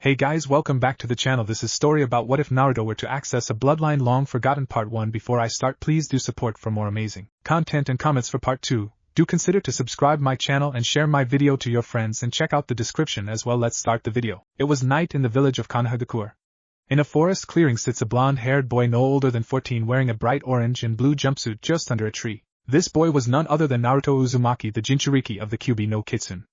Hey guys, welcome back to the channel. This is story about what if Naruto were to access a bloodline long forgotten. Part 1. Before I start, please do support for more amazing content and comments for part 2. Do consider to subscribe my channel and share my video to your friends and check out the description as well. Let's start the video. It was night in the village of Konohagakure. In a forest clearing sits a blonde-haired boy no older than 14 wearing a bright orange and blue jumpsuit just under a tree. This boy was none other than Naruto Uzumaki, the Jinchuriki of the Kyuubi no Kitsune.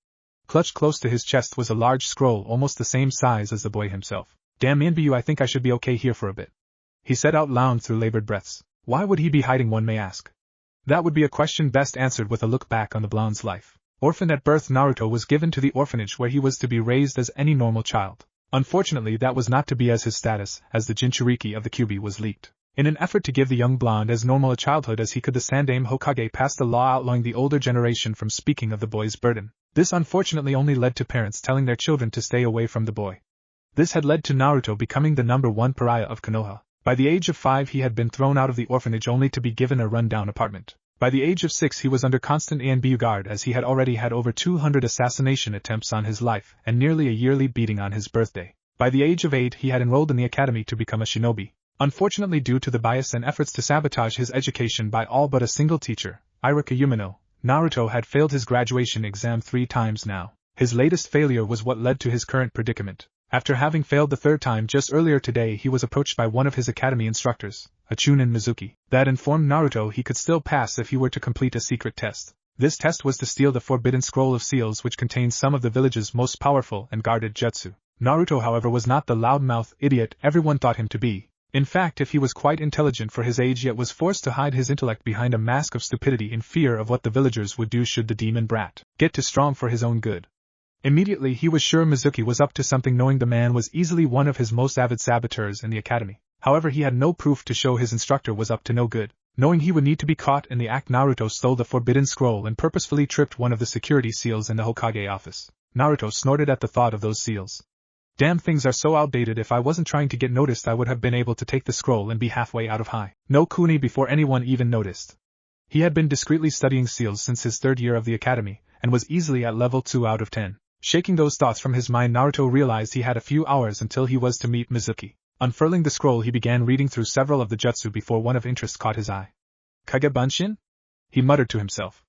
Clutched close to his chest was a large scroll almost the same size as the boy himself. Damn Inbu, I think I should be okay here for a bit, he said out loud through labored breaths. Why would he be hiding, one may ask? That would be a question best answered with a look back on the blonde's life. Orphaned at birth, Naruto was given to the orphanage where he was to be raised as any normal child. Unfortunately, that was not to be, as his status as the Jinchuriki of the Kyuubi was leaked. In an effort to give the young blonde as normal a childhood as he could, the Sandaime Hokage passed a law outlawing the older generation from speaking of the boy's burden. This unfortunately only led to parents telling their children to stay away from the boy. This had led to Naruto becoming the number one pariah of Konoha. By the age of 5 he had been thrown out of the orphanage only to be given a run-down apartment. By the age of 6 he was under constant ANBU guard, as he had already had over 200 assassination attempts on his life and nearly a yearly beating on his birthday. By the age of 8 he had enrolled in the academy to become a shinobi. Unfortunately, due to the bias and efforts to sabotage his education by all but a single teacher, Iruka Umino, Naruto had failed his graduation exam 3 times now. His latest failure was what led to his current predicament. After having failed the 3rd time just earlier today, he was approached by one of his academy instructors, a Chunin Mizuki, that informed Naruto he could still pass if he were to complete a secret test. This test was to steal the forbidden scroll of seals, which contains some of the village's most powerful and guarded jutsu. Naruto, however, was not the loudmouth idiot everyone thought him to be. In fact, if he was quite intelligent for his age, yet was forced to hide his intellect behind a mask of stupidity in fear of what the villagers would do should the demon brat get too strong for his own good. Immediately he was sure Mizuki was up to something, knowing the man was easily one of his most avid saboteurs in the academy. However, he had no proof to show his instructor was up to no good. Knowing he would need to be caught in the act, Naruto stole the forbidden scroll and purposefully tripped one of the security seals in the Hokage office. Naruto snorted at the thought of those seals. Damn, things are so outdated. If I wasn't trying to get noticed, I would have been able to take the scroll and be halfway out of high no kuni before anyone even noticed. He had been discreetly studying seals since his 3rd year of the academy, and was easily at level 2 out of 10. Shaking those thoughts from his mind, Naruto realized he had a few hours until he was to meet Mizuki. Unfurling the scroll, he began reading through several of the jutsu before one of interest caught his eye. Kage Bunshin? He muttered to himself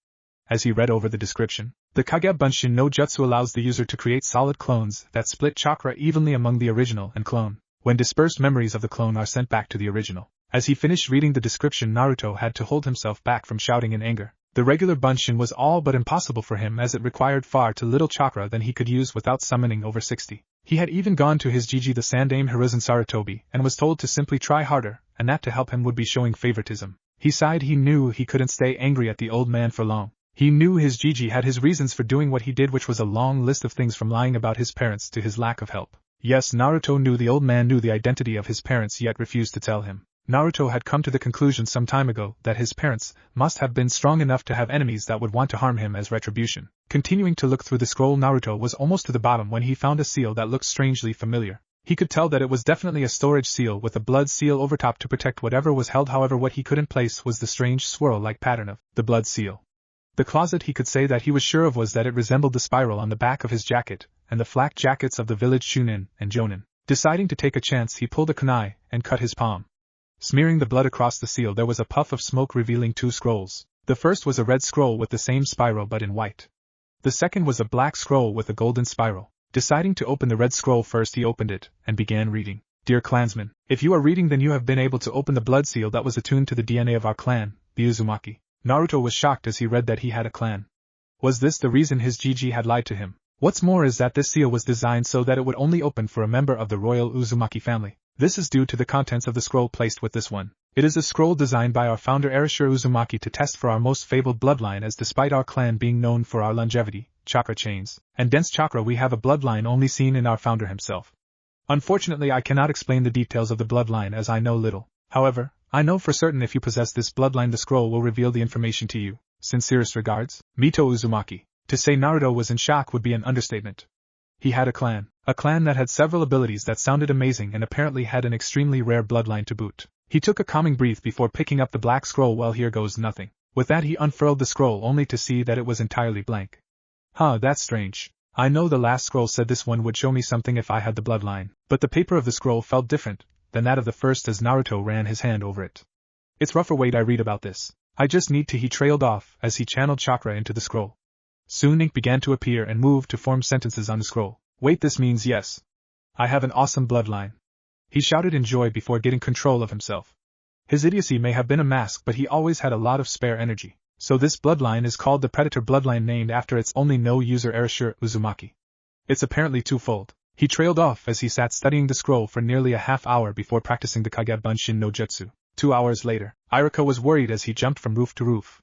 as he read over the description. The Kage Bunshin no jutsu allows the user to create solid clones that split chakra evenly among the original and clone. When dispersed, memories of the clone are sent back to the original. As he finished reading the description, Naruto had to hold himself back from shouting in anger. The regular Bunshin was all but impossible for him, as it required far too little chakra than he could use without summoning over 60. He had even gone to his Jiji the Sandaime Hiruzen Sarutobi and was told to simply try harder, and that to help him would be showing favoritism. He sighed. He knew he couldn't stay angry at the old man for long. He knew his Jiji had his reasons for doing what he did, which was a long list of things from lying about his parents to his lack of help. Yes, Naruto knew the old man knew the identity of his parents, yet refused to tell him. Naruto had come to the conclusion some time ago that his parents must have been strong enough to have enemies that would want to harm him as retribution. Continuing to look through the scroll, Naruto was almost to the bottom when he found a seal that looked strangely familiar. He could tell that it was definitely a storage seal with a blood seal over top to protect whatever was held. However, what he couldn't place was the strange swirl-like pattern of the blood seal. The closet he could say that he was sure of was that it resembled the spiral on the back of his jacket and the flak jackets of the village Shunin and Jonin. Deciding to take a chance, he pulled a kunai and cut his palm. Smearing the blood across the seal, there was a puff of smoke revealing 2 scrolls. The first was a red scroll with the same spiral but in white. The second was a black scroll with a golden spiral. Deciding to open the red scroll first, he opened it and began reading. Dear clansmen, if you are reading, then you have been able to open the blood seal that was attuned to the DNA of our clan, the Uzumaki. Naruto was shocked as he read that he had a clan. Was this the reason his Jiji had lied to him? What's more is that this seal was designed so that it would only open for a member of the royal Uzumaki family. This is due to the contents of the scroll placed with this one. It is a scroll designed by our founder Erashiro Uzumaki to test for our most fabled bloodline, as despite our clan being known for our longevity, chakra chains, and dense chakra, we have a bloodline only seen in our founder himself. Unfortunately, I cannot explain the details of the bloodline as I know little. However, I know for certain if you possess this bloodline, the scroll will reveal the information to you. Sincerest regards, Mito Uzumaki. To say Naruto was in shock would be an understatement. He had a clan that had several abilities that sounded amazing and apparently had an extremely rare bloodline to boot. He took a calming breath before picking up the black scroll. Well, here goes nothing. With that, he unfurled the scroll only to see that it was entirely blank. Huh, that's strange. I know the last scroll said this one would show me something if I had the bloodline, but the paper of the scroll felt different than that of the first as Naruto ran his hand over it. It's rougher. Wait, I read about this. I just need to. He trailed off as he channeled chakra into the scroll. Soon ink began to appear and move to form sentences on the scroll. Wait, this means yes. I have an awesome bloodline. He shouted in joy before getting control of himself. His idiocy may have been a mask, but he always had a lot of spare energy. So this bloodline is called the Predator bloodline, named after its only no-user Erashur Uzumaki. It's apparently twofold. He trailed off as he sat studying the scroll for nearly a half hour before practicing the Kage Bunshin no Jutsu. 2 hours later, Iruka was worried as he jumped from roof to roof.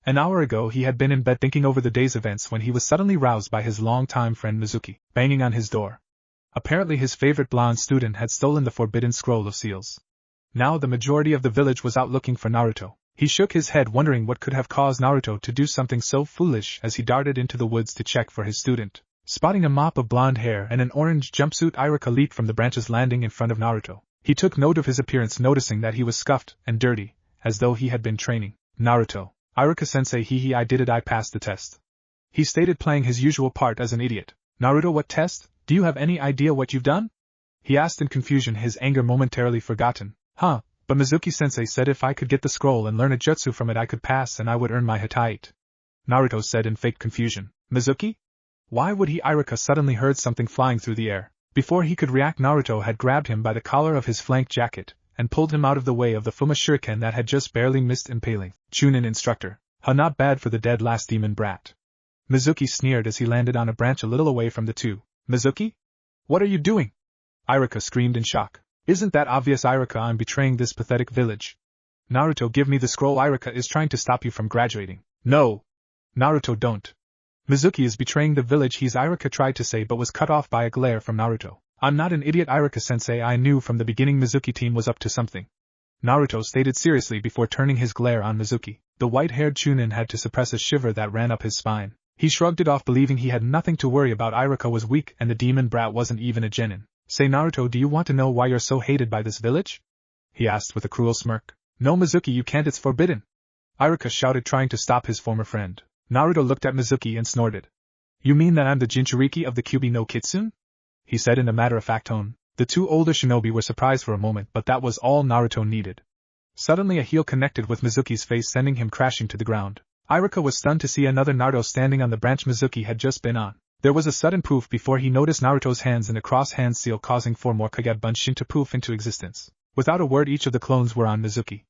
An hour ago he had been in bed thinking over the day's events when he was suddenly roused by his longtime friend Mizuki, banging on his door. Apparently his favorite blonde student had stolen the forbidden scroll of seals. Now the majority of the village was out looking for Naruto. He shook his head, wondering what could have caused Naruto to do something so foolish as he darted into the woods to check for his student. Spotting a mop of blonde hair and an orange jumpsuit, Iruka leaped from the branches, landing in front of Naruto. He took note of his appearance, noticing that he was scuffed and dirty, as though he had been training. Naruto. Iruka-sensei, hee, I did it, I passed the test. He stated, playing his usual part as an idiot. Naruto, what test? Do you have any idea what you've done? He asked in confusion, his anger momentarily forgotten. But Mizuki-sensei said if I could get the scroll and learn a jutsu from it I could pass and I would earn my Hitite. Naruto said in fake confusion. Mizuki? Why would he? Iruka suddenly heard something flying through the air. Before he could react, Naruto had grabbed him by the collar of his flank jacket and pulled him out of the way of the Fuma shuriken that had just barely missed impaling. Chunin instructor. Not bad for the dead last demon brat. Mizuki sneered as he landed on a branch a little away from the two. Mizuki? What are you doing? Iruka screamed in shock. Isn't that obvious, Iruka? I'm betraying this pathetic village. Naruto, give me the scroll. Iruka is trying to stop you from graduating. No. Naruto, don't. Mizuki is betraying the village, Iruka tried to say, but was cut off by a glare from Naruto. I'm not an idiot, Iruka-sensei, I knew from the beginning Mizuki team was up to something. Naruto stated seriously before turning his glare on Mizuki. The white-haired Chunin had to suppress a shiver that ran up his spine. He shrugged it off, believing he had nothing to worry about. Iruka was weak and the demon brat wasn't even a genin. Say, Naruto, do you want to know why you're so hated by this village? He asked with a cruel smirk. No, Mizuki, you can't, it's forbidden. Iruka shouted, trying to stop his former friend. Naruto looked at Mizuki and snorted. You mean that I'm the Jinchuriki of the Kyuubi no Kitsune? He said in a matter-of-fact tone. The two older shinobi were surprised for a moment, but that was all Naruto needed. Suddenly a heel connected with Mizuki's face, sending him crashing to the ground. Iruka was stunned to see another Naruto standing on the branch Mizuki had just been on. There was a sudden poof before he noticed Naruto's hands in a cross-hand seal, causing 4 more Kage Bunshin to poof into existence. Without a word, each of the clones were on Mizuki.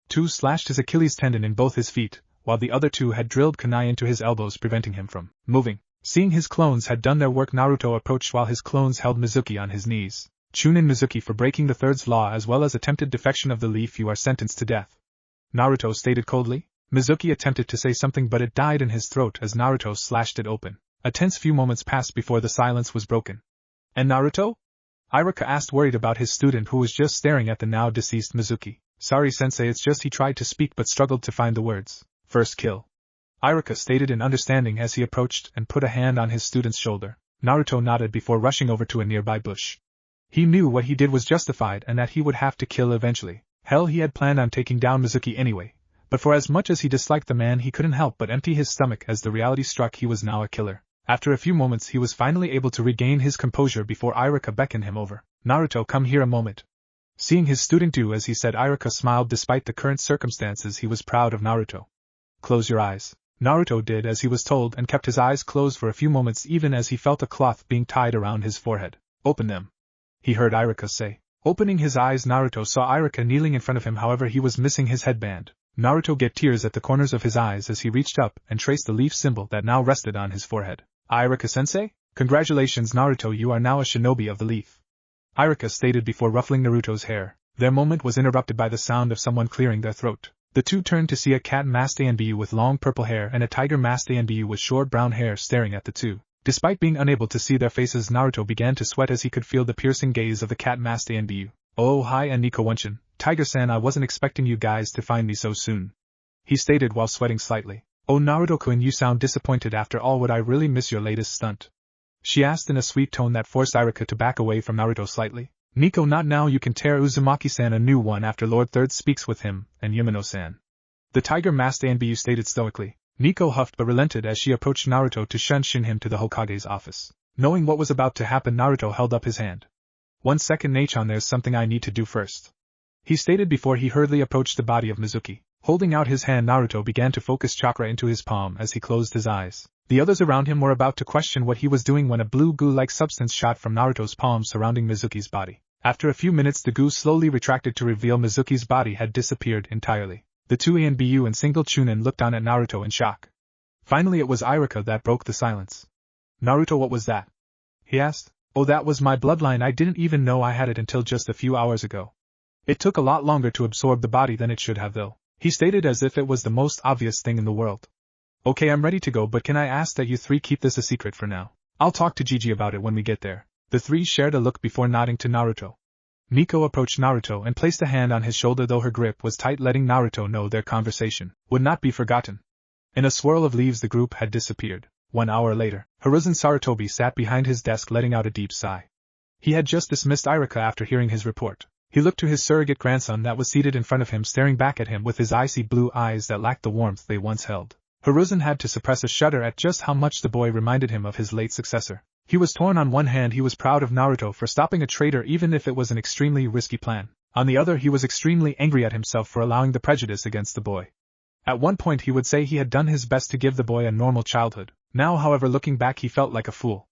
2 slashed his Achilles tendon in both his feet, while the other 2 had drilled kunai into his elbows, preventing him from moving. Seeing his clones had done their work, Naruto approached while his clones held Mizuki on his knees. Chunin Mizuki, for breaking the third's law as well as attempted defection of the leaf, you are sentenced to death. Naruto stated coldly. Mizuki attempted to say something, but it died in his throat as Naruto slashed it open. A tense few moments passed before the silence was broken. And Naruto? Iruka asked, worried about his student who was just staring at the now deceased Mizuki. Sorry, sensei, it's just he tried to speak but struggled to find the words. First kill. Iruka stated in understanding as he approached and put a hand on his student's shoulder. Naruto nodded before rushing over to a nearby bush. He knew what he did was justified and that he would have to kill eventually. Hell, he had planned on taking down Mizuki anyway. But for as much as he disliked the man, he couldn't help but empty his stomach as the reality struck he was now a killer. After a few moments he was finally able to regain his composure before Iruka beckoned him over. Naruto, come here a moment. Seeing his student do as he said, Iruka smiled. Despite the current circumstances, he was proud of Naruto. Close your eyes. Naruto did as he was told and kept his eyes closed for a few moments, even as he felt a cloth being tied around his forehead. Open them. He heard Iruka say. Opening his eyes, Naruto saw Iruka kneeling in front of him, however he was missing his headband. Naruto get tears at the corners of his eyes as he reached up and traced the leaf symbol that now rested on his forehead. Iruka-sensei? Congratulations, Naruto, you are now a shinobi of the leaf. Iruka stated before ruffling Naruto's hair. Their moment was interrupted by the sound of someone clearing their throat. The two turned to see a cat-masked Anbu with long purple hair and a tiger-masked Anbu with short brown hair staring at the two. Despite being unable to see their faces, Naruto began to sweat as he could feel the piercing gaze of the cat-masked Anbu. Oh, hi, and Nico-wunshin. Tiger-san, I wasn't expecting you guys to find me so soon. He stated while sweating slightly. Oh, Naruto-kun, you sound disappointed after all. Would I really miss your latest stunt? She asked in a sweet tone that forced Iruka to back away from Naruto slightly. Nico, not now. You can tear Uzumaki-san a new one after Lord Third speaks with him, and Yamano-san. The tiger-masked Anbu stated stoically. Nico huffed but relented as she approached Naruto to shun him to the Hokage's office. Knowing what was about to happen, Naruto held up his hand. 1 second, Nachan, there's something I need to do first, he stated before he hurriedly approached the body of Mizuki. Holding out his hand, Naruto began to focus chakra into his palm as he closed his eyes. The others around him were about to question what he was doing when a blue goo-like substance shot from Naruto's palm surrounding Mizuki's body. After a few minutes, the goo slowly retracted to reveal Mizuki's body had disappeared entirely. The two ANBU and single Chunin looked on at Naruto in shock. Finally, it was Irika that broke the silence. Naruto, what was that? He asked. Oh, that was my bloodline. I didn't even know I had it until just a few hours ago. It took a lot longer to absorb the body than it should have, though, he stated as if it was the most obvious thing in the world. Okay, I'm ready to go, but can I ask that you three keep this a secret for now? I'll talk to Gigi about it when we get there. The three shared a look before nodding to Naruto. Miko approached Naruto and placed a hand on his shoulder, though her grip was tight, letting Naruto know their conversation would not be forgotten. In a swirl of leaves, the group had disappeared. 1 hour later, Hiruzen Sarutobi sat behind his desk, letting out a deep sigh. He had just dismissed Irika after hearing his report. He looked to his surrogate grandson that was seated in front of him, staring back at him with his icy blue eyes that lacked the warmth they once held. Hiruzen had to suppress a shudder at just how much the boy reminded him of his late successor. He was torn. On one hand, he was proud of Naruto for stopping a traitor even if it was an extremely risky plan. On the other, he was extremely angry at himself for allowing the prejudice against the boy. At one point he would say he had done his best to give the boy a normal childhood. Now, however, looking back, he felt like a fool.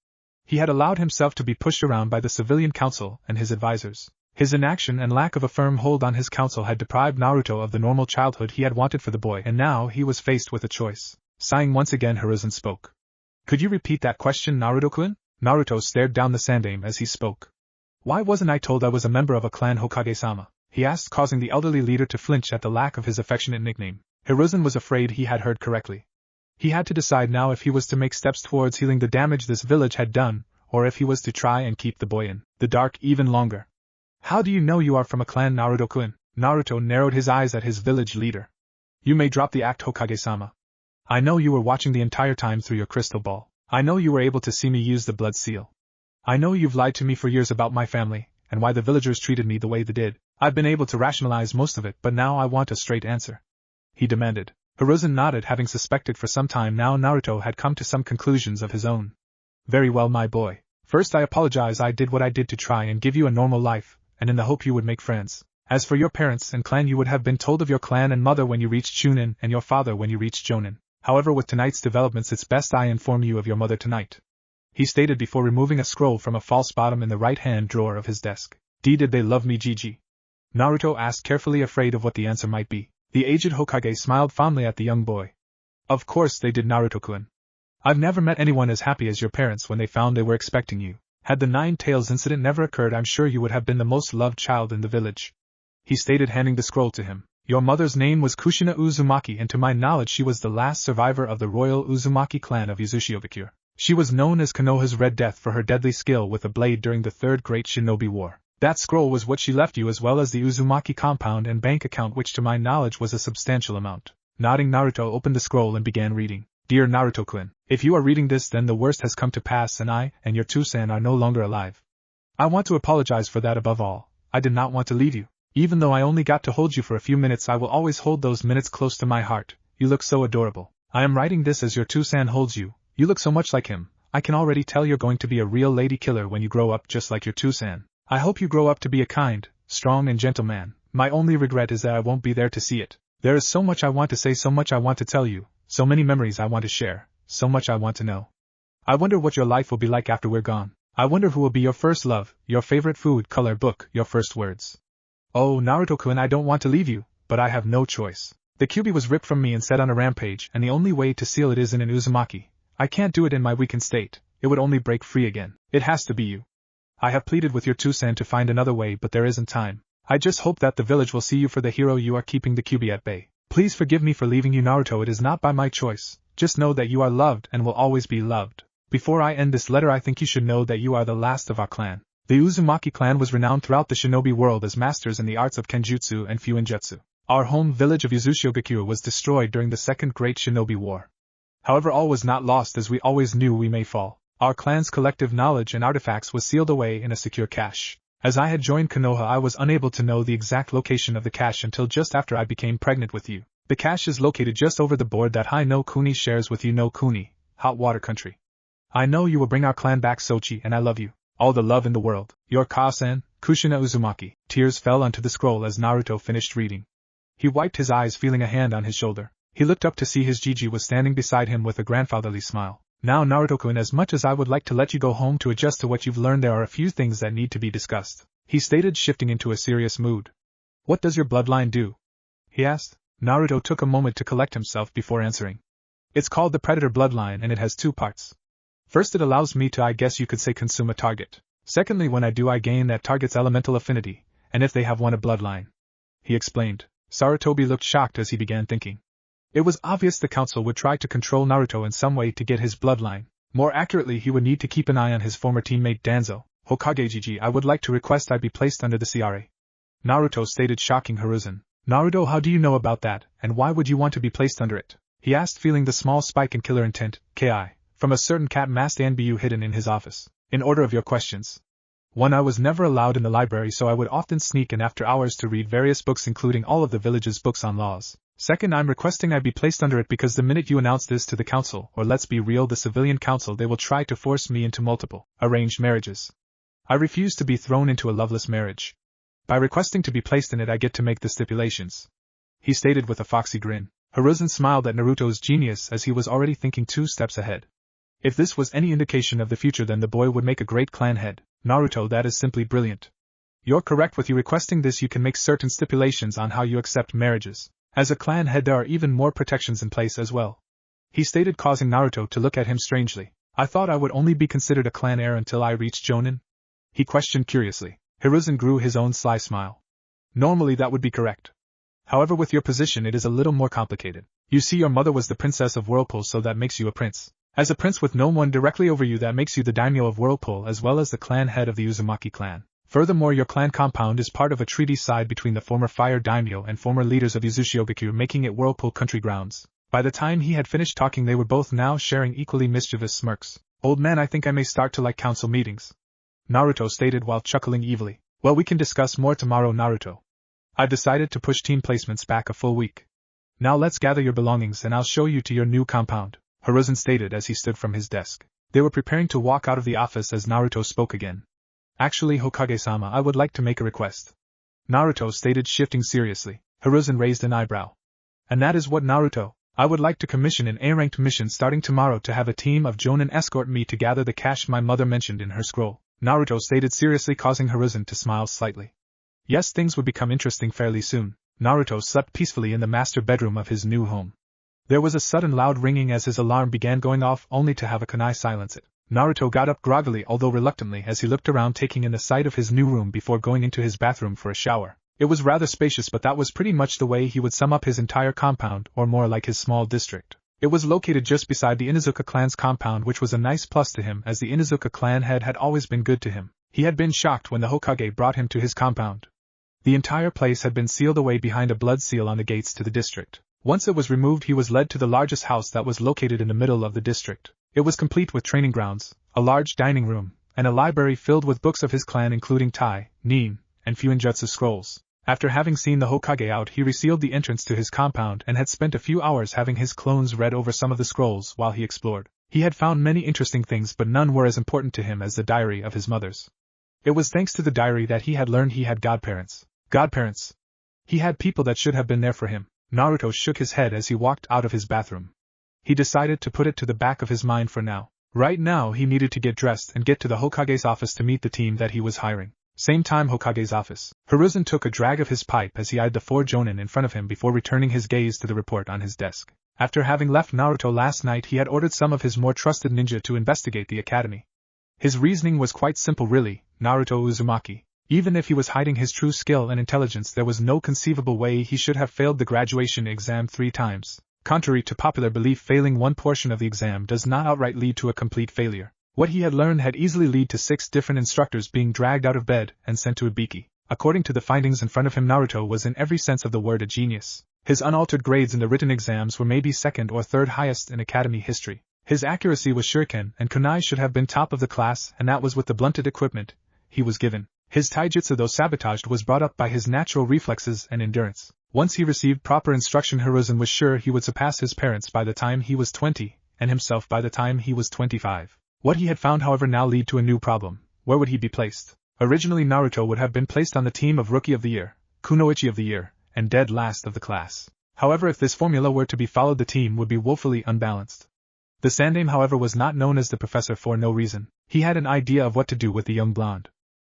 He had allowed himself to be pushed around by the civilian council and his advisors. His inaction and lack of a firm hold on his council had deprived Naruto of the normal childhood he had wanted for the boy, and now he was faced with a choice. Sighing once again, Hiruzen spoke. Could you repeat that question, Naruto-kun? Naruto stared down the sandaime as he spoke. Why wasn't I told I was a member of a clan, Hokage-sama? He asked, causing the elderly leader to flinch at the lack of his affectionate nickname. Hiruzen was afraid he had heard correctly. He had to decide now if he was to make steps towards healing the damage this village had done, or if he was to try and keep the boy in the dark even longer. How do you know you are from a clan, Naruto-kun? Naruto narrowed his eyes at his village leader. You may drop the act, Hokage-sama. I know you were watching the entire time through your crystal ball. I know you were able to see me use the blood seal. I know you've lied to me for years about my family, and why the villagers treated me the way they did. I've been able to rationalize most of it, but now I want a straight answer, he demanded. Hiruzen nodded, having suspected for some time now Naruto had come to some conclusions of his own. Very well, my boy. First, I apologize. I did what I did to try and give you a normal life, and in the hope you would make friends. As for your parents and clan, you would have been told of your clan and mother when you reached Chunin, and your father when you reached Jonin. However, with tonight's developments, it's best I inform you of your mother tonight, he stated before removing a scroll from a false bottom in the right-hand drawer of his desk. Did they love me, Gigi? Naruto asked, carefully afraid of what the answer might be. The aged Hokage smiled fondly at the young boy. Of course they did, Naruto-kun. I've never met anyone as happy as your parents when they found they were expecting you. Had the Nine Tails incident never occurred, I'm sure you would have been the most loved child in the village, he stated, handing the scroll to him. Your mother's name was Kushina Uzumaki, and to my knowledge she was the last survivor of the royal Uzumaki clan of Uzushio-gakure. She was known as Konoha's Red Death for her deadly skill with a blade during the Third Great Shinobi War. That scroll was what she left you, as well as the Uzumaki compound and bank account, which to my knowledge was a substantial amount. Nodding, Naruto opened the scroll and began reading. Dear Naruto-kun, if you are reading this, then the worst has come to pass and I and your Tusan are no longer alive. I want to apologize for that. Above all, I did not want to leave you. Even though I only got to hold you for a few minutes, I will always hold those minutes close to my heart. You look so adorable. I am writing this as your Tusan holds you. You look so much like him. I can already tell you're going to be a real lady killer when you grow up, just like your Tusan. I hope you grow up to be a kind, strong and gentle man. My only regret is that I won't be there to see it. There is so much I want to say, so much I want to tell you, so many memories I want to share, so much I want to know. I wonder what your life will be like after we're gone. I wonder who will be your first love, your favorite food, color book, your first words. Oh, Naruto-kun, I don't want to leave you, but I have no choice. The Kyuubi was ripped from me and set on a rampage, and the only way to seal it is in an Uzumaki. I can't do it in my weakened state. It would only break free again. It has to be you. I have pleaded with your Tusan to find another way, but there isn't time. I just hope that the village will see you for the hero you are, keeping the Kyuubi at bay. Please forgive me for leaving you, Naruto. It is not by my choice. Just know that you are loved and will always be loved. Before I end this letter, I think you should know that you are the last of our clan. The Uzumaki clan was renowned throughout the shinobi world as masters in the arts of Kenjutsu and Fuinjutsu. Our home village of Uzushio-gakure was destroyed during the Second Great Shinobi War. However, all was not lost, as we always knew we may fall. Our clan's collective knowledge and artifacts was sealed away in a secure cache. As I had joined Konoha, I was unable to know the exact location of the cache until just after I became pregnant with you. The cache is located just over the board that Hai no Kuni shares with you no Kuni, hot water country. I know you will bring our clan back Sochi and I love you. All the love in the world. Your Ka-san, Kushina Uzumaki. Tears fell onto the scroll as Naruto finished reading. He wiped his eyes feeling a hand on his shoulder. He looked up to see his Gigi was standing beside him with a grandfatherly smile. Now Naruto-kun, as much as I would like to let you go home to adjust to what you've learned, there are a few things that need to be discussed, he stated, shifting into a serious mood. What does your bloodline do? He asked. Naruto took a moment to collect himself before answering. It's called the Predator Bloodline and it has two parts. First, it allows me to, I guess you could say, consume a target. Secondly, when I do, I gain that target's elemental affinity, and if they have one, a bloodline. He explained. Sarutobi looked shocked as he began thinking. It was obvious the council would try to control Naruto in some way to get his bloodline. More accurately, he would need to keep an eye on his former teammate Danzo. Hokage Gigi, I would like to request I be placed under the CRA. Naruto stated, shocking Hiruzen. Naruto, how do you know about that, and why would you want to be placed under it? He asked, feeling the small spike in killer intent, Ki, from a certain cat-masked NBU hidden in his office. In order of your questions. 1. I was never allowed in the library, so I would often sneak in after hours to read various books, including all of the village's books on laws. 2. I'm requesting I be placed under it because the minute you announce this to the council, or let's be real, the civilian council, they will try to force me into multiple arranged marriages. I refuse to be thrown into a loveless marriage. By requesting to be placed in it, I get to make the stipulations. He stated with a foxy grin. Hiruzen smiled at Naruto's genius as he was already thinking 2 steps ahead. If this was any indication of the future, then the boy would make a great clan head. Naruto, that is simply brilliant. You're correct. With you requesting this, you can make certain stipulations on how you accept marriages. As a clan head, there are even more protections in place as well. He stated, causing Naruto to look at him strangely. I thought I would only be considered a clan heir until I reached Jonin? He questioned curiously. Hiruzen grew his own sly smile. Normally that would be correct. However, with your position it is a little more complicated. You see, your mother was the princess of Whirlpool, so that makes you a prince. As a prince with no one directly over you, that makes you the daimyo of Whirlpool as well as the clan head of the Uzumaki clan. Furthermore, your clan compound is part of a treaty signed between the former fire daimyo and former leaders of Uzushiogakure, making it Whirlpool country grounds. By the time he had finished talking, they were both now sharing equally mischievous smirks. Old man, I think I may start to like council meetings, Naruto stated while chuckling evilly. Well, we can discuss more tomorrow, Naruto. I've decided to push team placements back a full week. Now let's gather your belongings and I'll show you to your new compound, Hiruzen stated as he stood from his desk. They were preparing to walk out of the office as Naruto spoke again. Actually, Hokage-sama, I would like to make a request, Naruto stated, shifting seriously. Hiruzen raised an eyebrow. And that is what, Naruto? I would like to commission an A-ranked mission starting tomorrow to have a team of Jonin escort me to gather the cache my mother mentioned in her scroll, Naruto stated seriously, causing Hiruzen to smile slightly. Yes, things would become interesting fairly soon. Naruto slept peacefully in the master bedroom of his new home. There was a sudden loud ringing as his alarm began going off, only to have a kunai silence it. Naruto got up groggily, although reluctantly, as he looked around, taking in the sight of his new room before going into his bathroom for a shower. It was rather spacious, but that was pretty much the way he would sum up his entire compound, or more like his small district. It was located just beside the Inuzuka clan's compound, which was a nice plus to him as the Inuzuka clan head had always been good to him. He had been shocked when the Hokage brought him to his compound. The entire place had been sealed away behind a blood seal on the gates to the district. Once it was removed, he was led to the largest house that was located in the middle of the district. It was complete with training grounds, a large dining room, and a library filled with books of his clan, including Tai, Nin, and Fuinjutsu scrolls. After having seen the Hokage out, he resealed the entrance to his compound and had spent a few hours having his clones read over some of the scrolls while he explored. He had found many interesting things, but none were as important to him as the diary of his mother's. It was thanks to the diary that he had learned he had godparents. Godparents! He had people that should have been there for him. Naruto shook his head as he walked out of his bathroom. He decided to put it to the back of his mind for now. Right now he needed to get dressed and get to the Hokage's office to meet the team that he was hiring. Same time, Hokage's office. Hiruzen took a drag of his pipe as he eyed the 4 Jonin in front of him before returning his gaze to the report on his desk. After having left Naruto last night, he had ordered some of his more trusted ninja to investigate the academy. His reasoning was quite simple really, Naruto Uzumaki. Even if he was hiding his true skill and intelligence, there was no conceivable way he should have failed the graduation exam 3 times. Contrary to popular belief, failing one portion of the exam does not outright lead to a complete failure. What he had learned had easily led to 6 different instructors being dragged out of bed and sent to Ibiki. According to the findings in front of him, Naruto was in every sense of the word a genius. His unaltered grades in the written exams were maybe 2nd or 3rd highest in academy history. His accuracy was shuriken and kunai should have been top of the class, and that was with the blunted equipment he was given. His taijutsu, though sabotaged, was brought up by his natural reflexes and endurance. Once he received proper instruction, Hiruzen was sure he would surpass his parents by the time he was 20, and himself by the time he was 25. What he had found, however, now led to a new problem. Where would he be placed? Originally, Naruto would have been placed on the team of Rookie of the Year, Kunoichi of the Year, and Dead Last of the class. However, if this formula were to be followed, the team would be woefully unbalanced. The Sandaime, however, was not known as the professor for no reason. He had an idea of what to do with the young blonde.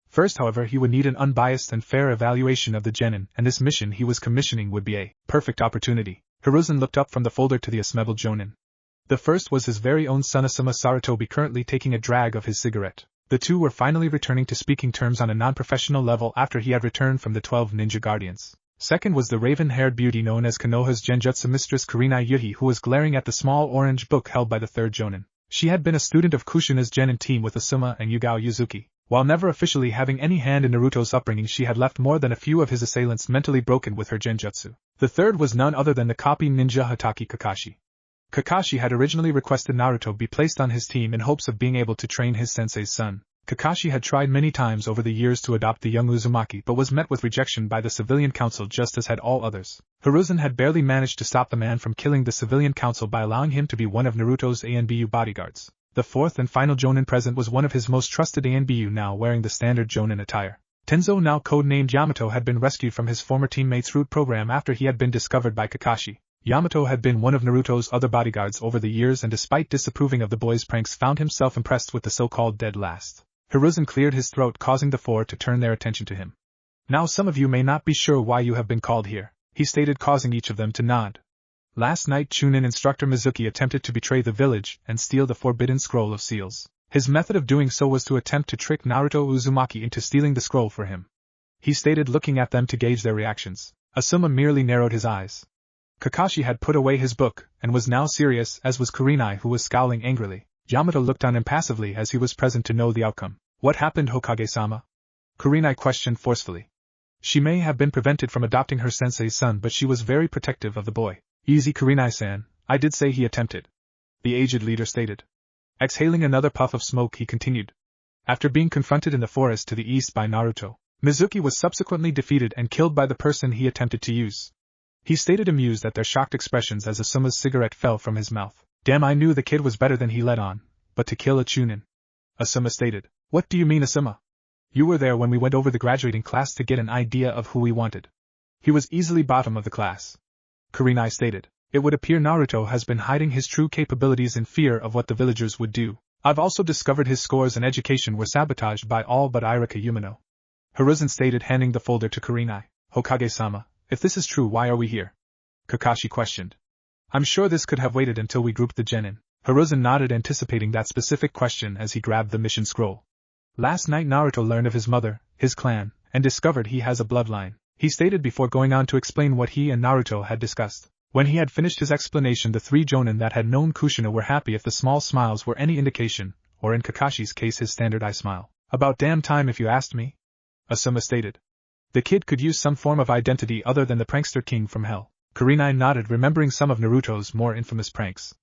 First, however, he would need an unbiased and fair evaluation of the genin, and this mission he was commissioning would be a perfect opportunity. Hiruzen looked up from the folder to the assembled jonin. The first was his very own son Asuma Sarutobi, currently taking a drag of his cigarette. The two were finally returning to speaking terms on a non-professional level after he had returned from the 12 ninja guardians. Second was the raven-haired beauty known as Konoha's genjutsu mistress Kurenai Yuhi, who was glaring at the small orange book held by the third jonin. She had been a student of Kushina's genin team with Asuma and Yugao Yuzuki. While never officially having any hand in Naruto's upbringing, she had left more than a few of his assailants mentally broken with her genjutsu. The third was none other than the copy ninja Hatake Kakashi. Kakashi had originally requested Naruto be placed on his team in hopes of being able to train his sensei's son. Kakashi had tried many times over the years to adopt the young Uzumaki but was met with rejection by the civilian council, just as had all others. Hiruzen had barely managed to stop the man from killing the civilian council by allowing him to be one of Naruto's ANBU bodyguards. The fourth and final jonin present was one of his most trusted ANBU, now wearing the standard jonin attire. Tenzo, now codenamed Yamato, had been rescued from his former teammate's root program after he had been discovered by Kakashi. Yamato had been one of Naruto's other bodyguards over the years, and despite disapproving of the boy's pranks, found himself impressed with the so-called Dead Last. Hiruzen cleared his throat, causing the four to turn their attention to him. Now some of you may not be sure why you have been called here, he stated, causing each of them to nod. Last night, Chunin instructor Mizuki attempted to betray the village and steal the forbidden scroll of seals. His method of doing so was to attempt to trick Naruto Uzumaki into stealing the scroll for him. He stated, looking at them to gauge their reactions. Asuma merely narrowed his eyes. Kakashi had put away his book, and was now serious, as was Kurenai, who was scowling angrily. Yamato looked on impassively as he was present to know the outcome. What happened, Hokage-sama? Kurenai questioned forcefully. She may have been prevented from adopting her sensei's son, but she was very protective of the boy. Easy, Kurenai-san, I did say he attempted, the aged leader stated. Exhaling another puff of smoke, he continued. After being confronted in the forest to the east by Naruto, Mizuki was subsequently defeated and killed by the person he attempted to use. He stated, amused at their shocked expressions as Asuma's cigarette fell from his mouth. Damn, I knew the kid was better than he let on, but to kill a Chunin. Asuma stated. What do you mean, Asuma? You were there when we went over the graduating class to get an idea of who we wanted. He was easily bottom of the class. Kurenai stated. It would appear Naruto has been hiding his true capabilities in fear of what the villagers would do. I've also discovered his scores and education were sabotaged by all but Irika Yumino. Hiruzen stated, handing the folder to Kurenai. Hokage-sama, if this is true, why are we here? Kakashi questioned. I'm sure this could have waited until we grouped the genin. Hiruzen nodded, anticipating that specific question as he grabbed the mission scroll. Last night Naruto learned of his mother, his clan, and discovered he has a bloodline, he stated before going on to explain what he and Naruto had discussed. When he had finished his explanation, the three jonin that had known Kushina were happy if the small smiles were any indication, or in Kakashi's case his standard eye smile. About damn time if you asked me, Asuma stated. The kid could use some form of identity other than the prankster king from hell. Kurenai nodded, remembering some of Naruto's more infamous pranks.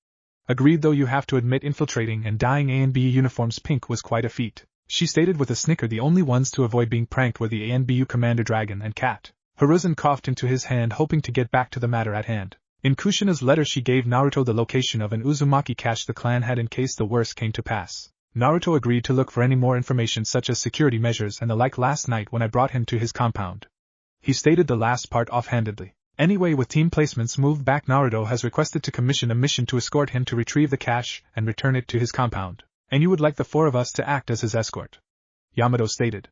Agreed, though you have to admit infiltrating and dyeing ANBU uniforms pink was quite a feat, she stated with a snicker. The only ones to avoid being pranked were the ANBU Commander Dragon and Cat. Hiruzen coughed into his hand, hoping to get back to the matter at hand. In Kushina's letter she gave Naruto the location of an Uzumaki cache the clan had in case the worst came to pass. Naruto agreed to look for any more information such as security measures and the like last night when I brought him to his compound. He stated the last part offhandedly. Anyway, with team placements moved back, Naruto has requested to commission a mission to escort him to retrieve the cache and return it to his compound. And you would like the four of us to act as his escort? Yamato stated.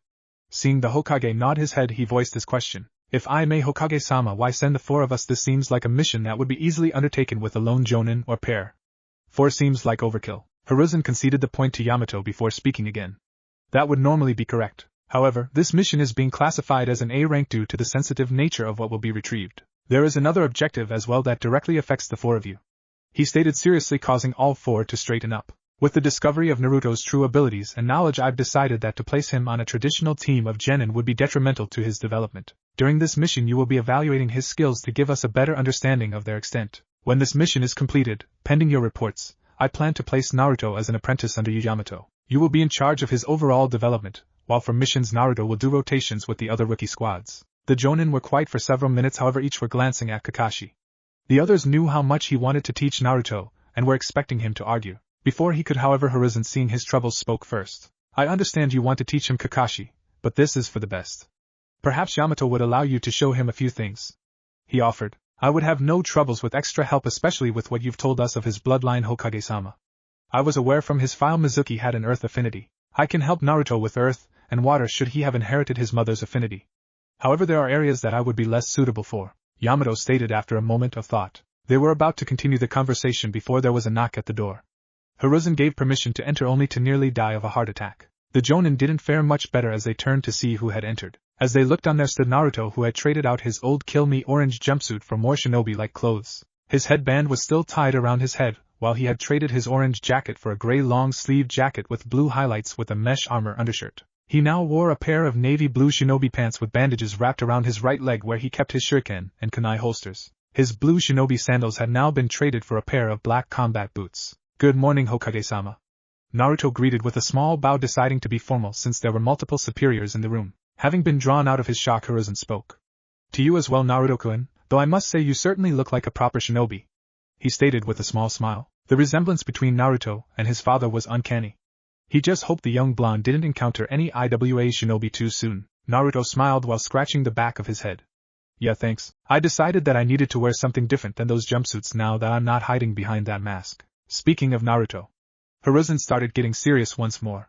Seeing the Hokage nod his head, he voiced his question. If I may, Hokage-sama, why send the four of us? This seems like a mission that would be easily undertaken with a lone jonin or pair. Four seems like overkill. Hiruzen conceded the point to Yamato before speaking again. That would normally be correct. However, this mission is being classified as an A rank due to the sensitive nature of what will be retrieved. There is another objective as well that directly affects the four of you, he stated seriously, causing all four to straighten up. With the discovery of Naruto's true abilities and knowledge, I've decided that to place him on a traditional team of genin would be detrimental to his development. During this mission you will be evaluating his skills to give us a better understanding of their extent. When this mission is completed, pending your reports, I plan to place Naruto as an apprentice under you, Yamato. You will be in charge of his overall development, while for missions Naruto will do rotations with the other rookie squads. The Jonin were quiet for several minutes, however each were glancing at Kakashi. The others knew how much he wanted to teach Naruto, and were expecting him to argue. Before he could, however, Hiruzen, seeing his troubles, spoke first. I understand you want to teach him, Kakashi, but this is for the best. Perhaps Yamato would allow you to show him a few things. He offered. I would have no troubles with extra help, especially with what you've told us of his bloodline, Hokage-sama. I was aware from his file Mizuki had an earth affinity. I can help Naruto with earth and water should he have inherited his mother's affinity. However, there are areas that I would be less suitable for, Yamato stated after a moment of thought. They were about to continue the conversation before there was a knock at the door. Hiruzen gave permission to enter only to nearly die of a heart attack. The Jonin didn't fare much better as they turned to see who had entered. As they looked on, there stood Naruto, who had traded out his old Kill Me orange jumpsuit for more shinobi-like clothes. His headband was still tied around his head, while he had traded his orange jacket for a gray long-sleeved jacket with blue highlights with a mesh armor undershirt. He now wore a pair of navy blue shinobi pants with bandages wrapped around his right leg where he kept his shuriken and kunai holsters. His blue shinobi sandals had now been traded for a pair of black combat boots. Good morning, Hokage-sama. Naruto greeted with a small bow, deciding to be formal since there were multiple superiors in the room. Having been drawn out of his shock, Hiruzen spoke. To you as well, Naruto-kun, though I must say you certainly look like a proper shinobi. He stated with a small smile. The resemblance between Naruto and his father was uncanny. He just hoped the young blonde didn't encounter any IWA shinobi too soon. Naruto smiled while scratching the back of his head. Yeah, thanks. I decided that I needed to wear something different than those jumpsuits now that I'm not hiding behind that mask. Speaking of Naruto, Hiruzen started getting serious once more.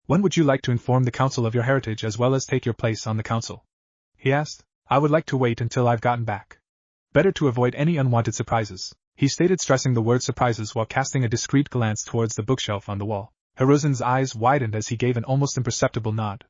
When would you like to inform the council of your heritage as well as take your place on the council? He asked. I would like to wait until I've gotten back. Better to avoid any unwanted surprises, he stated, stressing the word surprises while casting a discreet glance towards the bookshelf on the wall. Hiruzen's eyes widened as he gave an almost imperceptible nod.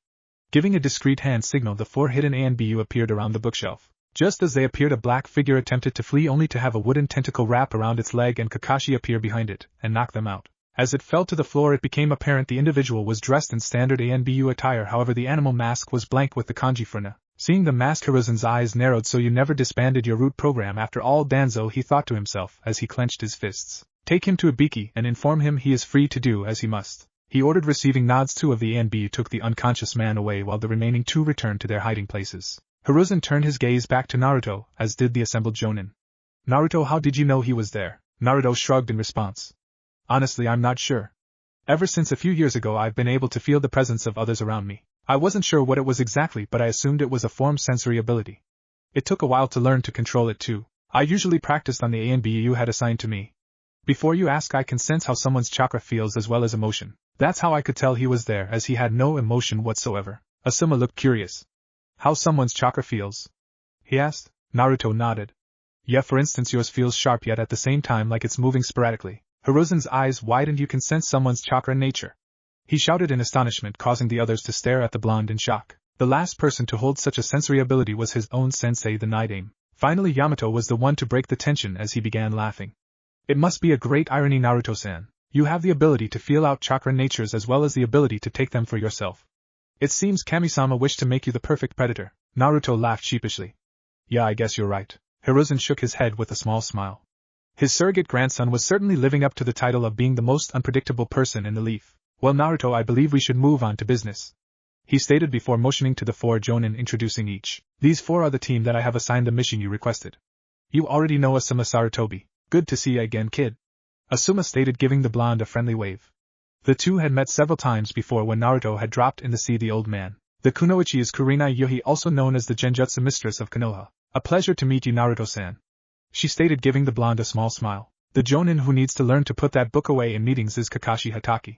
Giving a discreet hand signal, the 4 hidden ANBU appeared around the bookshelf. Just as they appeared, a black figure attempted to flee, only to have a wooden tentacle wrap around its leg and Kakashi appear behind it and knock them out. As it fell to the floor, it became apparent the individual was dressed in standard ANBU attire, however the animal mask was blank with the kanji furna. Seeing the mask, Hiruzen's eyes narrowed. So you never disbanded your root program after all, Danzo, he thought to himself as he clenched his fists. Take him to Ibiki and inform him he is free to do as he must. He ordered. Receiving nods, 2 of the ANBU took the unconscious man away while the remaining 2 returned to their hiding places. Hiruzen turned his gaze back to Naruto, as did the assembled Jonin. Naruto, how did you know he was there? Naruto shrugged in response. Honestly, I'm not sure. Ever since a few years ago, I've been able to feel the presence of others around me. I wasn't sure what it was exactly, but I assumed it was a form sensory ability. It took a while to learn to control it too. I usually practiced on the ANBU you had assigned to me. Before you ask, I can sense how someone's chakra feels as well as emotion. That's how I could tell he was there, as he had no emotion whatsoever. Asuma looked curious. How someone's chakra feels? He asked. Naruto nodded. Yeah, for instance, yours feels sharp yet at the same time like it's moving sporadically. Hiruzen's eyes widened. You can sense someone's chakra nature. He shouted in astonishment, causing the others to stare at the blonde in shock. The last person to hold such a sensory ability was his own sensei, the Night Aim. Finally, Yamato was the one to break the tension as he began laughing. It must be a great irony, Naruto-san. You have the ability to feel out chakra natures as well as the ability to take them for yourself. It seems Kami-sama wished to make you the perfect predator. Naruto laughed sheepishly. Yeah, I guess you're right. Hiruzen shook his head with a small smile. His surrogate grandson was certainly living up to the title of being the most unpredictable person in the leaf. Well, Naruto, I believe we should move on to business, he stated before motioning to the 4 Jonin, introducing each. These 4 are the team that I have assigned the mission you requested. You already know Asuma Sarutobi. Good to see you again, kid. Asuma stated, giving the blonde a friendly wave. The 2 had met several times before when Naruto had dropped in to see the old man. The kunoichi is Kurenai Yohi, also known as the Genjutsu mistress of Konoha. A pleasure to meet you, Naruto-san, she stated, giving the blonde a small smile. The Jonin who needs to learn to put that book away in meetings is Kakashi Hatake.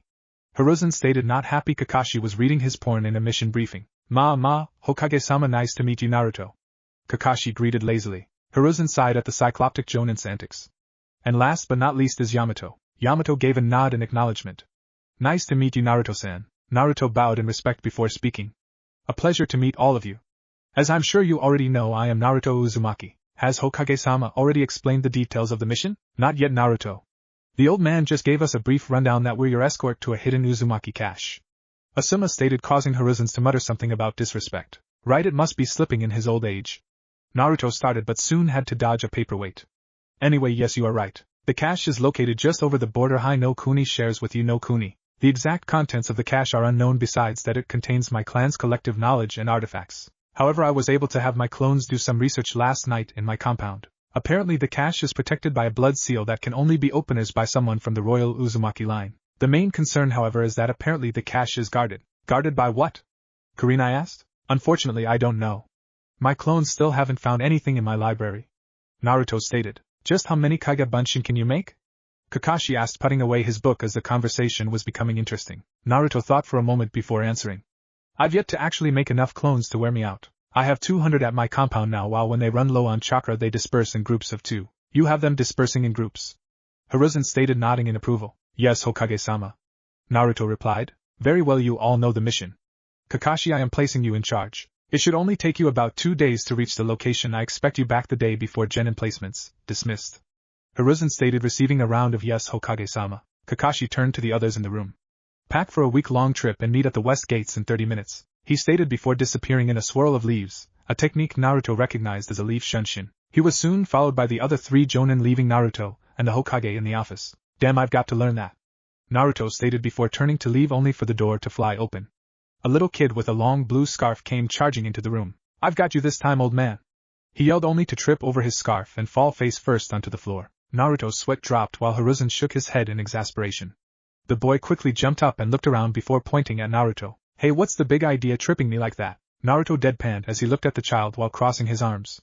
Hiruzen stated, not happy. Kakashi was reading his porn in a mission briefing. Hokage-sama, nice to meet you, Naruto, Kakashi greeted lazily. Hiruzen sighed at the cycloptic Jonin's antics. And last but not least is Yamato. Yamato gave a nod in acknowledgement. Nice to meet you, Naruto-san. Naruto bowed in respect before speaking. A pleasure to meet all of you. As I'm sure you already know, I am Naruto Uzumaki. Has Hokage-sama already explained the details of the mission? Not yet, Naruto. The old man just gave us a brief rundown that we're your escort to a hidden Uzumaki cache, Asuma stated, causing Hiruzen to mutter something about disrespect. Right, it must be slipping in his old age. Naruto started but soon had to dodge a paperweight. Anyway, yes, you are right. The cache is located just over the border. Hai no Kuni shares with you no Kuni. The exact contents of the cache are unknown, besides that it contains my clan's collective knowledge and artifacts. However, I was able to have my clones do some research last night in my compound. Apparently the cache is protected by a blood seal that can only be opened by someone from the royal Uzumaki line. The main concern, however, is that apparently the cache is guarded. Guarded by what? Kurenai asked. Unfortunately, I don't know. My clones still haven't found anything in my library. Naruto stated. Just how many Kage Bunshin can you make? Kakashi asked, putting away his book as the conversation was becoming interesting. Naruto thought for a moment before answering. I've yet to actually make enough clones to wear me out. I have 200 at my compound now, while when they run low on chakra they disperse in groups of 2. You have them dispersing in groups? Hiruzen stated, nodding in approval. Yes, Hokage-sama. Naruto replied. Very well, you all know the mission. Kakashi, I am placing you in charge. It should only take you about 2 days to reach the location. I expect you back the day before Genin placements. Dismissed. Hiruzen stated, receiving a round of yes, Hokage-sama. Kakashi turned to the others in the room. Pack for a week-long trip and meet at the west gates in 30 minutes. He stated before disappearing in a swirl of leaves, a technique Naruto recognized as a leaf shunshin. He was soon followed by the other 3 Jonin, leaving Naruto and the Hokage in the office. Damn, I've got to learn that. Naruto stated before turning to leave, only for the door to fly open. A little kid with a long blue scarf came charging into the room. I've got you this time, old man. He yelled, only to trip over his scarf and fall face first onto the floor. Naruto's sweat dropped while Hiruzen shook his head in exasperation. The boy quickly jumped up and looked around before pointing at Naruto. Hey, what's the big idea tripping me like that? Naruto deadpanned as he looked at the child while crossing his arms.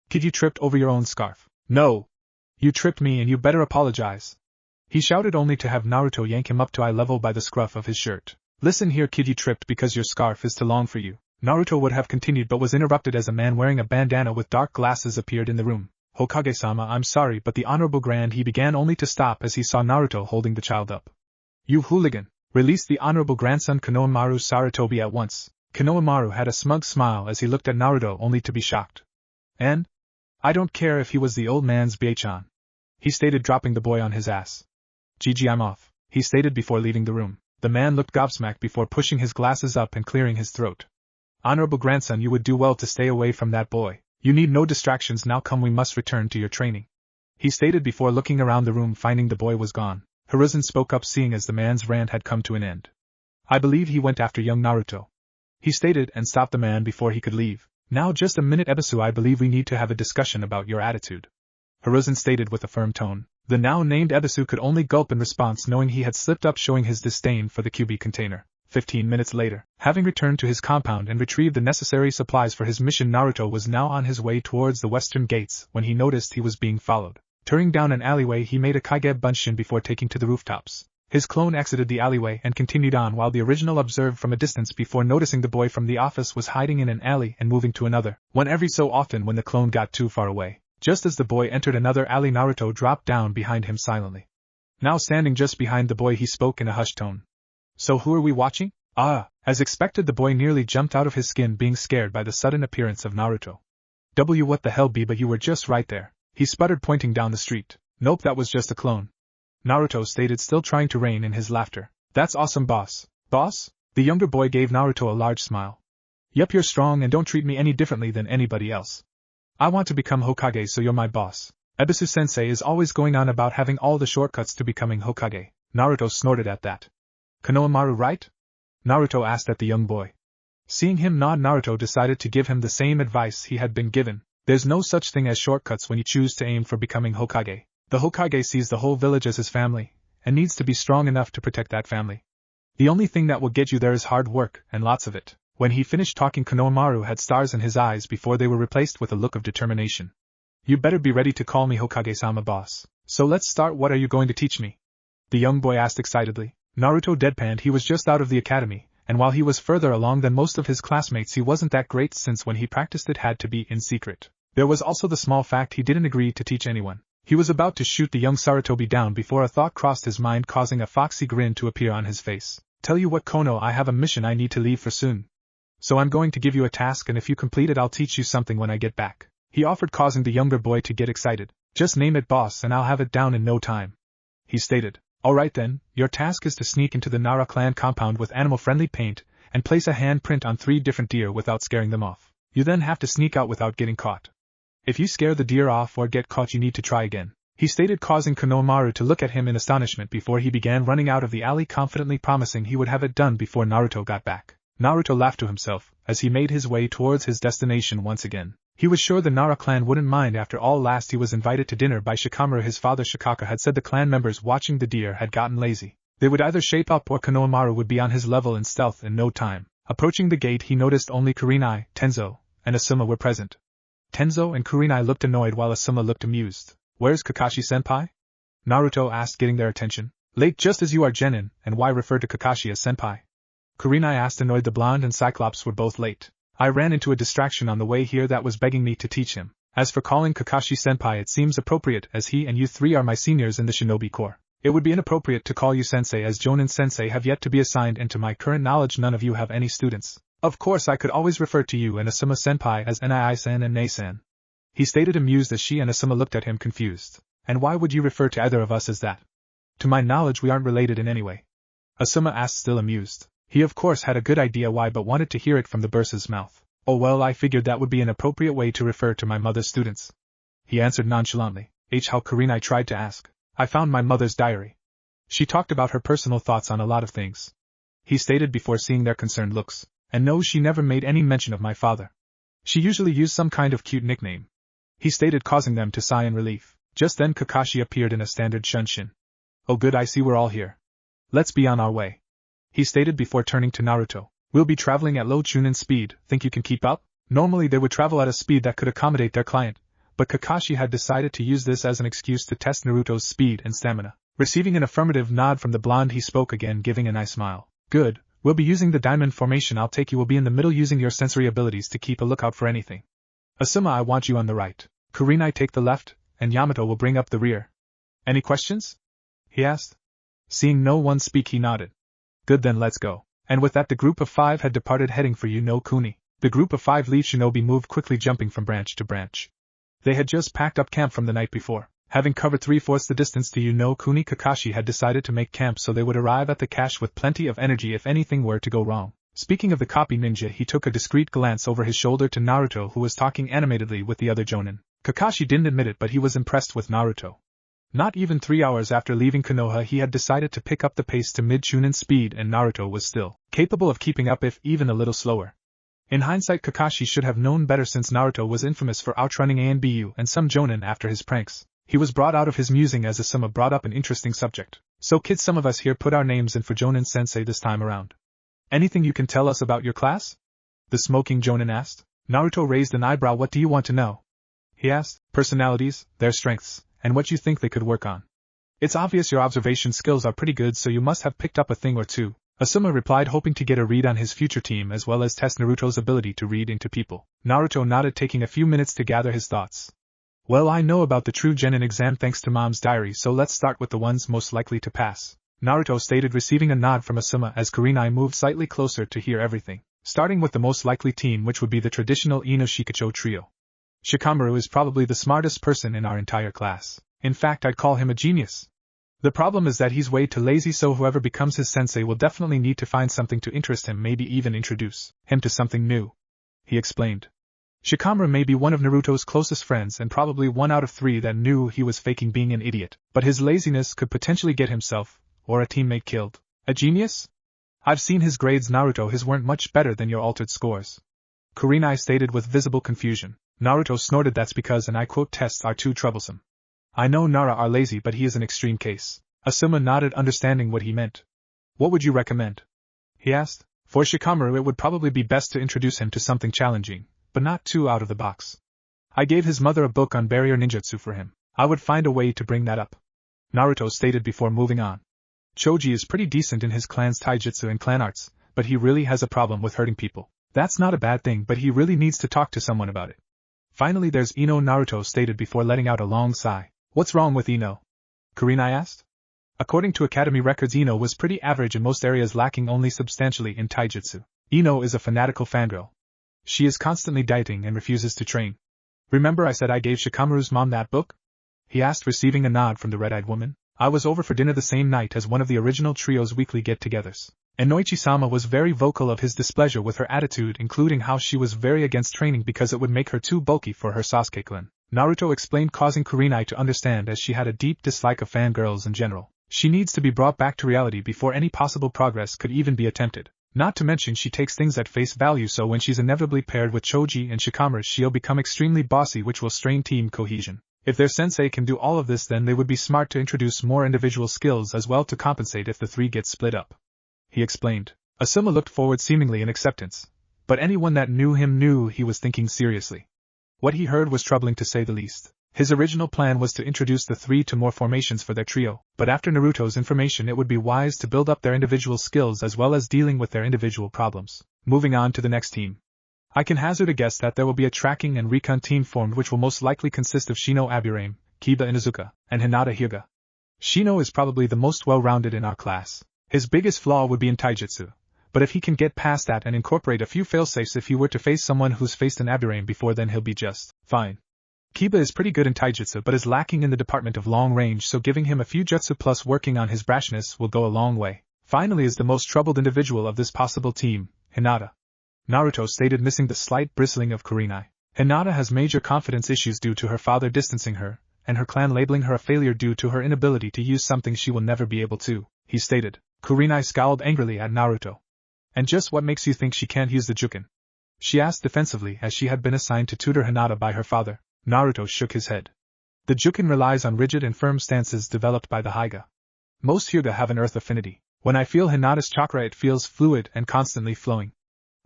Kid, you tripped over your own scarf. No. You tripped me and you better apologize. He shouted, only to have Naruto yank him up to eye level by the scruff of his shirt. Listen here, kid, you tripped because your scarf is too long for you. Naruto would have continued but was interrupted as a man wearing a bandana with dark glasses appeared in the room. Hokage-sama, I'm sorry, but the Honorable Grand, he began, only to stop as he saw Naruto holding the child up. You hooligan! Release the Honorable Grandson Konohamaru Sarutobi at once. Konohamaru had a smug smile as he looked at Naruto, only to be shocked. And? I don't care if he was the old man's Byaichan. He stated, dropping the boy on his ass. GG, I'm off. He stated before leaving the room. The man looked gobsmacked before pushing his glasses up and clearing his throat. Honorable Grandson, you would do well to stay away from that boy. You need no distractions now. Come, we must return to your training. He stated before looking around the room, finding the boy was gone. Hiruzen spoke up, seeing as the man's rant had come to an end. I believe he went after young Naruto. He stated, and stopped the man before he could leave. Now just a minute, Ebisu, I believe we need to have a discussion about your attitude. Hiruzen stated with a firm tone. The now named Ebisu could only gulp in response, knowing he had slipped up, showing his disdain for the QB container. 15 minutes later, having returned to his compound and retrieved the necessary supplies for his mission, Naruto was now on his way towards the western gates when he noticed he was being followed. Turning down an alleyway, he made a Kage Bunshin before taking to the rooftops. His clone exited the alleyway and continued on, while the original observed from a distance before noticing the boy from the office was hiding in an alley and moving to another, one every so often when the clone got too far away. Just as the boy entered another alley, Naruto dropped down behind him silently. Now standing just behind the boy, he spoke in a hushed tone. So who are we watching? Ah! As expected, the boy nearly jumped out of his skin, being scared by the sudden appearance of Naruto. What the hell, B, but you were just right there. He sputtered, pointing down the street. Nope, that was just a clone. Naruto stated, still trying to rein in his laughter. That's awesome, boss. Boss? The younger boy gave Naruto a large smile. Yup, you're strong and don't treat me any differently than anybody else. I want to become Hokage, so you're my boss. Ebisu-sensei is always going on about having all the shortcuts to becoming Hokage. Naruto snorted at that. Konohamaru, right? Naruto asked at the young boy. Seeing him nod, Naruto decided to give him the same advice he had been given. There's no such thing as shortcuts when you choose to aim for becoming Hokage. The Hokage sees the whole village as his family, and needs to be strong enough to protect that family. The only thing that will get you there is hard work, and lots of it. When he finished talking, Konohamaru had stars in his eyes before they were replaced with a look of determination. You better be ready to call me Hokage-sama, boss. So let's start. What are you going to teach me? The young boy asked excitedly. Naruto deadpanned. He was just out of the academy, and while he was further along than most of his classmates, he wasn't that great, since when he practiced it had to be in secret. There was also the small fact he didn't agree to teach anyone. He was about to shoot the young Sarutobi down before a thought crossed his mind, causing a foxy grin to appear on his face. Tell you what, Kono, I have a mission I need to leave for soon. So I'm going to give you a task, and if you complete it, I'll teach you something when I get back. He offered, causing the younger boy to get excited. Just name it, boss, and I'll have it down in no time. He stated. Alright then, your task is to sneak into the Nara clan compound with animal-friendly paint, and place a handprint on 3 different deer without scaring them off. You then have to sneak out without getting caught. If you scare the deer off or get caught, you need to try again. He stated, causing Konohamaru to look at him in astonishment before he began running out of the alley, confidently promising he would have it done before Naruto got back. Naruto laughed to himself, as he made his way towards his destination once again. He was sure the Nara clan wouldn't mind. After all, last he was invited to dinner by Shikamaru. His father Shikaka had said the clan members watching the deer had gotten lazy. They would either shape up or Konohamaru would be on his level in stealth in no time. Approaching the gate, he noticed only Kurenai, Tenzo, and Asuma were present. Tenzo and Kurenai looked annoyed while Asuma looked amused. "Where's Kakashi-senpai?" Naruto asked, getting their attention. "Late just as you are, Genin, and why refer to Kakashi as senpai?" Kurenai asked, annoyed. The blonde and Cyclops were both late. "I ran into a distraction on the way here that was begging me to teach him. As for calling Kakashi senpai, it seems appropriate, as he and you three are my seniors in the shinobi corps. It would be inappropriate to call you sensei, as Jonin sensei have yet to be assigned, and to my current knowledge none of you have any students. Of course I could always refer to you and Asuma senpai as Nii-san and Nei-san," he stated, amused as she and Asuma looked at him confused. "And why would you refer to either of us as that? To my knowledge we aren't related in any way," Asuma asked, still amused. He of course had a good idea why, but wanted to hear it from the bursar's mouth. "Oh well, I figured that would be an appropriate way to refer to my mother's students," he answered nonchalantly. How Kurenai tried to ask. "I found my mother's diary. She talked about her personal thoughts on a lot of things," he stated before seeing their concerned looks. "And no, she never made any mention of my father. She usually used some kind of cute nickname," he stated, causing them to sigh in relief. Just then Kakashi appeared in a standard shunshin. "Oh good, I see we're all here. Let's be on our way," he stated before turning to Naruto. "We'll be traveling at low chunin speed, think you can keep up?" Normally they would travel at a speed that could accommodate their client, but Kakashi had decided to use this as an excuse to test Naruto's speed and stamina. Receiving an affirmative nod from the blonde, he spoke again, giving a nice smile. "Good, we'll be using the diamond formation. I'll take you will be in the middle using your sensory abilities to keep a lookout for anything. Asuma, I want you on the right. Kurenai take the left, and Yamato will bring up the rear. Any questions?" he asked. Seeing no one speak, he nodded. "Good, then let's go." And with that the group of 5 had departed, heading for Kuni. The group of 5 leave shinobi moved quickly, jumping from branch to branch. They had just packed up camp from the night before. Having covered 3/4 the distance to Kuni, Kakashi had decided to make camp so they would arrive at the cache with plenty of energy if anything were to go wrong. Speaking of the copy ninja, he took a discreet glance over his shoulder to Naruto, who was talking animatedly with the other jonin. Kakashi didn't admit it, but he was impressed with Naruto. Not even 3 hours after leaving Konoha, he had decided to pick up the pace to mid-chunin speed, and Naruto was still capable of keeping up, if even a little slower. In hindsight, Kakashi should have known better, since Naruto was infamous for outrunning Anbu and some jonin after his pranks. He was brought out of his musing as Asuma brought up an interesting subject. "So kids, some of us here put our names in for Jonin sensei this time around. Anything you can tell us about your class?" the smoking jonin asked. Naruto raised an eyebrow. "What do you want to know?" he asked. "Personalities, their strengths, and what you think they could work on. It's obvious your observation skills are pretty good, so you must have picked up a thing or two," Asuma replied, hoping to get a read on his future team as well as test Naruto's ability to read into people. Naruto nodded, taking a few minutes to gather his thoughts. "Well, I know about the true genin exam thanks to Mom's diary, so let's start with the ones most likely to pass," Naruto stated, receiving a nod from Asuma as Kurenai moved slightly closer to hear everything. "Starting with the most likely team, which would be the traditional Ino Shikacho trio. Shikamaru is probably the smartest person in our entire class. In fact, I'd call him a genius. The problem is that he's way too lazy, so whoever becomes his sensei will definitely need to find something to interest him, maybe even introduce him to something new," he explained. "Shikamaru may be one of Naruto's closest friends and probably 1 out of 3 that knew he was faking being an idiot, but his laziness could potentially get himself, or a teammate, killed. A genius? I've seen his grades, Naruto. His weren't much better than your altered scores," Kurenai stated with visible confusion. Naruto snorted. "That's because, and I quote, tests are too troublesome. I know Nara are lazy, but he is an extreme case." Asuma nodded, understanding what he meant. "What would you recommend?" he asked. "For Shikamaru, it would probably be best to introduce him to something challenging, but not too out of the box. I gave his mother a book on barrier ninjutsu for him. I would find a way to bring that up," Naruto stated before moving on. "Choji is pretty decent in his clan's taijutsu and clan arts, but he really has a problem with hurting people. That's not a bad thing, but he really needs to talk to someone about it. Finally, there's Ino," Naruto stated before letting out a long sigh. "What's wrong with Ino?" Kurenai asked. According to Academy records, Ino was pretty average in most areas, lacking only substantially in taijutsu. Ino is a fanatical fangirl. She is constantly dieting and refuses to train. "Remember I said I gave Shikamaru's mom that book?" he asked, receiving a nod from the red-eyed woman. "I was over for dinner the same night as one of the original trio's weekly get-togethers, and Noichi-sama was very vocal of his displeasure with her attitude, including how she was very against training because it would make her too bulky for her Sasuke-clan," Naruto explained, causing Kurenai to understand, as she had a deep dislike of fangirls in general. She needs to be brought back to reality before any possible progress could even be attempted. Not to mention she takes things at face value, so when she's inevitably paired with Choji and Shikamaru she'll become extremely bossy, which will strain team cohesion. If their sensei can do all of this, then they would be smart to introduce more individual skills as well to compensate if the three get split up. He explained. Asuma looked forward seemingly in acceptance, but anyone that knew him knew he was thinking seriously. What he heard was troubling to say the least. His original plan was to introduce the three to more formations for their trio, but after Naruto's information it would be wise to build up their individual skills as well as dealing with their individual problems. Moving on to the next team. I can hazard a guess that there will be a tracking and recon team formed which will most likely consist of Shino Aburame, Kiba Inuzuka, and Hinata Hyuga. Shino is probably the most well-rounded in our class. His biggest flaw would be in taijutsu, but if he can get past that and incorporate a few failsafes if he were to face someone who's faced an Aburame before, then he'll be just fine. Kiba is pretty good in taijutsu but is lacking in the department of long range, so giving him a few jutsu plus working on his brashness will go a long way. Finally is the most troubled individual of this possible team, Hinata. Naruto stated, missing the slight bristling of Kurenai. Hinata has major confidence issues due to her father distancing her, and her clan labeling her a failure due to her inability to use something she will never be able to, he stated. Kurenai scowled angrily at Naruto. And just what makes you think she can't use the Juken? She asked defensively, as she had been assigned to tutor Hinata by her father. Naruto shook his head. The Juken relies on rigid and firm stances developed by the Hyuga. Most Hyuga have an earth affinity. When I feel Hinata's chakra it feels fluid and constantly flowing.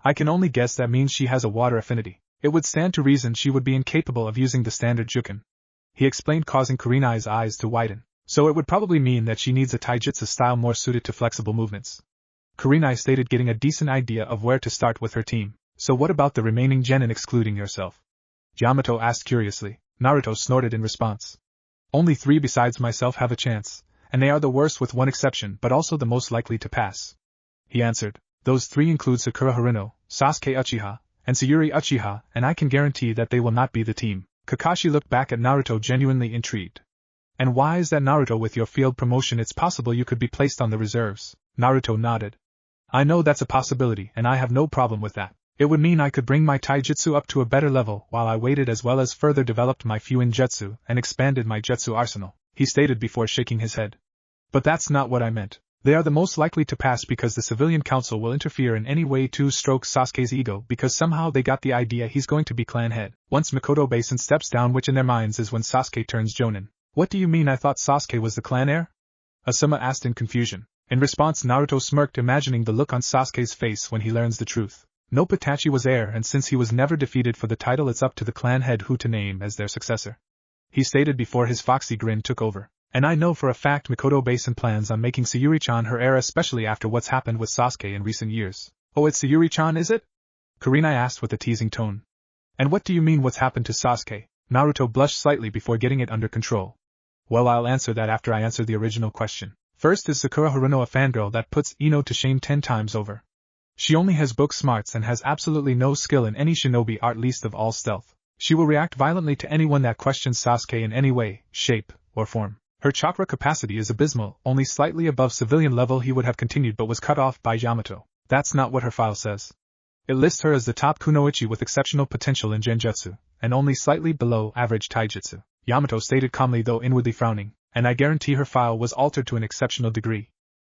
I can only guess that means she has a water affinity. It would stand to reason she would be incapable of using the standard Juken. He explained, causing Kurenai's eyes to widen. So it would probably mean that she needs a taijutsu style more suited to flexible movements. Kurenai stated, getting a decent idea of where to start with her team. So what about the remaining genin excluding yourself? Yamato asked curiously. Naruto snorted in response. Only 3 besides myself have a chance, and they are the worst with one exception but also the most likely to pass. He answered. Those 3 include Sakura Haruno, Sasuke Uchiha, and Sayuri Uchiha, and I can guarantee that they will not be the team. Kakashi looked back at Naruto, genuinely intrigued. And why is that, Naruto? With your field promotion it's possible you could be placed on the reserves. Naruto nodded. I know that's a possibility and I have no problem with that. It would mean I could bring my taijutsu up to a better level while I waited, as well as further developed my Fuin jutsu and expanded my jutsu arsenal, he stated before shaking his head. But that's not what I meant. They are the most likely to pass because the civilian council will interfere in any way to stroke Sasuke's ego, because somehow they got the idea he's going to be clan head. Once Mikoto Basin steps down, which in their minds is when Sasuke turns Jonin. What do you mean? I thought Sasuke was the clan heir? Asuma asked in confusion. In response, Naruto smirked, imagining the look on Sasuke's face when he learns the truth. No, Itachi was heir, and since he was never defeated for the title, it's up to the clan head who to name as their successor, he stated before his foxy grin took over. And I know for a fact Mikoto Basin plans on making Sayuri-chan her heir, especially after what's happened with Sasuke in recent years. Oh, it's Sayuri-chan, is it? Kurenai asked with a teasing tone. And what do you mean, what's happened to Sasuke? Naruto blushed slightly before getting it under control. Well, I'll answer that after I answer the original question. First, is Sakura Haruno a fangirl that puts Ino to shame 10 times over? She only has book smarts and has absolutely no skill in any shinobi art, least of all stealth. She will react violently to anyone that questions Sasuke in any way, shape, or form. Her chakra capacity is abysmal, only slightly above civilian level. He would have continued but was cut off by Yamato. That's not what her file says. It lists her as the top kunoichi with exceptional potential in genjutsu, and only slightly below average taijutsu, Yamato stated calmly, though inwardly frowning, and I guarantee her file was altered to an exceptional degree.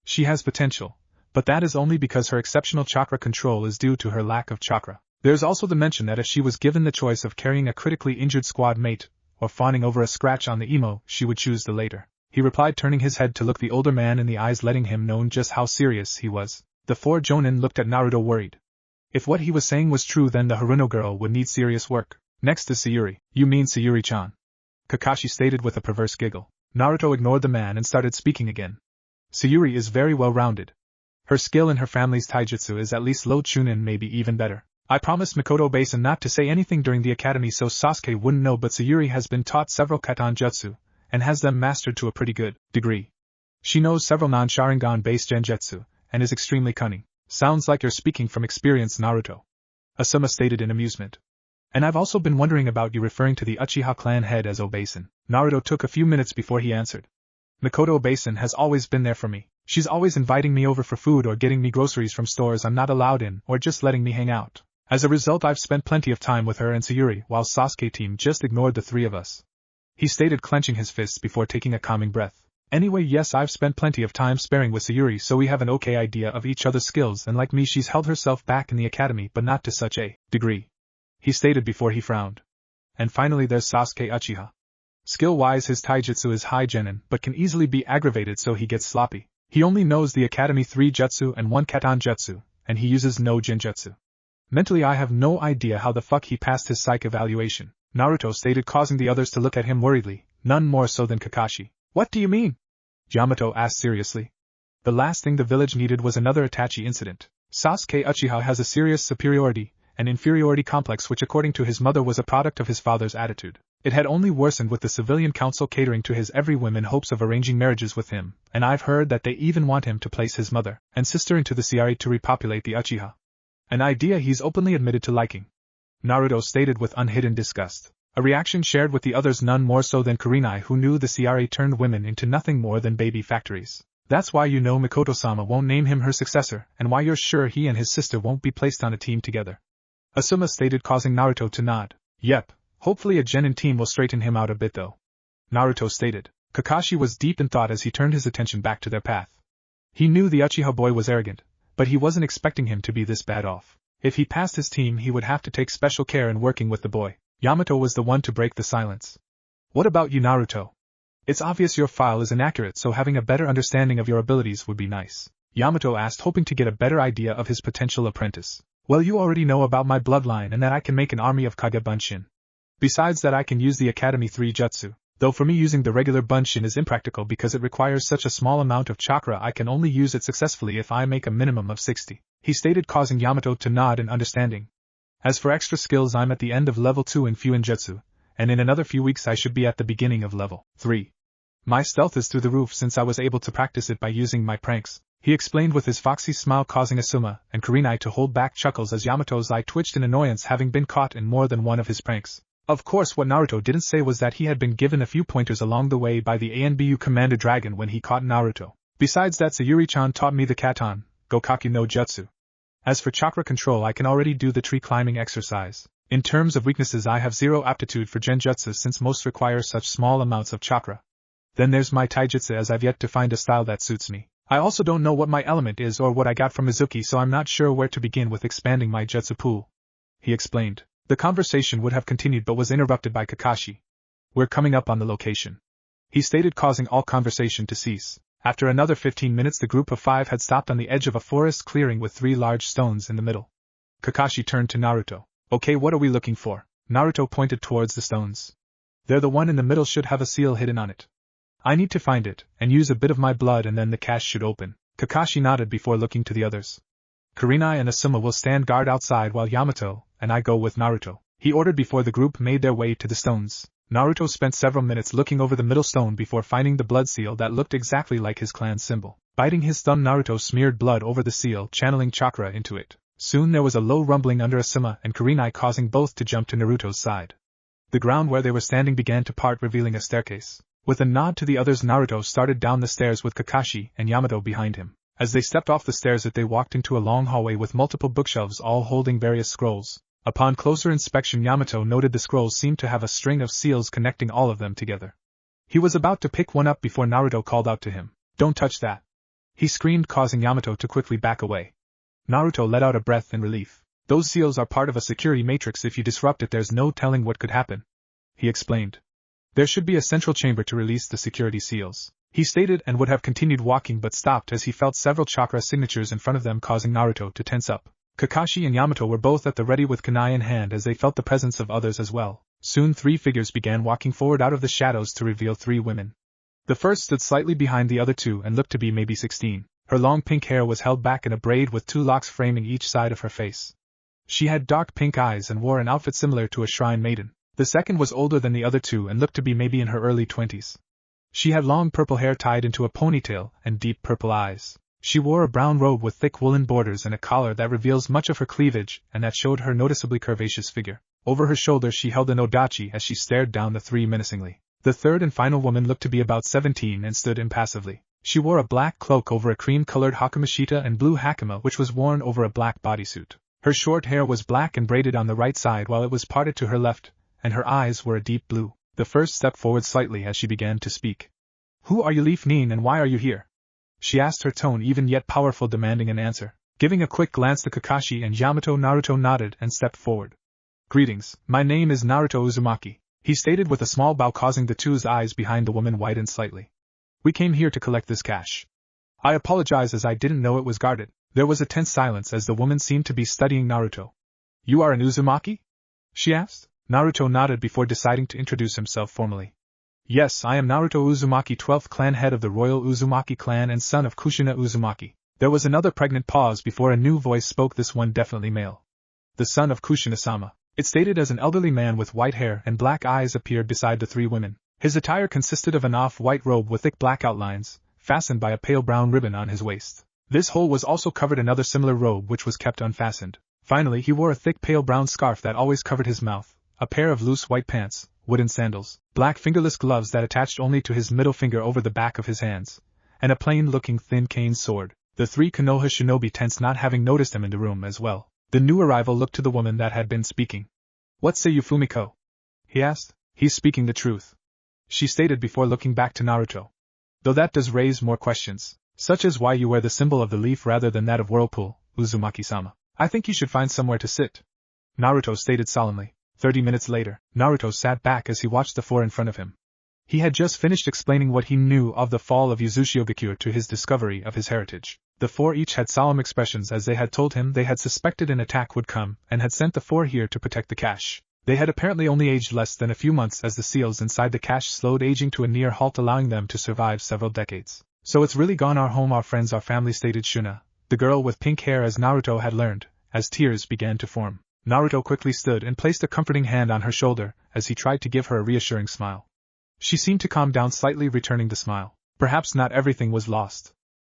She has potential, but that is only because her exceptional chakra control is due to her lack of chakra. There's also the mention that if she was given the choice of carrying a critically injured squad mate, or fawning over a scratch on the emo, she would choose the later, he replied, turning his head to look the older man in the eyes, letting him know just how serious he was. The 4 jonin looked at Naruto worried. If what he was saying was true, then the Haruno girl would need serious work. Next is Sayuri. You mean Sayuri-chan? Kakashi stated with a perverse giggle. Naruto ignored the man and started speaking again. Sayuri is very well-rounded. Her skill in her family's taijutsu is at least low chunin, maybe even better. I promised Mikoto Basin not to say anything during the academy so Sasuke wouldn't know, but Sayuri has been taught several katan jutsu, and has them mastered to a pretty good degree. She knows several non-Sharingan-based genjutsu, and is extremely cunning. Sounds like you're speaking from experience, Naruto. Asuma stated in amusement. And I've also been wondering about you referring to the Uchiha clan head as Obasin. Naruto took a few minutes before he answered. Mikoto Basin has always been there for me. She's always inviting me over for food or getting me groceries from stores I'm not allowed in, or just letting me hang out. As a result, I've spent plenty of time with her and Sayuri, while Sasuke team just ignored the 3 of us. He stated, clenching his fists before taking a calming breath. Anyway, yes, I've spent plenty of time sparring with Sayuri, so we have an okay idea of each other's skills, and like me, she's held herself back in the academy, but not to such a degree," he stated before he frowned. "And finally there's Sasuke Uchiha. Skill-wise his taijutsu is high genin, but can easily be aggravated, so he gets sloppy. He only knows the Academy 3 jutsu and 1 katan jutsu, and he uses no jinjutsu. Mentally I have no idea how the fuck he passed his psych evaluation," Naruto stated, causing the others to look at him worriedly, none more so than Kakashi. "What do you mean?" Yamato asked seriously. "The last thing the village needed was another Itachi incident. Sasuke Uchiha has a serious superiority and inferiority complex which according to his mother was a product of his father's attitude. It had only worsened with the civilian council catering to his every whim in hopes of arranging marriages with him, and I've heard that they even want him to place his mother and sister into the Ciari to repopulate the Uchiha. An idea he's openly admitted to liking," Naruto stated with unhidden disgust. A reaction shared with the others, none more so than Kurenai, who knew the Ciari turned women into nothing more than baby factories. "That's why you know Mikoto-sama won't name him her successor, and why you're sure he and his sister won't be placed on a team together," Asuma stated, causing Naruto to nod. "Yep, hopefully a genin team will straighten him out a bit though," Naruto stated. Kakashi was deep in thought as he turned his attention back to their path. He knew the Uchiha boy was arrogant, but he wasn't expecting him to be this bad off. If he passed his team, he would have to take special care in working with the boy. Yamato was the one to break the silence. "What about you, Naruto? It's obvious your file is inaccurate, so having a better understanding of your abilities would be nice," Yamato asked, hoping to get a better idea of his potential apprentice. "Well, you already know about my bloodline and that I can make an army of Kage Bunshin. Besides that, I can use the Academy 3 jutsu, though for me using the regular Bunshin is impractical because it requires such a small amount of chakra. I can only use it successfully if I make a minimum of 60, he stated, causing Yamato to nod in understanding. "As for extra skills, I'm at the end of level 2 in Fuinjutsu, and in another few weeks I should be at the beginning of level 3. My stealth is through the roof since I was able to practice it by using my pranks," he explained with his foxy smile, causing Asuma and Kurenai to hold back chuckles as Yamato's eye twitched in annoyance, having been caught in more than one of his pranks. Of course, what Naruto didn't say was that he had been given a few pointers along the way by the ANBU Commander Dragon when he caught Naruto. Besides that, Sayuri-chan taught me the Katan, Gokaki no Jutsu. As for chakra control, I can already do the tree climbing exercise. In terms of weaknesses, I have zero aptitude for genjutsu since most require such small amounts of chakra. Then there's my taijutsu, as I've yet to find a style that suits me. I also don't know what my element is or what I got from Mizuki, so I'm not sure where to begin with expanding my jutsu pool," he explained. The conversation would have continued but was interrupted by Kakashi. "We're coming up on the location," he stated, causing all conversation to cease. After another 15 minutes, the group of 5 had stopped on the edge of a forest clearing with 3 large stones in the middle. Kakashi turned to Naruto. "Okay, what are we looking for?" Naruto pointed towards the stones. "They're the one in the middle should have a seal hidden on it. I need to find it, and use a bit of my blood, and then the cache should open." Kakashi nodded before looking to the others. "Kurenai and Asuma will stand guard outside while Yamato and I go with Naruto," he ordered before the group made their way to the stones. Naruto spent several minutes looking over the middle stone before finding the blood seal that looked exactly like his clan's symbol. Biting his thumb, Naruto smeared blood over the seal, channeling chakra into it. Soon there was a low rumbling under Asuma and Kurenai, causing both to jump to Naruto's side. The ground where they were standing began to part, revealing a staircase. With a nod to the others, Naruto started down the stairs with Kakashi and Yamato behind him. As they stepped off the stairs, they walked into a long hallway with multiple bookshelves, all holding various scrolls. Upon closer inspection, Yamato noted the scrolls seemed to have a string of seals connecting all of them together. He was about to pick one up before Naruto called out to him. "Don't touch that!" he screamed, causing Yamato to quickly back away. Naruto let out a breath in relief. "Those seals are part of a security matrix. If you disrupt it, there's no telling what could happen," he explained. "There should be a central chamber to release the security seals," he stated, and would have continued walking but stopped as he felt several chakra signatures in front of them, causing Naruto to tense up. Kakashi and Yamato were both at the ready with kunai in hand as they felt the presence of others as well. Soon 3 figures began walking forward out of the shadows to reveal 3 women. The first stood slightly behind the other 2 and looked to be maybe 16. Her long pink hair was held back in a braid with 2 locks framing each side of her face. She had dark pink eyes and wore an outfit similar to a shrine maiden. The second was older than the other 2 and looked to be maybe in her early 20s. She had long purple hair tied into a ponytail and deep purple eyes. She wore a brown robe with thick woolen borders and a collar that reveals much of her cleavage and that showed her noticeably curvaceous figure. Over her shoulder she held an odachi as she stared down the 3 menacingly. The third and final woman looked to be about 17 and stood impassively. She wore a black cloak over a cream-colored hakamashita and blue hakama which was worn over a black bodysuit. Her short hair was black and braided on the right side while it was parted to her left, and her eyes were a deep blue. The first stepped forward slightly as she began to speak. Who are you, Leaf Nin, and why are you here? She asked, her tone even yet powerful, demanding an answer. Giving a quick glance to Kakashi and Yamato, Naruto nodded and stepped forward. Greetings, my name is Naruto Uzumaki, he stated with a small bow, causing the two's eyes behind the woman widen slightly. We came here to collect this cash. I apologize as I didn't know it was guarded. There was a tense silence as the woman seemed to be studying Naruto. You are an Uzumaki? She asked. Naruto nodded before deciding to introduce himself formally. Yes, I am Naruto Uzumaki, 12th clan head of the royal Uzumaki clan and son of Kushina Uzumaki. There was another pregnant pause before a new voice spoke, this one definitely male. The son of Kushina-sama. It stated as an elderly man with white hair and black eyes appeared beside the three women. His attire consisted of an off-white robe with thick black outlines, fastened by a pale brown ribbon on his waist. This whole was also covered another similar robe which was kept unfastened. Finally, he wore a thick pale brown scarf that always covered his mouth, a pair of loose white pants, wooden sandals, black fingerless gloves that attached only to his middle finger over the back of his hands, and a plain-looking thin cane sword. The three Konoha shinobi tensed, not having noticed him in the room as well. The new arrival looked to the woman that had been speaking. What say you, Fumiko? He asked. He's speaking the truth, she stated before looking back to Naruto. Though that does raise more questions, such as why you wear the symbol of the leaf rather than that of Whirlpool, Uzumaki-sama. I think you should find somewhere to sit, Naruto stated solemnly. 30 minutes later, Naruto sat back as he watched the four in front of him. He had just finished explaining what he knew of the fall of Uzushiogakure to his discovery of his heritage. The four each had solemn expressions as they had told him they had suspected an attack would come and had sent the four here to protect the cache. They had apparently only aged less than a few months as the seals inside the cache slowed aging to a near halt, allowing them to survive several decades. So it's really gone, our home, our friends, our family, stated Shuna, the girl with pink hair, as Naruto had learned, as tears began to form. Naruto quickly stood and placed a comforting hand on her shoulder as he tried to give her a reassuring smile. She seemed to calm down slightly, returning the smile. Perhaps not everything was lost,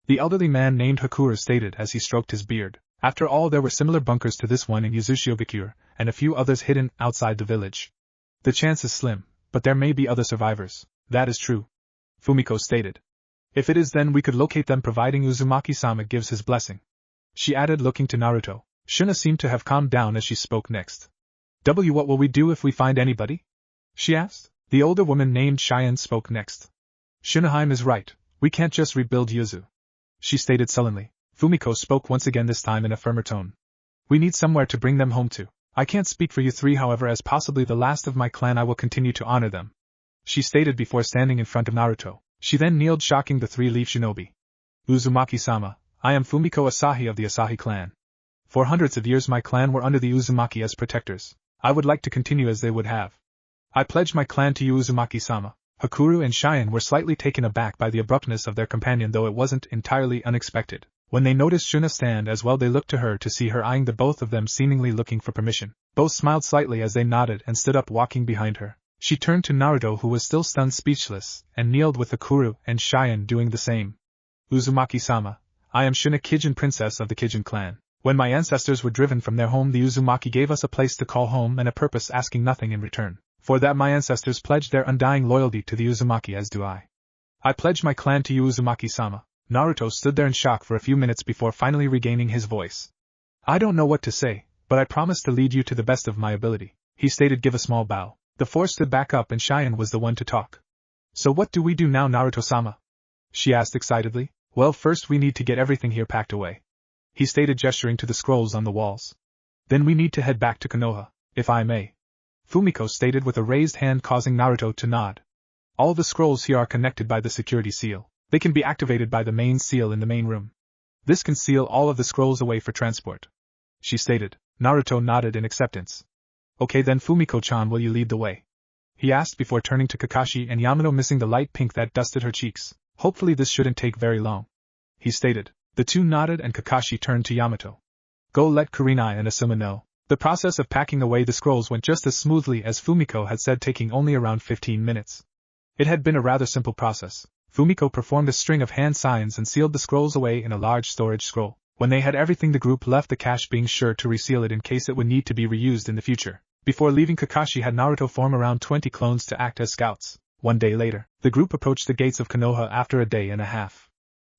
the elderly man named Hakuru stated as he stroked his beard. After all, there were similar bunkers to this one in Uzushiogakure, and a few others hidden outside the village. The chance is slim, but there may be other survivors. That is true, Fumiko stated. If it is, then we could locate them, providing Uzumaki-sama gives his blessing, she added, looking to Naruto. Shuna seemed to have calmed down as she spoke next. What will we do if we find anybody? She asked. The older woman named Cheyenne spoke next. Shunaheim is right, we can't just rebuild Yuzu, she stated sullenly. Fumiko spoke once again, this time in a firmer tone. We need somewhere to bring them home to. I can't speak for you three, however, as possibly the last of my clan, I will continue to honor them, she stated before standing in front of Naruto. She then kneeled, shocking the three leaf shinobi. Uzumaki-sama, I am Fumiko Asahi of the Asahi clan. For hundreds of years my clan were under the Uzumaki as protectors. I would like to continue as they would have. I pledge my clan to you, Uzumaki-sama. Hakuru and Cheyenne were slightly taken aback by the abruptness of their companion, though it wasn't entirely unexpected. When they noticed Shuna stand as well, they looked to her to see her eyeing the both of them, seemingly looking for permission. Both smiled slightly as they nodded and stood up, walking behind her. She turned to Naruto, who was still stunned speechless, and kneeled with Hakuru and Cheyenne doing the same. Uzumaki-sama, I am Shuna, Kijin princess of the Kijin clan. When my ancestors were driven from their home, the Uzumaki gave us a place to call home and a purpose, asking nothing in return. For that my ancestors pledged their undying loyalty to the Uzumaki, as do I. I pledge my clan to you, Uzumaki-sama. Naruto stood there in shock for a few minutes before finally regaining his voice. I don't know what to say, but I promise to lead you to the best of my ability, he stated. Give a small bow. The four stood back up and Cheyenne was the one to talk. So what do we do now, Naruto-sama? She asked excitedly. Well, first we need to get everything here packed away, he stated, gesturing to the scrolls on the walls. Then we need to head back to Konoha, if I may, Fumiko stated with a raised hand, causing Naruto to nod. All the scrolls here are connected by the security seal. They can be activated by the main seal in the main room. This can seal all of the scrolls away for transport, she stated. Naruto nodded in acceptance. Okay then, Fumiko-chan, will you lead the way? He asked before turning to Kakashi and Yamato, missing the light pink that dusted her cheeks. Hopefully this shouldn't take very long, he stated. The two nodded and Kakashi turned to Yamato. Go let Kurenai and Asuma know. The process of packing away the scrolls went just as smoothly as Fumiko had said, taking only around 15 minutes. It had been a rather simple process. Fumiko performed a string of hand signs and sealed the scrolls away in a large storage scroll. When they had everything, the group left the cache, being sure to reseal it in case it would need to be reused in the future. Before leaving, Kakashi had Naruto form around 20 clones to act as scouts. One day later, the group approached the gates of Konoha after a day and a half.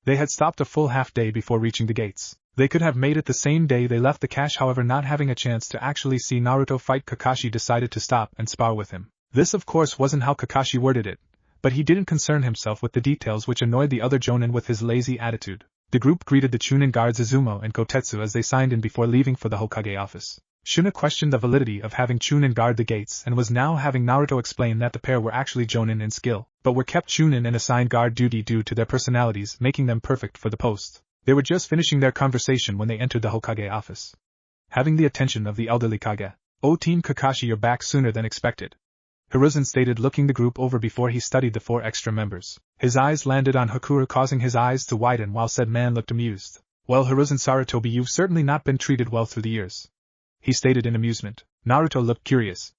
They had stopped a full half day before reaching the gates. They could have made it the same day they left the cache, however, not having a chance to actually see Naruto fight, Kakashi decided to stop and spar with him. This of course wasn't how Kakashi worded it, but he didn't concern himself with the details, which annoyed the other Jonin with his lazy attitude. The group greeted the Chunin guards Izumo and Kotetsu as they signed in before leaving for the Hokage office. Shuna questioned the validity of having Chunin guard the gates and was now having Naruto explain that the pair were actually Jonin in skill, but were kept Chunin and assigned guard duty due to their personalities, making them perfect for the post. They were just finishing their conversation when they entered the Hokage office. Having the attention of the elderly Kage, "Oh Team Kakashi, you're back sooner than expected," Hiruzen stated, looking the group over before he studied the 4 extra members. His eyes landed on Hakuru, causing his eyes to widen while said man looked amused. "Well, Hiruzen Sarutobi, you've certainly not been treated well through the years," he stated in amusement. Naruto looked curious.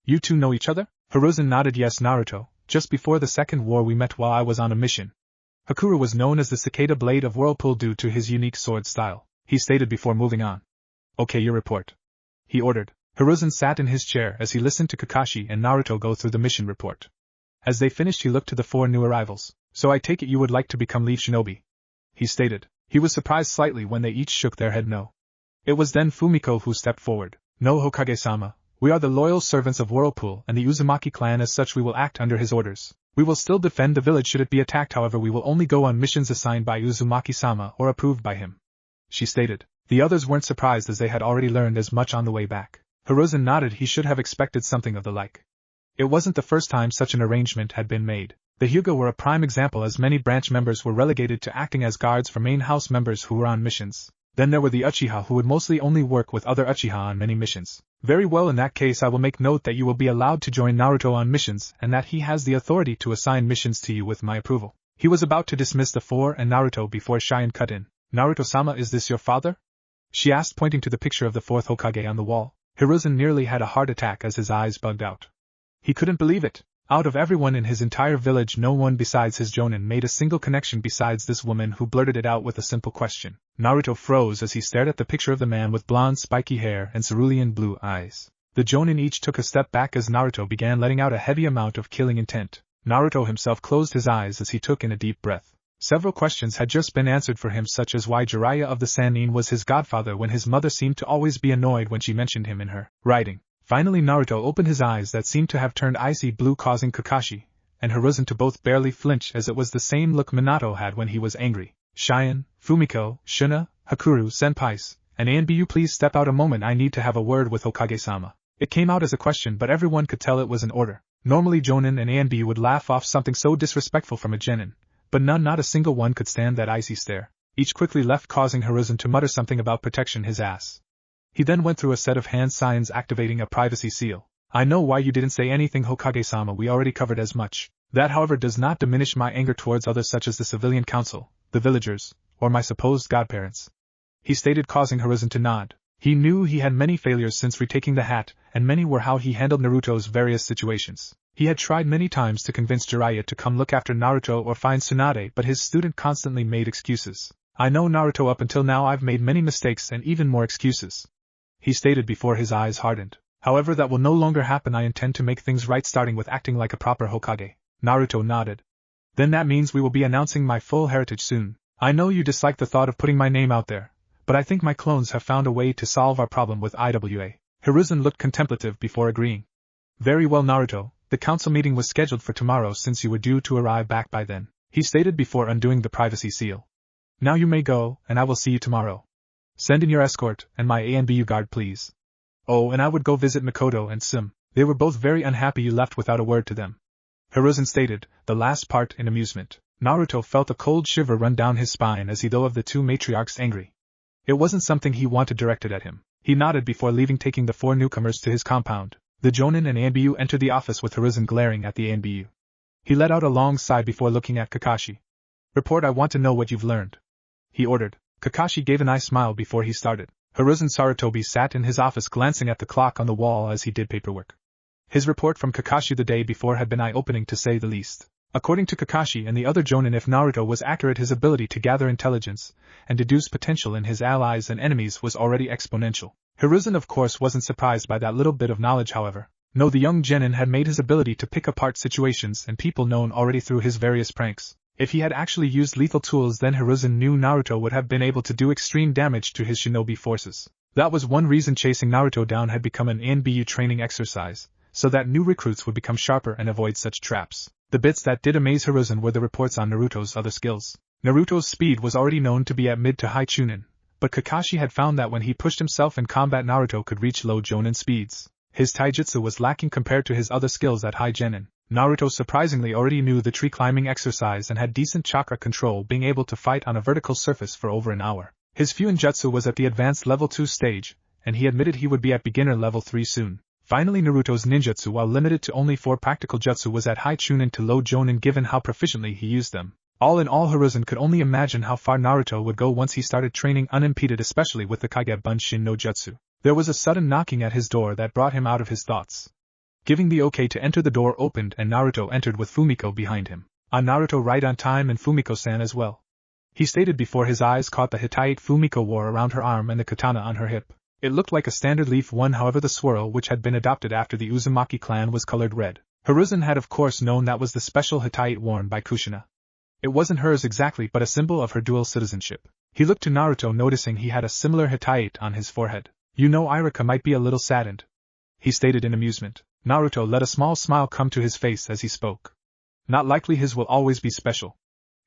"You two know each other?" Hiruzen nodded. "Yes, Naruto. Just before the Second War we met while I was on a mission." Hakuru was known as the Cicada Blade of Whirlpool due to his unique sword style, he stated before moving on. "Okay, your report," he ordered. Hiruzen sat in his chair as he listened to Kakashi and Naruto go through the mission report. As they finished, he looked to the 4 new arrivals. "So I take it you would like to become lead shinobi?" he stated. He was surprised slightly when they each shook their head no. It was then Fumiko who stepped forward. "No, Hokage-sama, we are the loyal servants of Whirlpool and the Uzumaki clan. As such we will act under his orders. We will still defend the village should it be attacked, however we will only go on missions assigned by Uzumaki-sama or approved by him," she stated. The others weren't surprised as they had already learned as much on the way back. Hiruzen nodded. He should have expected something of the like. It wasn't the first time such an arrangement had been made. The Hyuga were a prime example, as many branch members were relegated to acting as guards for main house members who were on missions. Then there were the Uchiha, who would mostly only work with other Uchiha on many missions. "Very well, in that case I will make note that you will be allowed to join Naruto on missions and that he has the authority to assign missions to you with my approval." He was about to dismiss the 4 and Naruto before Cheyenne cut in. "Naruto-sama, is this your father?" she asked, pointing to the picture of the 4th Hokage on the wall. Hiruzen nearly had a heart attack as his eyes bugged out. He couldn't believe it. Out of everyone in his entire village, no one besides his Jonin made a single connection besides this woman who blurted it out with a simple question. Naruto froze as he stared at the picture of the man with blonde spiky hair and cerulean blue eyes. The Jonin each took a step back as Naruto began letting out a heavy amount of killing intent. Naruto himself closed his eyes as he took in a deep breath. Several questions had just been answered for him, such as why Jiraiya of the Sannin was his godfather when his mother seemed to always be annoyed when she mentioned him in her writing. Finally Naruto opened his eyes that seemed to have turned icy blue, causing Kakashi and Hiruzen to both barely flinch, as it was the same look Minato had when he was angry. "Cheyenne, Fumiko, Shuna, Hakuru, senpais, and Anbu, please step out a moment. I need to have a word with Hokage-sama." It came out as a question, but everyone could tell it was an order. Normally Jonin and Anbu would laugh off something so disrespectful from a genin, but not a single one could stand that icy stare. Each quickly left, causing Hiruzen to mutter something about protection his ass. He then went through a set of hand signs activating a privacy seal. "I know why you didn't say anything, Hokage-sama, we already covered as much. That however does not diminish my anger towards others such as the civilian council, the villagers, or my supposed godparents," he stated, causing Hiruzen to nod. He knew he had many failures since retaking the hat, and many were how he handled Naruto's various situations. He had tried many times to convince Jiraiya to come look after Naruto or find Tsunade, but his student constantly made excuses. "I know, Naruto, up until now I've made many mistakes and even more excuses," he stated before his eyes hardened. "However, that will no longer happen. I intend to make things right, starting with acting like a proper Hokage." Naruto nodded. "Then that means we will be announcing my full heritage soon. I know you dislike the thought of putting my name out there, but I think my clones have found a way to solve our problem with IWA." Hiruzen looked contemplative before agreeing. "Very well, Naruto, the council meeting was scheduled for tomorrow since you were due to arrive back by then," he stated before undoing the privacy seal. "Now you may go, and I will see you tomorrow. Send in your escort, and my ANBU guard please. Oh, and I would go visit Mikoto and Sim. They were both very unhappy you left without a word to them," Hiruzen stated, the last part in amusement. Naruto felt a cold shiver run down his spine as he thought of the 2 matriarchs angry. It wasn't something he wanted directed at him. He nodded before leaving, taking the 4 newcomers to his compound. The Jonin and Anbu entered the office with Hiruzen glaring at the Anbu. He let out a long sigh before looking at Kakashi. "Report, I want to know what you've learned," he ordered. Kakashi gave a nice smile before he started. Hiruzen Sarutobi sat in his office glancing at the clock on the wall as he did paperwork. His report from Kakashi the day before had been eye-opening to say the least. According to Kakashi and the other Jonin, if Naruto was accurate, his ability to gather intelligence and deduce potential in his allies and enemies was already exponential. Hiruzen of course wasn't surprised by that little bit of knowledge, however. No, the young genin had made his ability to pick apart situations and people known already through his various pranks. If he had actually used lethal tools, then Hiruzen knew Naruto would have been able to do extreme damage to his shinobi forces. That was one reason chasing Naruto down had become an ANBU training exercise, so that new recruits would become sharper and avoid such traps. The bits that did amaze Hiruzen were the reports on Naruto's other skills. Naruto's speed was already known to be at mid to high chunin, but Kakashi had found that when he pushed himself in combat Naruto could reach low jonin speeds. His taijutsu was lacking compared to his other skills at high genin. Naruto surprisingly already knew the tree climbing exercise and had decent chakra control, being able to fight on a vertical surface for over an hour. His Fuinjutsu was at the advanced level 2 stage, and he admitted he would be at beginner level 3 soon. Finally, Naruto's ninjutsu, while limited to only 4 practical jutsu, was at high chunin to low jonin given how proficiently he used them. All in all, Hiruzen could only imagine how far Naruto would go once he started training unimpeded, especially with the Kage Bunshin no Jutsu. There was a sudden knocking at his door that brought him out of his thoughts. Giving the okay to enter, the door opened and Naruto entered with Fumiko behind him. Naruto right on time, and Fumiko-san as well, he stated before his eyes caught the Hittite Fumiko wore around her arm and the katana on her hip. It looked like a standard leaf one, however the swirl which had been adopted after the Uzumaki clan was colored red. Hiruzen had of course known that was the special Hittite worn by Kushina. It wasn't hers exactly, but a symbol of her dual citizenship. He looked to Naruto, noticing he had a similar Hittite on his forehead. You know, Irika might be a little saddened, he stated in amusement. Naruto let a small smile come to his face as he spoke. Not likely, his will always be special.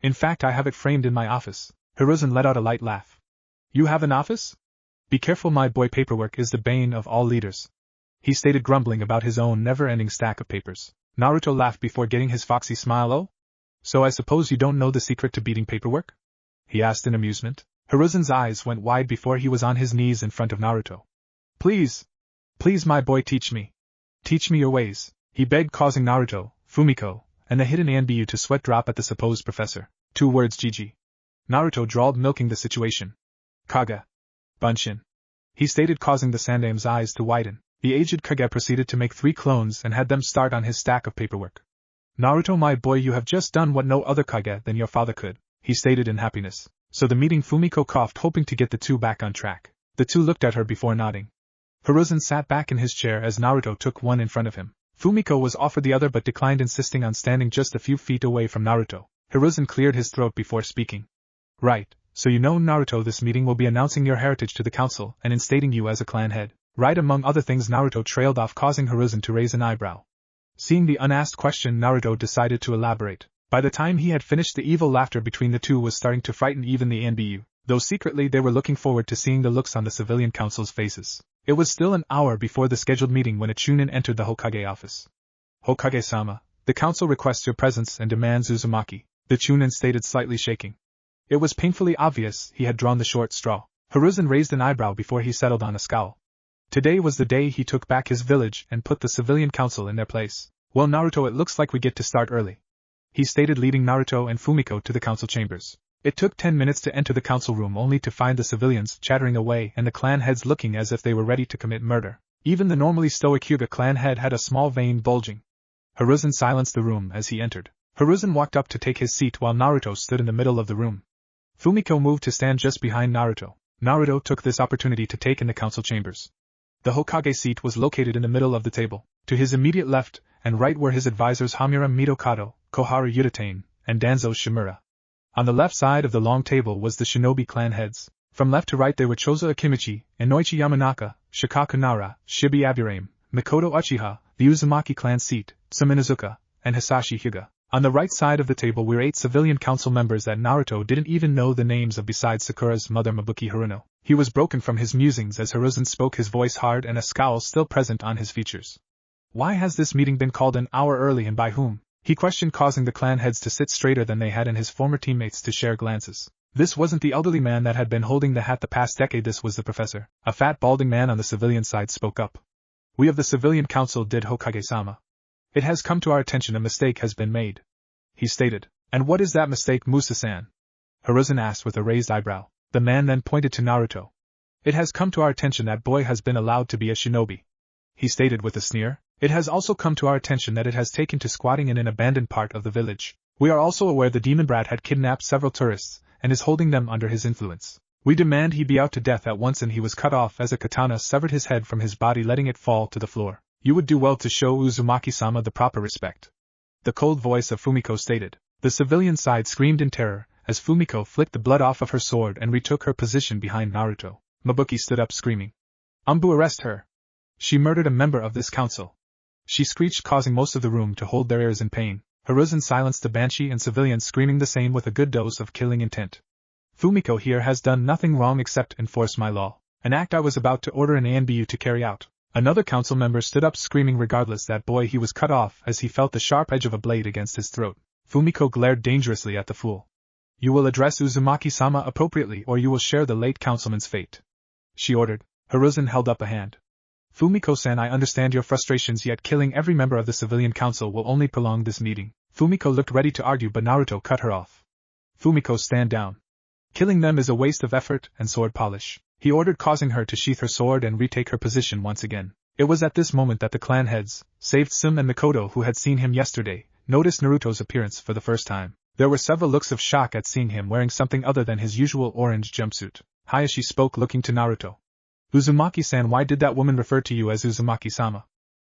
In fact, I have it framed in my office. Hiruzen let out a light laugh. You have an office? Be careful, my boy, paperwork is the bane of all leaders, he stated, grumbling about his own never-ending stack of papers. Naruto laughed before getting his foxy smile. Oh? So I suppose you don't know the secret to beating paperwork? He asked in amusement. Hiruzen's eyes went wide before he was on his knees in front of Naruto. Please, my boy, teach me. Teach me your ways, he begged, causing Naruto, Fumiko, and the hidden Anbu to sweat drop at the supposed professor. 2 words, Gigi. Naruto drawled, milking the situation. Kage Bunshin, he stated, causing the Sandame's eyes to widen. The aged Kage proceeded to make 3 clones and had them start on his stack of paperwork. Naruto, my boy, you have just done what no other Kage than your father could, he stated in happiness. So the meeting, Fumiko coughed, hoping to get the 2 back on track. The 2 looked at her before nodding. Hiruzen sat back in his chair as Naruto took one in front of him. Fumiko was offered the other but declined, insisting on standing just a few feet away from Naruto. Hiruzen cleared his throat before speaking. Right, so you know, Naruto, this meeting will be announcing your heritage to the council and instating you as a clan head. Right, among other things. Naruto trailed off, causing Hiruzen to raise an eyebrow. Seeing the unasked question, Naruto decided to elaborate. By the time he had finished, the evil laughter between the 2 was starting to frighten even the Anbu, though secretly they were looking forward to seeing the looks on the civilian council's faces. It was still an hour before the scheduled meeting when a Chunin entered the Hokage office. Hokage-sama, the council requests your presence and demands Uzumaki, the Chunin stated, slightly shaking. It was painfully obvious he had drawn the short straw. Hiruzen raised an eyebrow before he settled on a scowl. Today was the day he took back his village and put the civilian council in their place. Well, Naruto, it looks like we get to start early, he stated, leading Naruto and Fumiko to the council chambers. It took 10 minutes to enter the council room, only to find the civilians chattering away and the clan heads looking as if they were ready to commit murder. Even the normally stoic Hyuga clan head had a small vein bulging. Hiruzen silenced the room as he entered. Hiruzen walked up to take his seat while Naruto stood in the middle of the room. Fumiko moved to stand just behind Naruto. Naruto took this opportunity to take in the council chambers. The Hokage seat was located in the middle of the table. To his immediate left and right were his advisors Hamura Mitokado, Koharu Yutane, and Danzo Shimura. On the left side of the long table was the shinobi clan heads. From left to right they were Chozo Akimichi, Inoichi Yamanaka, Shikaku Nara, Shibi Aburame, Mikoto Uchiha, the Uzumaki clan seat, Suminazuka, and Hisashi Hyuga. On the right side of the table were 8 civilian council members that Naruto didn't even know the names of besides Sakura's mother Mabuki Haruno. He was broken from his musings as Hiruzen spoke, his voice hard and a scowl still present on his features. Why has this meeting been called an hour early and by whom? He questioned, causing the clan heads to sit straighter than they had and his former teammates to share glances. This wasn't the elderly man that had been holding the hat the past decade, this was the professor. A fat balding man on the civilian side spoke up. We of the civilian council did, Hokage-sama. It has come to our attention a mistake has been made, he stated. And what is that mistake, Musa-san? Hiruzen asked with a raised eyebrow. The man then pointed to Naruto. It has come to our attention that boy has been allowed to be a shinobi, he stated with a sneer. It has also come to our attention that it has taken to squatting in an abandoned part of the village. We are also aware the demon brat had kidnapped several tourists, and is holding them under his influence. We demand he be out to death at once, and he was cut off as a katana severed his head from his body, letting it fall to the floor. You would do well to show Uzumaki-sama the proper respect, the cold voice of Fumiko stated. The civilian side screamed in terror, as Fumiko flicked the blood off of her sword and retook her position behind Naruto. Mabuki stood up screaming. Umbu, arrest her! She murdered a member of this council! She screeched, causing most of the room to hold their ears in pain. Hiruzen silenced the banshee and civilians screaming the same with a good dose of killing intent. Fumiko here has done nothing wrong except enforce my law, an act I was about to order an ANBU to carry out. Another council member stood up screaming regardless that boy he was cut off as he felt the sharp edge of a blade against his throat. Fumiko glared dangerously at the fool. You will address Uzumaki-sama appropriately or you will share the late councilman's fate, she ordered. Hiruzen held up a hand. Fumiko-san, I understand your frustrations, yet killing every member of the civilian council will only prolong this meeting. Fumiko looked ready to argue but Naruto cut her off. Fumiko, stand down. Killing them is a waste of effort and sword polish, he ordered, causing her to sheath her sword and retake her position once again. It was at this moment that the clan heads, save Sim and Mikoto who had seen him yesterday, noticed Naruto's appearance for the first time. There were several looks of shock at seeing him wearing something other than his usual orange jumpsuit. Hayashi spoke, looking to Naruto. Uzumaki-san, why did that woman refer to you as Uzumaki-sama?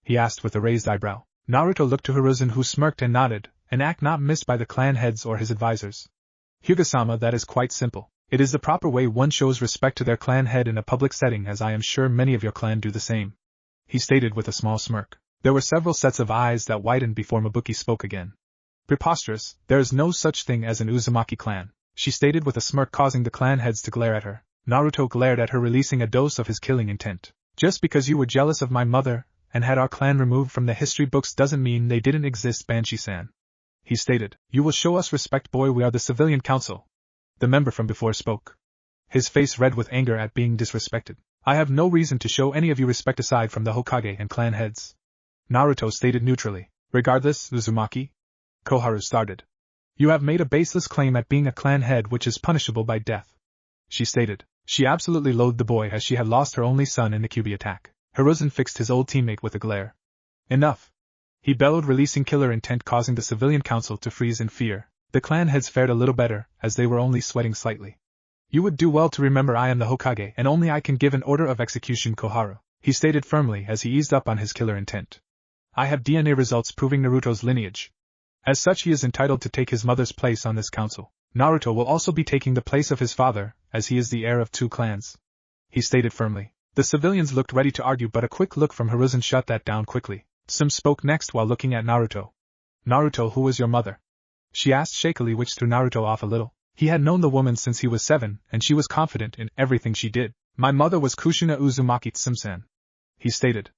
He asked with a raised eyebrow. Naruto looked to Hiruzen who smirked and nodded, an act not missed by the clan heads or his advisors. Hyuga-sama, that is quite simple. It is the proper way one shows respect to their clan head in a public setting, as I am sure many of your clan do the same, he stated with a small smirk. There were several sets of eyes that widened before Mabuki spoke again. Preposterous, there is no such thing as an Uzumaki clan, she stated with a smirk, causing the clan heads to glare at her. Naruto glared at her, releasing a dose of his killing intent. Just because you were jealous of my mother and had our clan removed from the history books doesn't mean they didn't exist, Banshee-san, he stated. You will show us respect, boy, we are the civilian council. The member from before spoke, his face red with anger at being disrespected. I have no reason to show any of you respect aside from the Hokage and clan heads, Naruto stated neutrally. Regardless, Uzumaki, Koharu started. You have made a baseless claim at being a clan head which is punishable by death, she stated. She absolutely loathed the boy as she had lost her only son in the Kyuubi attack. Hiruzen fixed his old teammate with a glare. Enough, he bellowed, releasing killer intent, causing the civilian council to freeze in fear. The clan heads fared a little better, as they were only sweating slightly. You would do well to remember I am the Hokage and only I can give an order of execution, Koharu, he stated firmly as he eased up on his killer intent. I have DNA results proving Naruto's lineage. As such, he is entitled to take his mother's place on this council. Naruto will also be taking the place of his father, as he is the heir of 2 clans, he stated firmly. The civilians looked ready to argue, but a quick look from Hiruzen shut that down quickly. Sim spoke next while looking at Naruto. Naruto, who was your mother? She asked shakily, which threw Naruto off a little. He had known the woman since he was 7, and she was confident in everything she did. My mother was Kushina Uzumaki Sim-san, he stated.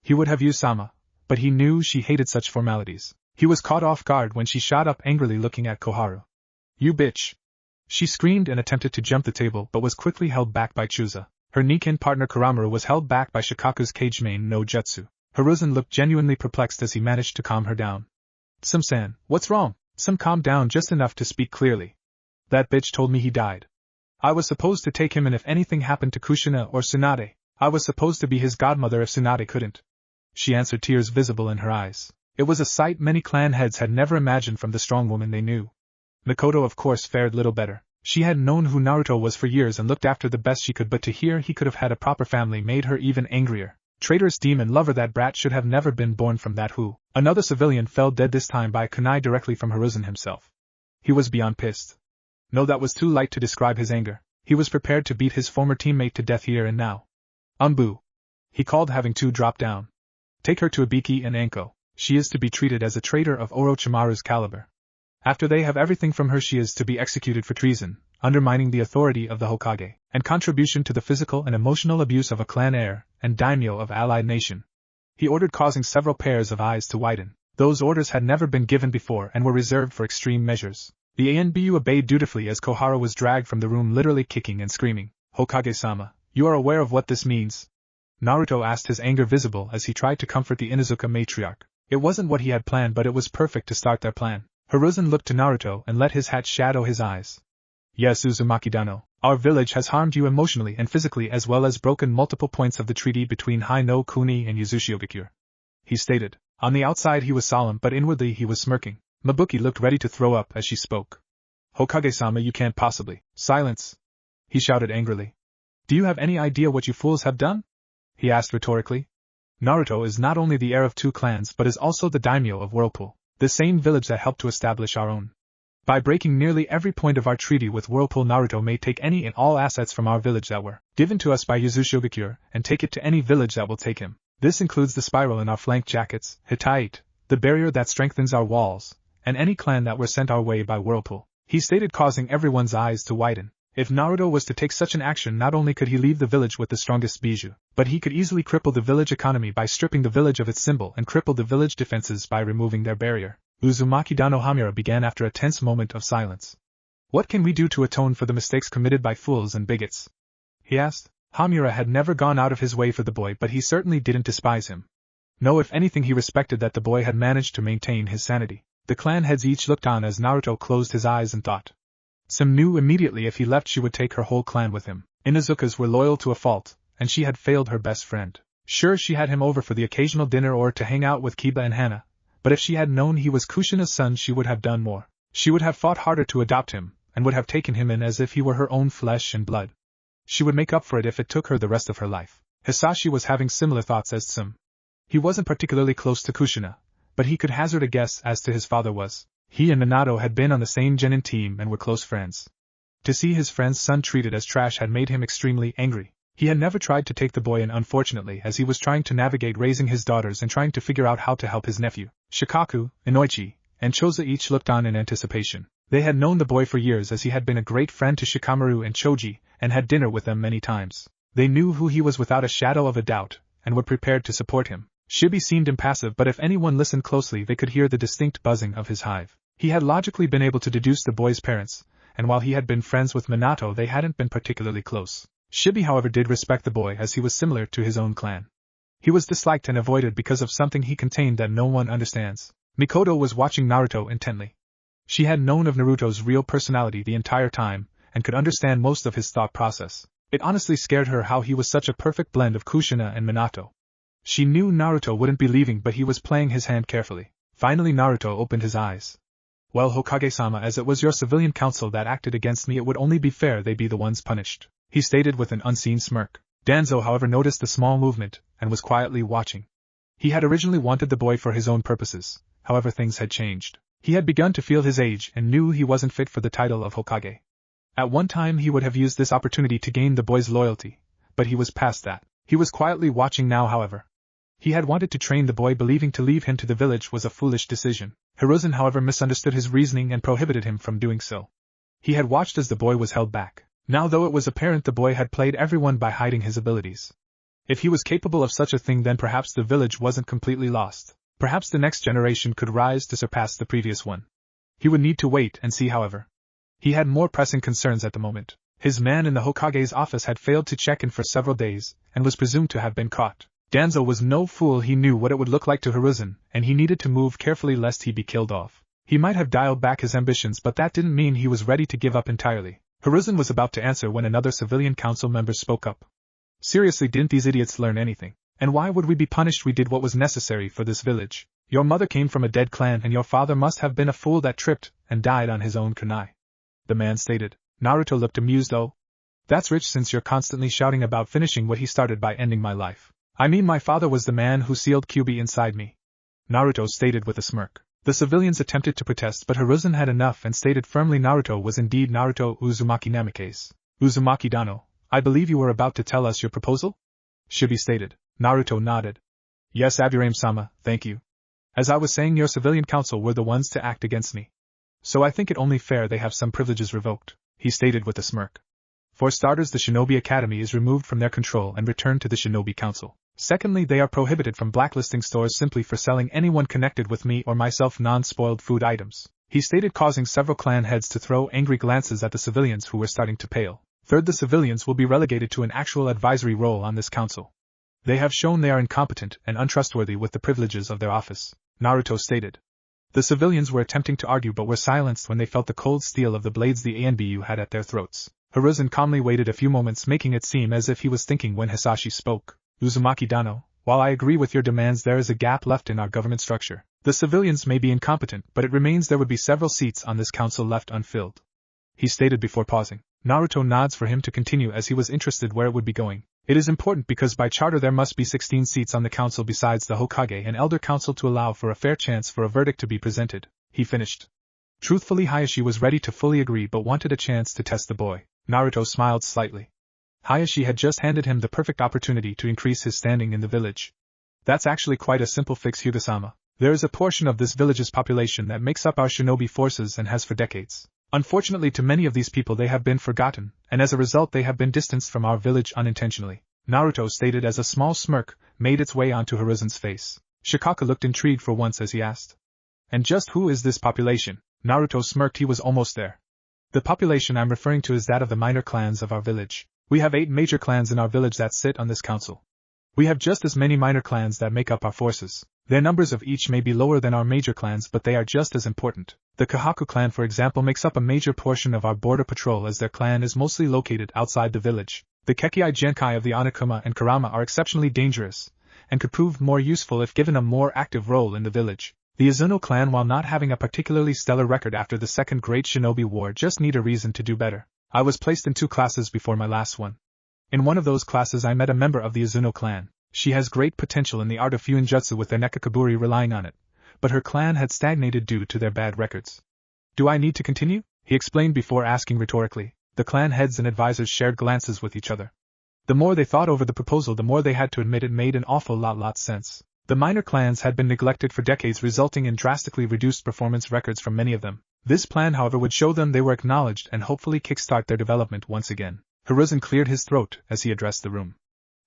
He would have used Sama, but he knew she hated such formalities. He was caught off guard when she shot up angrily, looking at Koharu. You bitch! She screamed and attempted to jump the table but was quickly held back by Chusa. Her Nikin partner Kuramaru was held back by Shikaku's Cage Main no Jutsu. Hiruzen looked genuinely perplexed as he managed to calm her down. Sim-san, what's wrong? Sim calmed down just enough to speak clearly. That bitch told me he died. I was supposed to take him, and if anything happened to Kushina or Tsunade, I was supposed to be his godmother if Tsunade couldn't, she answered, tears visible in her eyes. It was a sight many clan heads had never imagined from the strong woman they knew. Mikoto of course fared little better. She had known who Naruto was for years and looked after the best she could, but to hear he could have had a proper family made her even angrier. Traitorous demon lover, that brat should have never been born from that who. Another civilian fell dead, this time by a kunai directly from Hiruzen himself. He was beyond pissed. No, that was too light to describe his anger. He was prepared to beat his former teammate to death here and now. Umbu, he called, having 2 drop down. Take her to Ibiki and Anko. She is to be treated as a traitor of Orochimaru's caliber. After they have everything from her, she is to be executed for treason, undermining the authority of the Hokage, and contribution to the physical and emotional abuse of a clan heir and daimyo of allied nation. He ordered, causing several pairs of eyes to widen. Those orders had never been given before and were reserved for extreme measures. The ANBU obeyed dutifully as Koharu was dragged from the room, literally kicking and screaming. Hokage-sama, you are aware of what this means? Naruto asked, his anger visible as he tried to comfort the Inuzuka matriarch. It wasn't what he had planned, but it was perfect to start their plan. Hiruzen looked to Naruto and let his hat shadow his eyes. Yes, Uzumaki-dano, our village has harmed you emotionally and physically, as well as broken multiple points of the treaty between Hai no Kuni and Yuzushiogakure, he stated. On the outside he was solemn, but inwardly he was smirking. Mabuki looked ready to throw up as she spoke. Hokage-sama, you can't possibly. Silence! He shouted angrily. Do you have any idea what you fools have done? He asked rhetorically. Naruto is not only the heir of 2 clans but is also the daimyo of Whirlpool, the same village that helped to establish our own. By breaking nearly every point of our treaty with Whirlpool, Naruto may take any and all assets from our village that were given to us by Yuzushiogakure and take it to any village that will take him. This includes the spiral in our flank jackets, Hittite, the barrier that strengthens our walls, and any clan that were sent our way by Whirlpool, he stated, causing everyone's eyes to widen. If Naruto was to take such an action, not only could he leave the village with the strongest bijou, but he could easily cripple the village economy by stripping the village of its symbol and cripple the village defenses by removing their barrier. Uzumaki Dano Hamura began after a tense moment of silence. What can we do to atone for the mistakes committed by fools and bigots? He asked. Hamura had never gone out of his way for the boy, but he certainly didn't despise him. No, if anything, he respected that the boy had managed to maintain his sanity. The clan heads each looked on as Naruto closed his eyes and thought. Sim knew immediately if he left she would take her whole clan with him. Inuzukas were loyal to a fault, and she had failed her best friend. Sure, she had him over for the occasional dinner or to hang out with Kiba and Hana, but if she had known he was Kushina's son, she would have done more. She would have fought harder to adopt him, and would have taken him in as if he were her own flesh and blood. She would make up for it if it took her the rest of her life. Hisashi was having similar thoughts as Sim. He wasn't particularly close to Kushina, but he could hazard a guess as to his father was. He and Minato had been on the same genin team and were close friends. To see his friend's son treated as trash had made him extremely angry. He had never tried to take the boy in, unfortunately, as he was trying to navigate raising his daughters and trying to figure out how to help his nephew. Shikaku, Inoichi, and Choza each looked on in anticipation. They had known the boy for years as he had been a great friend to Shikamaru and Choji, and had dinner with them many times. They knew who he was without a shadow of a doubt, and were prepared to support him. Shibi seemed impassive, but if anyone listened closely they could hear the distinct buzzing of his hive. He had logically been able to deduce the boy's parents, and while he had been friends with Minato, they hadn't been particularly close. Shibi, however, did respect the boy as he was similar to his own clan. He was disliked and avoided because of something he contained that no one understands. Mikoto was watching Naruto intently. She had known of Naruto's real personality the entire time, and could understand most of his thought process. It honestly scared her how he was such a perfect blend of Kushina and Minato. She knew Naruto wouldn't be leaving, but he was playing his hand carefully. Finally Naruto opened his eyes. Well, Hokage-sama, as it was your civilian council that acted against me, it would only be fair they be the ones punished, he stated with an unseen smirk. Danzo, however, noticed the small movement, and was quietly watching. He had originally wanted the boy for his own purposes, however things had changed. He had begun to feel his age and knew he wasn't fit for the title of Hokage. At one time he would have used this opportunity to gain the boy's loyalty, but he was past that. He was quietly watching now, however. He had wanted to train the boy, believing to leave him to the village was a foolish decision. Hiruzen, however, misunderstood his reasoning and prohibited him from doing so. He had watched as the boy was held back. Now, though, it was apparent the boy had played everyone by hiding his abilities. If he was capable of such a thing, then perhaps the village wasn't completely lost. Perhaps the next generation could rise to surpass the previous one. He would need to wait and see, however. He had more pressing concerns at the moment. His man in the Hokage's office had failed to check in for several days, and was presumed to have been caught. Danzo was no fool. He knew what it would look like to Hiruzen, and he needed to move carefully lest he be killed off. He might have dialed back his ambitions, but that didn't mean he was ready to give up entirely. Hiruzen was about to answer when another civilian council member spoke up. Seriously, didn't these idiots learn anything? And why would we be punished? We did what was necessary for this village. Your mother came from a dead clan, and your father must have been a fool that tripped and died on his own kunai, the man stated. Naruto looked amused. Oh, that's rich, since you're constantly shouting about finishing what he started by ending my life. I mean, my father was the man who sealed Kyuubi inside me, Naruto stated with a smirk. The civilians attempted to protest, but Hiruzen had enough and stated firmly Naruto was indeed Naruto Uzumaki Namikaze. Uzumaki Dano, I believe you were about to tell us your proposal? Shibi stated. Naruto nodded. Yes, Aburame-sama, thank you. As I was saying, your civilian council were the ones to act against me. So I think it only fair they have some privileges revoked, he stated with a smirk. For starters, the Shinobi Academy is removed from their control and returned to the Shinobi Council. Secondly, they are prohibited from blacklisting stores simply for selling anyone connected with me or myself non-spoiled food items, he stated, causing several clan heads to throw angry glances at the civilians who were starting to pale. Third, the civilians will be relegated to an actual advisory role on this council. They have shown they are incompetent and untrustworthy with the privileges of their office, Naruto stated. The civilians were attempting to argue but were silenced when they felt the cold steel of the blades the ANBU had at their throats. Hiruzen calmly waited a few moments, making it seem as if he was thinking when Hisashi spoke. Uzumaki Dano, while I agree with your demands, there is a gap left in our government structure. The civilians may be incompetent, but it remains there would be several seats on this council left unfilled, he stated before pausing. Naruto nods for him to continue as he was interested where it would be going. It is important because by charter there must be 16 seats on the council besides the Hokage and Elder Council to allow for a fair chance for a verdict to be presented, he finished. Truthfully, Hayashi was ready to fully agree but wanted a chance to test the boy. Naruto smiled slightly. Hayashi had just handed him the perfect opportunity to increase his standing in the village. That's actually quite a simple fix, Hyuga-sama. There is a portion of this village's population that makes up our shinobi forces and has for decades. Unfortunately, to many of these people they have been forgotten, and as a result they have been distanced from our village unintentionally, Naruto stated as a small smirk made its way onto Hiruzen's face. Shikaka looked intrigued for once as he asked. And just who is this population? Naruto smirked. He was almost there. The population I'm referring to is that of the minor clans of our village. We have 8 major clans in our village that sit on this council. We have just as many minor clans that make up our forces. Their numbers of each may be lower than our major clans, but they are just as important. The Kahaku clan, for example, makes up a major portion of our border patrol as their clan is mostly located outside the village. The Kekkei Genkai of the Onokuma and Kurama are exceptionally dangerous, and could prove more useful if given a more active role in the village. The Izuno clan, while not having a particularly stellar record after the Second Great Shinobi War, just need a reason to do better. I was placed in 2 classes before my last one. In one of those classes I met a member of the Izuno clan. She has great potential in the art of Fuinjutsu with their Nekakaburi relying on it, but her clan had stagnated due to their bad records. Do I need to continue? He explained before asking rhetorically. The clan heads and advisors shared glances with each other. The more they thought over the proposal, the more they had to admit it made an awful lot sense. The minor clans had been neglected for decades, resulting in drastically reduced performance records from many of them. This plan, however, would show them they were acknowledged and hopefully kickstart their development once again. Hiruzen cleared his throat as he addressed the room.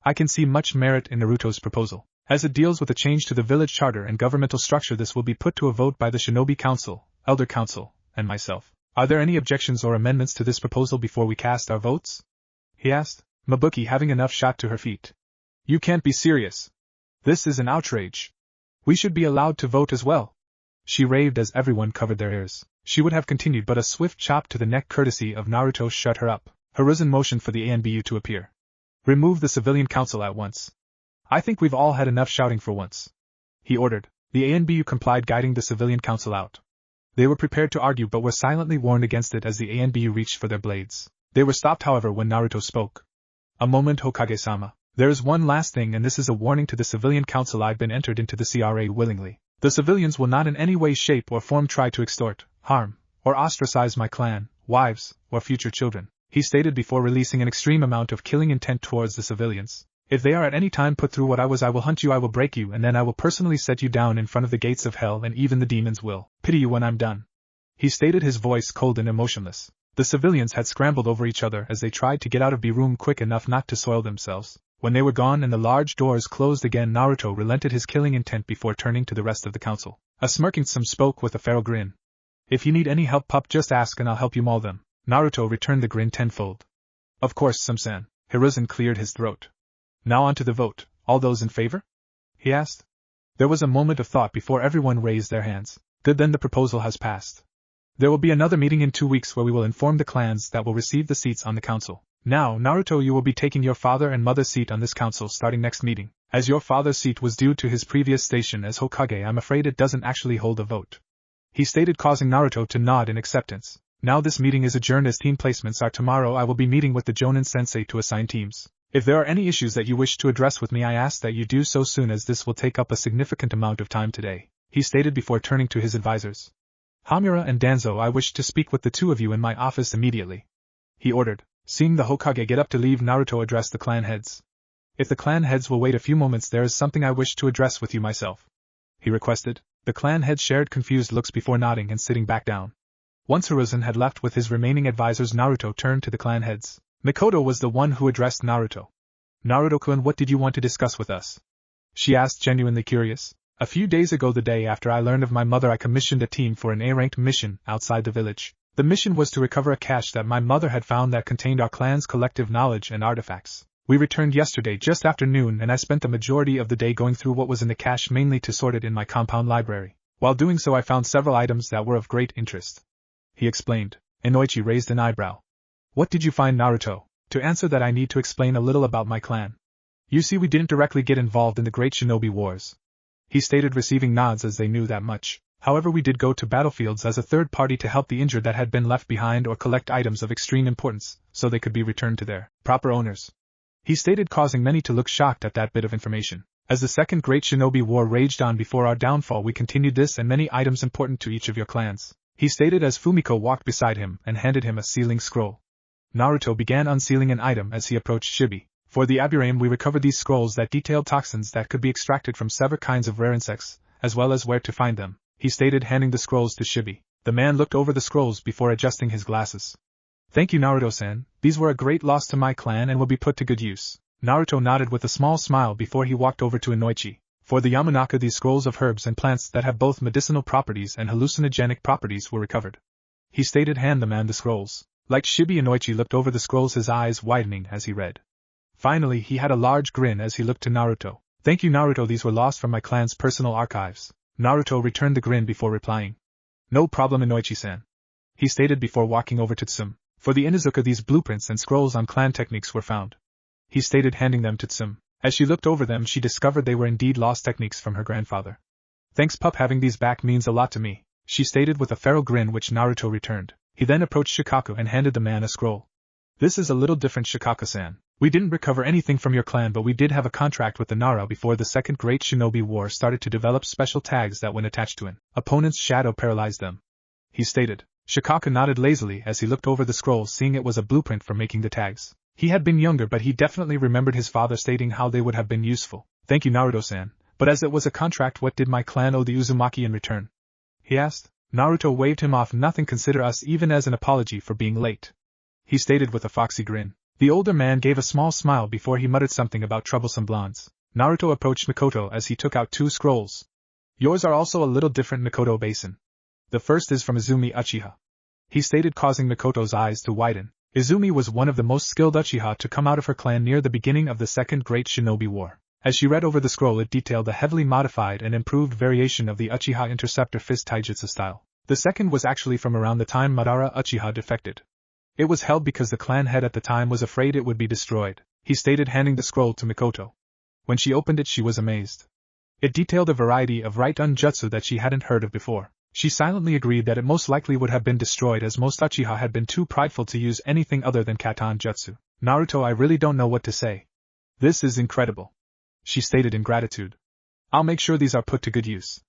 I can see much merit in Naruto's proposal. As it deals with a change to the village charter and governmental structure, this will be put to a vote by the Shinobi Council, Elder Council, and myself. Are there any objections or amendments to this proposal before we cast our votes? He asked, Mabuki having enough shot to her feet. You can't be serious. This is an outrage. We should be allowed to vote as well. She raved as everyone covered their ears. She would have continued, but a swift chop to the neck courtesy of Naruto shut her up. Hiruzen motioned for the ANBU to appear. Remove the civilian council at once. I think we've all had enough shouting for once. He ordered. The ANBU complied, guiding the civilian council out. They were prepared to argue but were silently warned against it as the ANBU reached for their blades. They were stopped, however, when Naruto spoke. A moment, Hokage-sama. There is one last thing, and this is a warning to the civilian council. I've been entered into the CRA willingly. The civilians will not in any way, shape, or form try to extort, harm, or ostracize my clan, wives, or future children, he stated before releasing an extreme amount of killing intent towards the civilians. If they are at any time put through what I was, I will hunt you, I will break you, and then I will personally set you down in front of the gates of hell, and even the demons will pity you when I'm done. He stated, his voice cold and emotionless. The civilians had scrambled over each other as they tried to get out of the room quick enough not to soil themselves. When they were gone and the large doors closed again, Naruto relented his killing intent before turning to the rest of the council. A smirking Some spoke with a feral grin. If you need any help, pup, just ask and I'll help you maul them. Naruto returned the grin tenfold. Of course, Some-san. Hiruzen cleared his throat. Now on to the vote. All those in favor? He asked. There was a moment of thought before everyone raised their hands. Good, then the proposal has passed. There will be another meeting in 2 weeks where we will inform the clans that will receive the seats on the council. Now, Naruto, you will be taking your father and mother's seat on this council starting next meeting. As your father's seat was due to his previous station as Hokage, I'm afraid it doesn't actually hold a vote. He stated, causing Naruto to nod in acceptance. Now this meeting is adjourned as team placements are tomorrow. I will be meeting with the Jonin sensei to assign teams. If there are any issues that you wish to address with me, I ask that you do so soon, as this will take up a significant amount of time today, he stated before turning to his advisors. Hamura and Danzo, I wish to speak with the two of you in my office immediately, he ordered. Seeing the Hokage get up to leave, Naruto addressed the clan heads. If the clan heads will wait a few moments, there is something I wish to address with you myself, he requested. The clan heads shared confused looks before nodding and sitting back down. Once Hiruzen had left with his remaining advisors, Naruto turned to the clan heads. Mikoto was the one who addressed Naruto. Naruto-kun, what did you want to discuss with us? She asked, genuinely curious. A few days ago, the day after I learned of my mother, I commissioned a team for an A-ranked mission outside the village. The mission was to recover a cache that my mother had found that contained our clan's collective knowledge and artifacts. We returned yesterday just after noon, and I spent the majority of the day going through what was in the cache, mainly to sort it in my compound library. While doing so, I found several items that were of great interest, he explained. Inoichi raised an eyebrow. What did you find, Naruto? To answer that, I need to explain a little about my clan. You see, we didn't directly get involved in the Great Shinobi Wars, he stated, receiving nods as they knew that much. However, we did go to battlefields as a third party to help the injured that had been left behind or collect items of extreme importance, so they could be returned to their proper owners, he stated, causing many to look shocked at that bit of information. As the Second Great Shinobi War raged on before our downfall, we continued this and many items important to each of your clans, he stated as Fumiko walked beside him and handed him a sealing scroll. Naruto began unsealing an item as he approached Shibi. For the Aburame, we recovered these scrolls that detailed toxins that could be extracted from several kinds of rare insects, as well as where to find them, he stated, handing the scrolls to Shibi. The man looked over the scrolls before adjusting his glasses. Thank you, Naruto-san. These were a great loss to my clan and will be put to good use. Naruto nodded with a small smile before he walked over to Inoichi. For the Yamanaka, these scrolls of herbs and plants that have both medicinal properties and hallucinogenic properties were recovered. He stated, hand the man the scrolls. Like Shibi, Inoichi looked over the scrolls, his eyes widening as he read. Finally, he had a large grin as he looked to Naruto. Thank you, Naruto, these were lost from my clan's personal archives. Naruto returned the grin before replying. No problem, Inoichi-san. He stated before walking over to Tsum. For the Inuzuka, these blueprints and scrolls on clan techniques were found. He stated, handing them to Tsum. As she looked over them, she discovered they were indeed lost techniques from her grandfather. Thanks, pup, having these back means a lot to me, she stated with a feral grin, which Naruto returned. He then approached Shikaku and handed the man a scroll. This is a little different, Shikaku-san. We didn't recover anything from your clan, but we did have a contract with the Nara before the Second Great Shinobi War started to develop special tags that when attached to an opponent's shadow paralyzed them, he stated. Shikaku nodded lazily as he looked over the scroll, seeing it was a blueprint for making the tags. He had been younger, but he definitely remembered his father stating how they would have been useful. Thank you, Naruto-san, but as it was a contract, what did my clan owe the Uzumaki in return? He asked. Naruto waved him off. Nothing, consider us even as an apology for being late, he stated with a foxy grin. The older man gave a small smile before he muttered something about troublesome blondes. Naruto approached Mikoto as he took out 2 scrolls. Yours are also a little different, Mikoto Basin. The first is from Izumi Uchiha, he stated, causing Mikoto's eyes to widen. Izumi was one of the most skilled Uchiha to come out of her clan near the beginning of the Second Great Shinobi War. As she read over the scroll, it detailed a heavily modified and improved variation of the Uchiha Interceptor Fist Taijutsu style. The second was actually from around the time Madara Uchiha defected. It was held because the clan head at the time was afraid it would be destroyed, he stated, handing the scroll to Mikoto. When she opened it, she was amazed. It detailed a variety of right-un jutsu that she hadn't heard of before. She silently agreed that it most likely would have been destroyed, as most Uchiha had been too prideful to use anything other than Katan jutsu. Naruto, I really don't know what to say. This is incredible, she stated in gratitude. I'll make sure these are put to good use,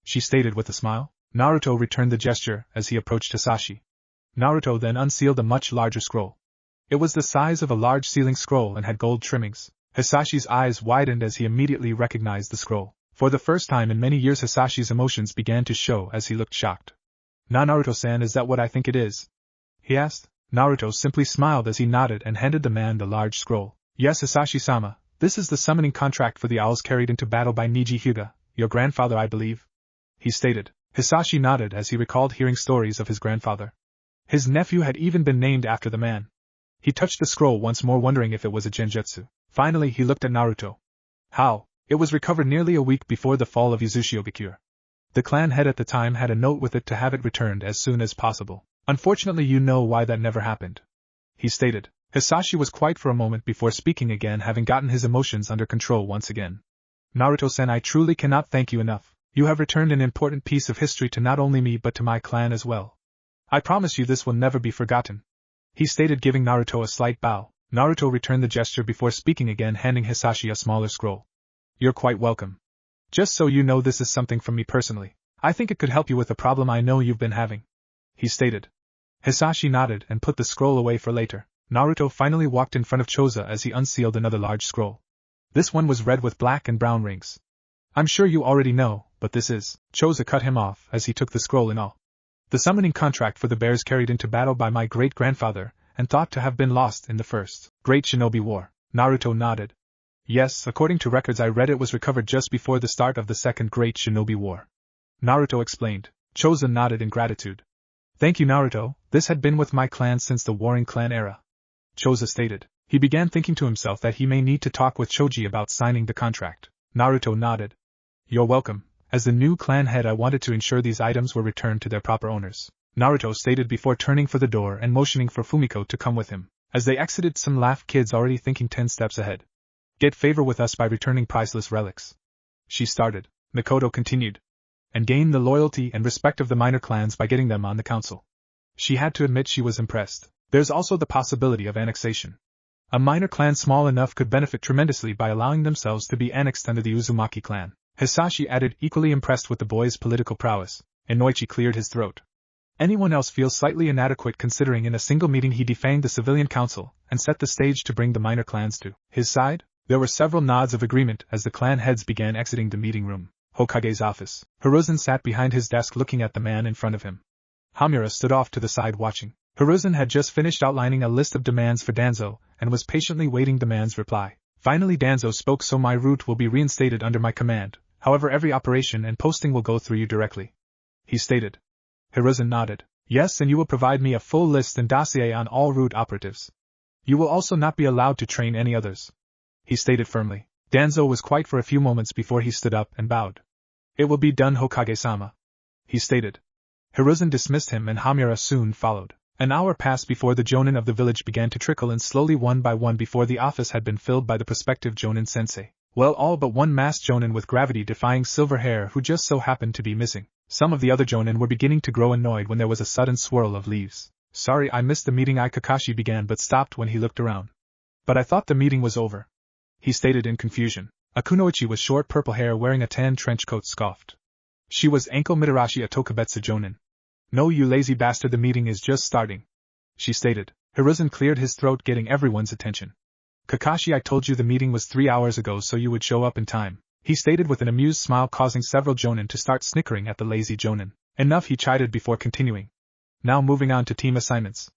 she stated with a smile. Naruto returned the gesture as he approached Hisashi. Naruto then unsealed a much larger scroll. It was the size of a large sealing scroll and had gold trimmings. Hisashi's eyes widened as he immediately recognized the scroll. For the first time in many years, Hisashi's emotions began to show as he looked shocked. Na, Naruto-san, is that what I think it is? He asked. Naruto simply smiled as he nodded and handed the man the large scroll. Yes, Hisashi-sama, this is the summoning contract for the owls carried into battle by Niji Hyuga, your grandfather, I believe, he stated. Hisashi nodded as he recalled hearing stories of his grandfather. His nephew had even been named after the man. He touched the scroll once more, wondering if it was a genjutsu. Finally, he looked at Naruto. How? It was recovered nearly a week before the fall of Uzushiogakure. The clan head at the time had a note with it to have it returned as soon as possible. Unfortunately, you know why that never happened, he stated. Hisashi was quiet for a moment before speaking again, having gotten his emotions under control once again. Naruto-san, I truly cannot thank you enough. You have returned an important piece of history to not only me but to my clan as well. I promise you this will never be forgotten, he stated, giving Naruto a slight bow. Naruto returned the gesture before speaking again, handing Hisashi a smaller scroll. You're quite welcome. Just so you know, this is something from me personally. I think it could help you with a problem I know you've been having, he stated. Hisashi nodded and put the scroll away for later. Naruto finally walked in front of Choza as he unsealed another large scroll. This one was red with black and brown rings. I'm sure you already know, but this is... Choza cut him off as he took the scroll in awe. The summoning contract for the bears carried into battle by my great-grandfather, and thought to have been lost in the First Great Shinobi War. Naruto nodded. Yes, according to records I read, it was recovered just before the start of the Second Great Shinobi War, Naruto explained. Choza nodded in gratitude. Thank you, Naruto, this had been with my clan since the Warring Clan era, Choza stated. He began thinking to himself that he may need to talk with Choji about signing the contract. Naruto nodded. You're welcome. As the new clan head, I wanted to ensure these items were returned to their proper owners, Naruto stated before turning for the door and motioning for Fumiko to come with him. As they exited, some laughed, kids already thinking 10 steps ahead. Get favor with us by returning priceless relics, she started. Mikoto continued. And gain the loyalty and respect of the minor clans by getting them on the council. She had to admit she was impressed. There's also the possibility of annexation. A minor clan small enough could benefit tremendously by allowing themselves to be annexed under the Uzumaki clan, Hisashi added, equally impressed with the boy's political prowess. Inoichi cleared his throat. Anyone else feels slightly inadequate, considering in a single meeting he defanged the civilian council and set the stage to bring the minor clans to his side? There were several nods of agreement as the clan heads began exiting the meeting room. Hokage's office. Hiruzen sat behind his desk looking at the man in front of him. Hamura stood off to the side watching. Hiruzen had just finished outlining a list of demands for Danzo, and was patiently waiting the man's reply. Finally Danzo spoke. So my route will be reinstated under my command, however every operation and posting will go through you directly. He stated. Hiruzen nodded. Yes, and you will provide me a full list and dossier on all route operatives. You will also not be allowed to train any others. He stated firmly. Danzo was quiet for a few moments before he stood up and bowed. It will be done, Hokage-sama. He stated. Hiruzen dismissed him and Hamura soon followed. An hour passed before the jonin of the village began to trickle in slowly one by one before the office had been filled by the prospective jonin sensei. Well, all but one masked jonin with gravity-defying silver hair who just so happened to be missing. Some of the other jonin were beginning to grow annoyed when there was a sudden swirl of leaves. Sorry, I missed the meeting. Kakashi began but stopped when he looked around. But I thought the meeting was over. He stated in confusion. A kunoichi with short purple hair wearing a tan trench coat scoffed. She was Anko Mitarashi, a Tokubetsu jonin. No, you lazy bastard, the meeting is just starting. She stated. Hiruzen cleared his throat, getting everyone's attention. Kakashi, I told you the meeting was 3 hours ago so you would show up in time. He stated with an amused smile, causing several jonin to start snickering at the lazy jonin. Enough, he chided before continuing. Now moving on to team assignments.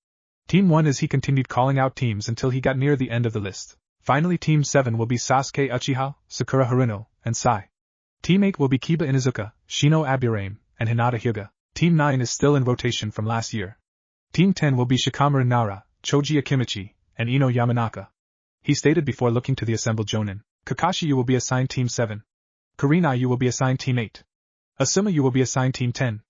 Team 1 as he continued calling out teams until he got near the end of the list. Finally Team 7 will be Sasuke Uchiha, Sakura Haruno, and Sai. Team 8 will be Kiba Inuzuka, Shino Aburame, and Hinata Hyuga. Team 9 is still in rotation from last year. Team 10 will be Shikamaru Nara, Choji Akimichi, and Ino Yamanaka. He stated before looking to the assembled jonin. Kakashi, you will be assigned Team 7. Karina, you will be assigned Team 8. Asuma, you will be assigned Team 10.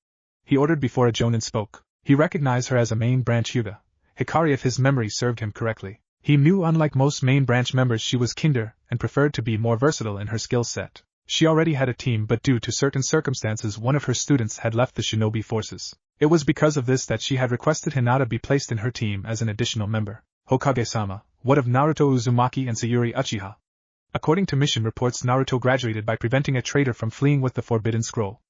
He ordered before a jonin spoke. He recognized her as a main branch Hyuga. Hikari, if his memory served him correctly. He knew unlike most main branch members she was kinder, and preferred to be more versatile in her skill set. She already had a team, but due to certain circumstances one of her students had left the shinobi forces. It was because of this that she had requested Hinata be placed in her team as an additional member. Hokage-sama, what of Naruto Uzumaki and Sayuri Uchiha? According to mission reports, Naruto graduated by preventing a traitor from fleeing with the Forbidden Scroll.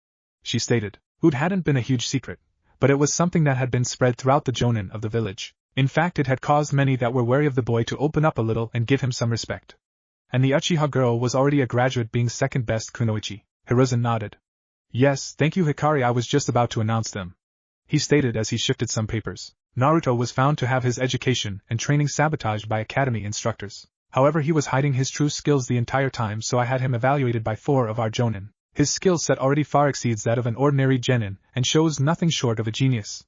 She stated. It hadn't been a huge secret, but it was something that had been spread throughout the jonin of the village. In fact, it had caused many that were wary of the boy to open up a little and give him some respect. And the Uchiha girl was already a graduate, being second best kunoichi. Hiruzen nodded. Yes, thank you Hikari, I was just about to announce them. He stated as he shifted some papers. Naruto was found to have his education and training sabotaged by academy instructors. However, he was hiding his true skills the entire time, so I had him evaluated by 4 of our jonin. His skill set already far exceeds that of an ordinary genin, and shows nothing short of a genius.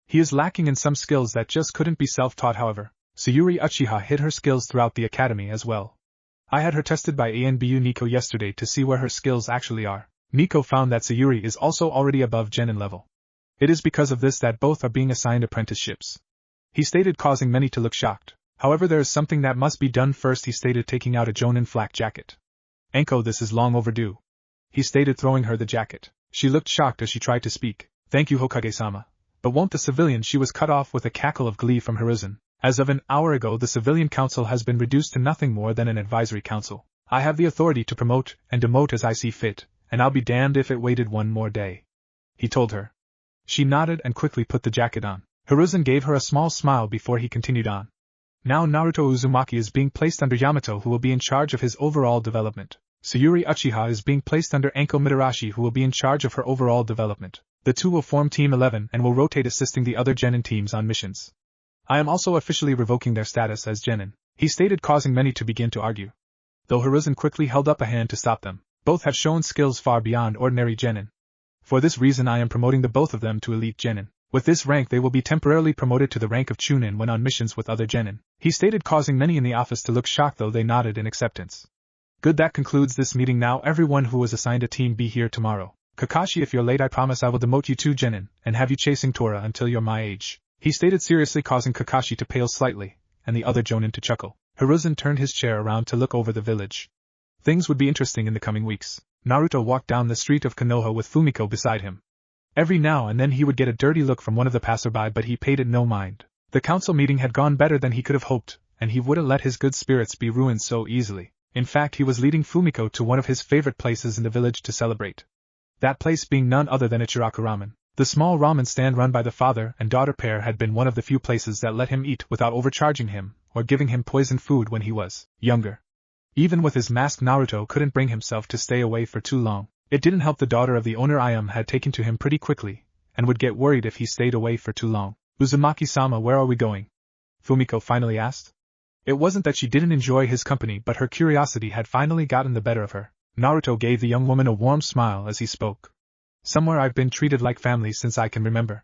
He is lacking in some skills that just couldn't be self-taught, however. Sayuri Uchiha hid her skills throughout the academy as well. I had her tested by ANBU Nico yesterday to see where her skills actually are. Nico found that Sayuri is also already above genin level. It is because of this that both are being assigned apprenticeships. He stated, causing many to look shocked. However, there is something that must be done first, he stated, taking out a jonin flak jacket. Anko, this is long overdue. He stated, throwing her the jacket. She looked shocked as she tried to speak. Thank you Hokage-sama. But won't the civilian? She was cut off with a cackle of glee from Hiruzen. As of an hour ago, the civilian council has been reduced to nothing more than an advisory council. I have the authority to promote and demote as I see fit, and I'll be damned if it waited one more day. He told her. She nodded and quickly put the jacket on. Hiruzen gave her a small smile before he continued on. Now Naruto Uzumaki is being placed under Yamato, who will be in charge of his overall development. Sayuri Uchiha is being placed under Anko Mitarashi, who will be in charge of her overall development. The two will form Team 11 and will rotate assisting the other genin teams on missions. I am also officially revoking their status as genin, he stated, causing many to begin to argue. Though Hiruzen quickly held up a hand to stop them. Both have shown skills far beyond ordinary genin. For this reason I am promoting the both of them to elite genin. With this rank they will be temporarily promoted to the rank of chunin when on missions with other genin, he stated, causing many in the office to look shocked, though they nodded in acceptance. Good, that concludes this meeting. Now everyone who was assigned a team be here tomorrow. Kakashi, if you're late I promise I will demote you to genin, and have you chasing Tora until you're my age, he stated seriously, causing Kakashi to pale slightly, and the other jonin to chuckle. Hiruzen turned his chair around to look over the village. Things would be interesting in the coming weeks. Naruto walked down the street of Konoha with Fumiko beside him. Every now and then he would get a dirty look from one of the passerby, but he paid it no mind. The council meeting had gone better than he could have hoped, and he wouldn't let his good spirits be ruined so easily. In fact, he was leading Fumiko to one of his favorite places in the village to celebrate. That place being none other than Ichiraku Ramen. The small ramen stand run by the father and daughter pair had been one of the few places that let him eat without overcharging him or giving him poisoned food when he was younger. Even with his mask, Naruto couldn't bring himself to stay away for too long. It didn't help the daughter of the owner Ayam had taken to him pretty quickly, and would get worried if he stayed away for too long. Uzumaki-sama, where are we going? Fumiko finally asked. It wasn't that she didn't enjoy his company, but her curiosity had finally gotten the better of her. Naruto gave the young woman a warm smile as he spoke. Somewhere I've been treated like family since I can remember.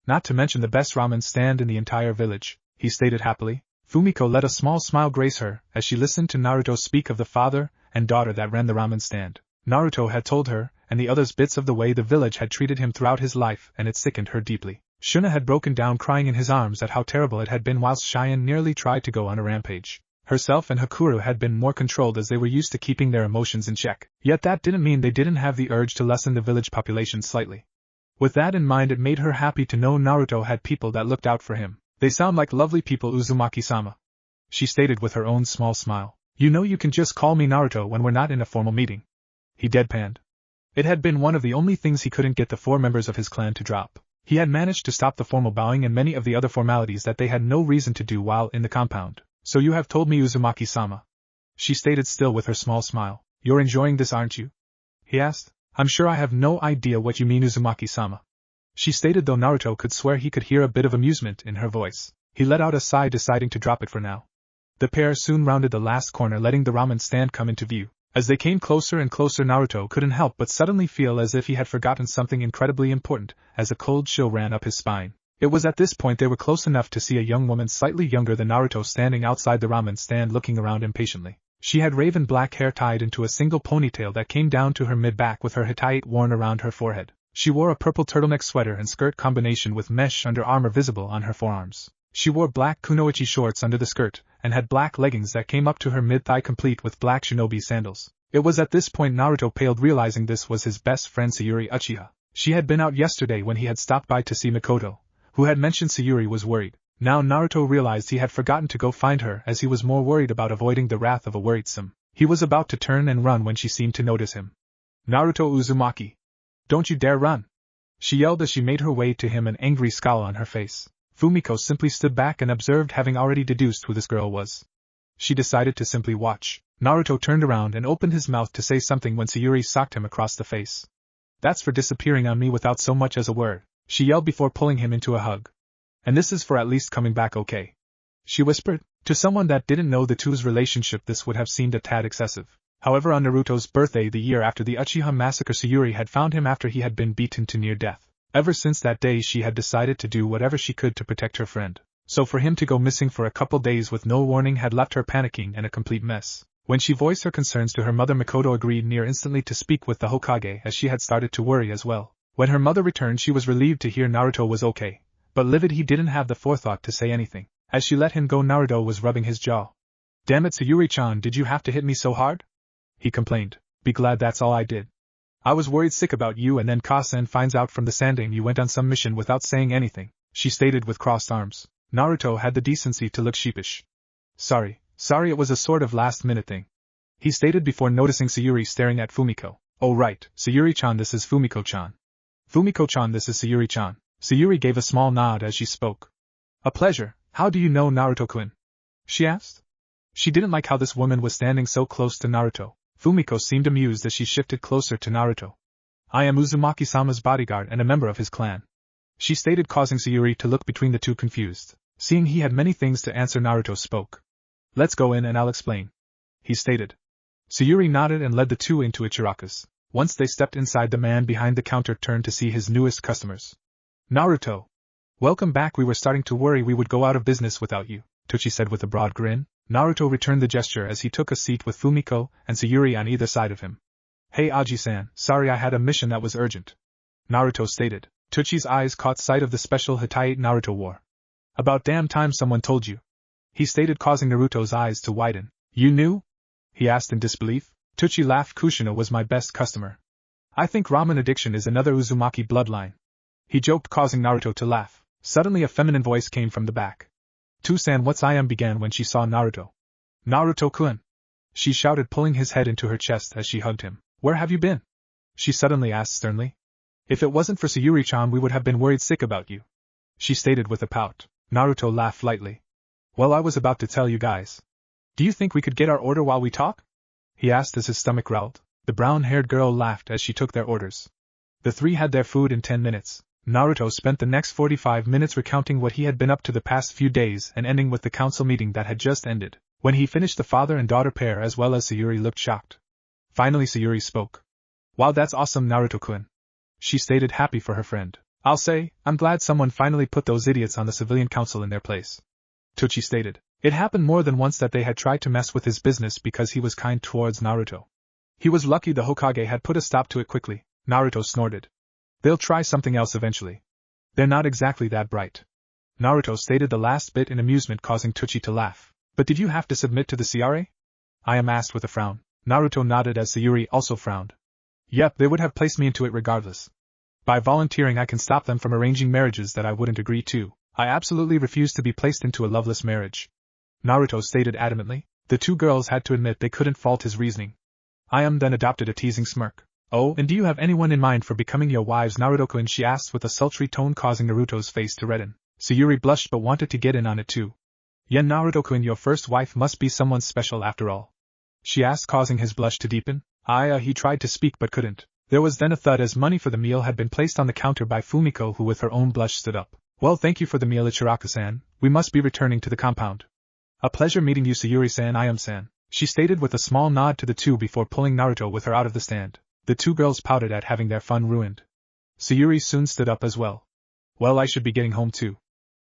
Not to mention the best ramen stand in the entire village, he stated happily. Fumiko let a small smile grace her as she listened to Naruto speak of the father and daughter that ran the ramen stand. Naruto had told her and the others bits of the way the village had treated him throughout his life, and it sickened her deeply. Shuna had broken down crying in his arms at how terrible it had been, whilst Cheyenne nearly tried to go on a rampage. Herself and Hakuru had been more controlled as they were used to keeping their emotions in check. Yet that didn't mean they didn't have the urge to lessen the village population slightly. With that in mind, it made her happy to know Naruto had people that looked out for him. They sound like lovely people, Uzumaki-sama, she stated with her own small smile. You know you can just call me Naruto when we're not in a formal meeting. He deadpanned. It had been one of the only things he couldn't get the 4 members of his clan to drop. He had managed to stop the formal bowing and many of the other formalities that they had no reason to do while in the compound. So you have told me, Uzumaki-sama, she stated still with her small smile. You're enjoying this, aren't you? He asked. I'm sure I have no idea what you mean, Uzumaki-sama, she stated, though Naruto could swear he could hear a bit of amusement in her voice. He let out a sigh, deciding to drop it for now. The pair soon rounded the last corner, letting the ramen stand come into view. As they came closer and closer, Naruto couldn't help but suddenly feel as if he had forgotten something incredibly important, as a cold chill ran up his spine. It was at this point they were close enough to see a young woman slightly younger than Naruto standing outside the ramen stand looking around impatiently. She had raven black hair tied into a single ponytail that came down to her mid-back with her hitite worn around her forehead. She wore a purple turtleneck sweater and skirt combination with mesh under armor visible on her forearms. She wore black kunoichi shorts under the skirt, and had black leggings that came up to her mid-thigh complete with black shinobi sandals. It was at this point Naruto paled, realizing this was his best friend Sayuri Uchiha. She had been out yesterday when he had stopped by to see Mikoto, who had mentioned Sayuri was worried. Now Naruto realized he had forgotten to go find her, as he was more worried about avoiding the wrath of a worriedsome. He was about to turn and run when she seemed to notice him. Naruto Uzumaki, don't you dare run! She yelled as she made her way to him, an angry scowl on her face. Fumiko simply stood back and observed, having already deduced who this girl was. She decided to simply watch. Naruto turned around and opened his mouth to say something when Sayuri socked him across the face. That's for disappearing on me without so much as a word, she yelled before pulling him into a hug. And this is for at least coming back okay, she whispered. To someone that didn't know the two's relationship, this would have seemed a tad excessive. However, on Naruto's birthday the year after the Uchiha massacre, Sayuri had found him after he had been beaten to near death. Ever since that day she had decided to do whatever she could to protect her friend. So for him to go missing for a couple days with no warning had left her panicking and a complete mess. When she voiced her concerns to her mother, Mikoto agreed near instantly to speak with the Hokage, as she had started to worry as well. When her mother returned, she was relieved to hear Naruto was okay, but livid he didn't have the forethought to say anything. As she let him go, Naruto was rubbing his jaw. Damn it, Sayuri-chan, did you have to hit me so hard? He complained. Be glad that's all I did. I was worried sick about you, and then Kasen finds out from the sanding you went on some mission without saying anything, she stated with crossed arms. Naruto had the decency to look sheepish. Sorry, it was a sort of last-minute thing, he stated before noticing Sayuri staring at Fumiko. Oh right, Sayuri-chan, this is Fumiko-chan. Fumiko-chan, this is Sayuri-chan. Sayuri gave a small nod as she spoke. A pleasure. How do you know Naruto-kun? She asked. She didn't like how this woman was standing so close to Naruto. Fumiko seemed amused as she shifted closer to Naruto. I am Uzumaki-sama's bodyguard and a member of his clan, she stated, causing Sayuri to look between the two confused. Seeing he had many things to answer, Naruto spoke. Let's go in and I'll explain, he stated. Sayuri nodded and led the two into Ichiraku's. Once they stepped inside, the man behind the counter turned to see his newest customers. Naruto, welcome back. We were starting to worry we would go out of business without you, Tochi said with a broad grin. Naruto returned the gesture as he took a seat with Fumiko and Sayuri on either side of him. Hey Aji-san, sorry I had a mission that was urgent, Naruto stated. Tochi's eyes caught sight of the special hitite Naruto wore. About damn time someone told you, he stated, causing Naruto's eyes to widen. You knew? He asked in disbelief. Tochi laughed. Kushina was my best customer. I think ramen addiction is another Uzumaki bloodline, he joked, causing Naruto to laugh. Suddenly a feminine voice came from the back. Tusan, what's I am, began when she saw Naruto. Naruto-kun, she shouted, pulling his head into her chest as she hugged him. Where have you been? She suddenly asked sternly. If it wasn't for Sayuri-chan we would have been worried sick about you, she stated with a pout. Naruto laughed lightly. Well, I was about to tell you guys. Do you think we could get our order while we talk? He asked as his stomach growled. The brown-haired girl laughed as she took their orders. The three had their food in 10 minutes. Naruto spent the next 45 minutes recounting what he had been up to the past few days and ending with the council meeting that had just ended. When he finished, the father and daughter pair as well as Sayuri looked shocked. Finally Sayuri spoke. "Wow, that's awesome, Naruto-kun," she stated, happy for her friend. "I'll say, I'm glad someone finally put those idiots on the civilian council in their place," Tochi stated. It happened more than once that they had tried to mess with his business because he was kind towards Naruto. He was lucky the Hokage had put a stop to it quickly. Naruto snorted. "They'll try something else eventually. They're not exactly that bright," Naruto stated the last bit in amusement, causing Tochi to laugh. "But did you have to submit to the CRA?" I asked with a frown. Naruto nodded as Sayuri also frowned. "Yep, they would have placed me into it regardless. By volunteering I can stop them from arranging marriages that I wouldn't agree to. I absolutely refuse to be placed into a loveless marriage," Naruto stated adamantly. The two girls had to admit they couldn't fault his reasoning. Then adopted a teasing smirk. "Oh, and do you have anyone in mind for becoming your wives, Naruto-kun?" she asked with a sultry tone, causing Naruto's face to redden. Sayuri blushed but wanted to get in on it too. "Yeah, Naruto-kun, your first wife must be someone special after all," she asked, causing his blush to deepen. He tried to speak but couldn't. There was then a thud as money for the meal had been placed on the counter by Fumiko, who with her own blush stood up. "Well, thank you for the meal, Ichiraku-san. We must be returning to the compound." "A pleasure meeting you, Sayuri-san, Ayam-san," she stated with a small nod to the two before pulling Naruto with her out of the stand. The two girls pouted at having their fun ruined. Sayuri soon stood up as well. "Well, I should be getting home too.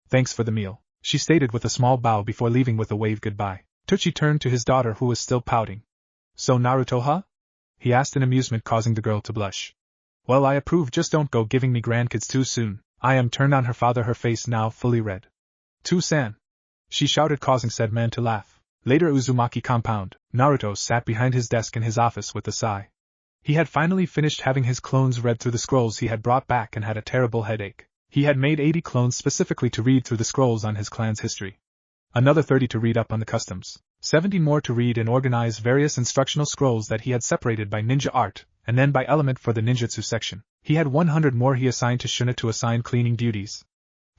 Thanks for the meal," she stated with a small bow before leaving with a wave goodbye. Tochi turned to his daughter, who was still pouting. "So Naruto, huh?" he asked in amusement, causing the girl to blush. "Well, I approve, just don't go giving me grandkids too soon." Ayam turned on her father, her face now fully red. "To-san," she shouted, causing said man to laugh. Later, Uzumaki compound. Naruto sat behind his desk in his office with a sigh. He had finally finished having his clones read through the scrolls he had brought back and had a terrible headache. He had made 80 clones specifically to read through the scrolls on his clan's history. Another 30 to read up on the customs. 70 more to read and organize various instructional scrolls that he had separated by ninja art, and then by element for the ninjutsu section. He had 100 more he assigned to Shuna to assign cleaning duties.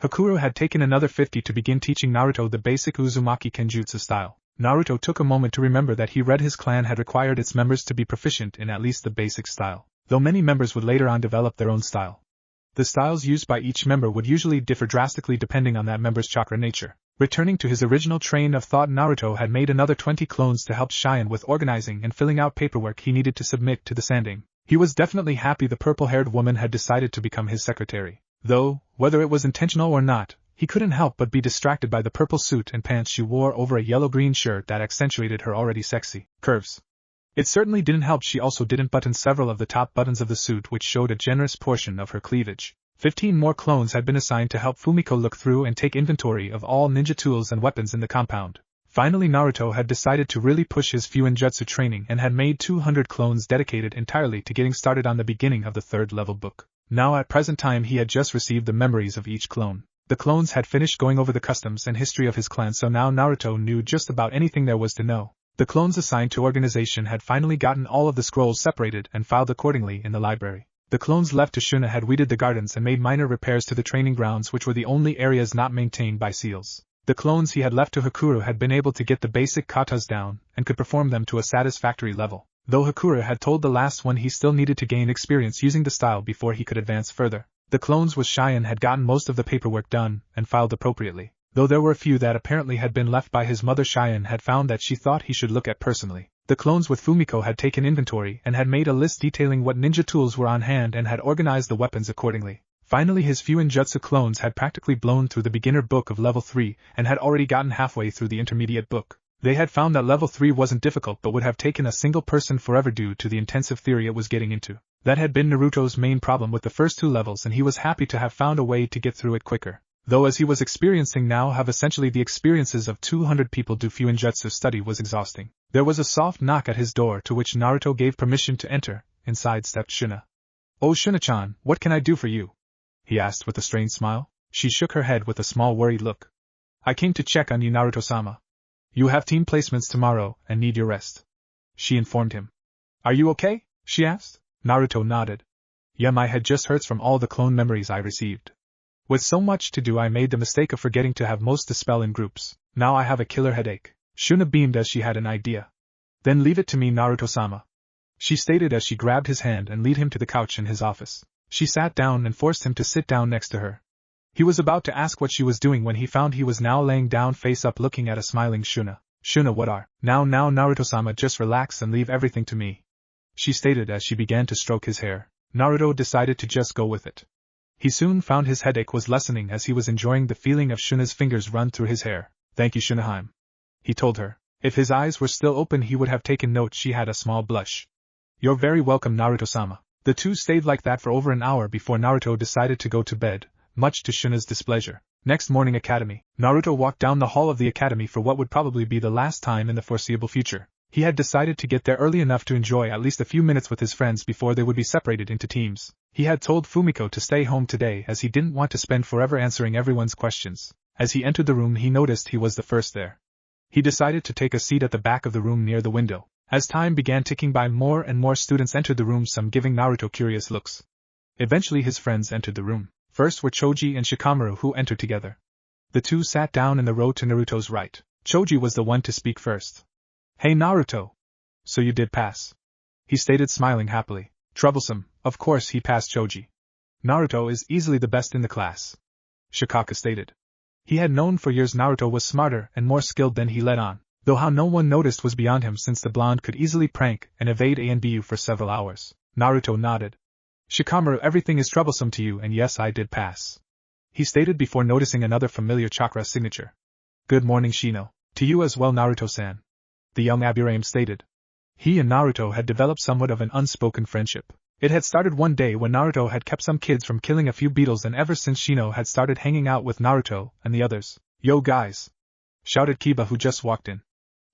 Hakuro had taken another 50 to begin teaching Naruto the basic Uzumaki Kenjutsu style. Naruto took a moment to remember that he read his clan had required its members to be proficient in at least the basic style, though many members would later on develop their own style. The styles used by each member would usually differ drastically depending on that member's chakra nature. Returning to his original train of thought, Naruto had made another 20 clones to help Cheyenne with organizing and filling out paperwork he needed to submit to the Sanding. He was definitely happy the purple-haired woman had decided to become his secretary, though, whether it was intentional or not, he couldn't help but be distracted by the purple suit and pants she wore over a yellow-green shirt that accentuated her already sexy curves. It certainly didn't help she also didn't button several of the top buttons of the suit, which showed a generous portion of her cleavage. 15 more clones had been assigned to help Fumiko look through and take inventory of all ninja tools and weapons in the compound. Finally, Naruto had decided to really push his Fuinjutsu training and had made 200 clones dedicated entirely to getting started on the beginning of the 3rd level book. Now at present time he had just received the memories of each clone. The clones had finished going over the customs and history of his clan, so now Naruto knew just about anything there was to know. The clones assigned to organization had finally gotten all of the scrolls separated and filed accordingly in the library. The clones left to Shuna had weeded the gardens and made minor repairs to the training grounds, which were the only areas not maintained by seals. The clones he had left to Hakuro had been able to get the basic katas down and could perform them to a satisfactory level, though Hakuro had told the last one he still needed to gain experience using the style before he could advance further. The clones with Cheyenne had gotten most of the paperwork done and filed appropriately, though there were a few that apparently had been left by his mother. Cheyenne had found that she thought he should look at personally. The clones with Fumiko had taken inventory and had made a list detailing what ninja tools were on hand and had organized the weapons accordingly. Finally, his Fuinjutsu clones had practically blown through the beginner book of level 3 and had already gotten halfway through the intermediate book. They had found that level 3 wasn't difficult but would have taken a single person forever due to the intensive theory it was getting into. That had been Naruto's main problem with the first 2 levels, and he was happy to have found a way to get through it quicker. Though as he was experiencing now have essentially the experiences of 200 people do Fuinjutsu study was exhausting. There was a soft knock at his door, to which Naruto gave permission to enter. Inside stepped Shuna. "Oh, Shuna-chan, what can I do for you?" he asked with a strained smile. She shook her head with a small worried look. "I came to check on you, Naruto-sama. You have team placements tomorrow and need your rest," she informed him. "Are you okay?" she asked. Naruto nodded. "Yeah, my head just hurts from all the clone memories I received. With so much to do I made the mistake of forgetting to have most dispel in groups. Now I have a killer headache." Shuna beamed as she had an idea. "Then leave it to me, Naruto-sama. she stated as she grabbed his hand and led him to the couch in his office. She sat down and forced him to sit down next to her. He was about to ask what she was doing when he found he was now laying down face up looking at a smiling Shuna. Shuna, what are? Now Naruto-sama, just relax and leave everything to me, she stated as she began to stroke his hair. Naruto decided to just go with it. He soon found his headache was lessening as he was enjoying the feeling of Shuna's fingers run through his hair. Thank you, Shunaheim, he told her. If his eyes were still open he would have taken note she had a small blush. You're very welcome, Naruto-sama. The two stayed like that for over an hour before Naruto decided to go to bed, much to Shuna's displeasure. Next morning, academy. Naruto walked down the hall of the academy for what would probably be the last time in the foreseeable future. He had decided to get there early enough to enjoy at least a few minutes with his friends before they would be separated into teams. He had told Fumiko to stay home today as he didn't want to spend forever answering everyone's questions. As he entered the room he noticed he was the first there. He decided to take a seat at the back of the room near the window. As time began ticking by, more and more students entered the room, some giving Naruto curious looks. Eventually his friends entered the room. First were Choji and Shikamaru, who entered together. The two sat down in the row to Naruto's right. Choji was the one to speak first. Hey Naruto! So you did pass, he stated, smiling happily. Troublesome, of course he passed, Choji. Naruto is easily the best in the class, Shikaka stated. He had known for years Naruto was smarter and more skilled than he let on, though how no one noticed was beyond him since the blonde could easily prank and evade ANBU for several hours. Naruto nodded. Shikamaru, everything is troublesome to you, and yes, I did pass, he stated before noticing another familiar chakra signature. Good morning, Shino. To you as well, Naruto-san, the young Aburame stated. He and Naruto had developed somewhat of an unspoken friendship. It had started one day when Naruto had kept some kids from killing a few beetles, and ever since Shino had started hanging out with Naruto and the others. Yo guys! Shouted Kiba, who just walked in.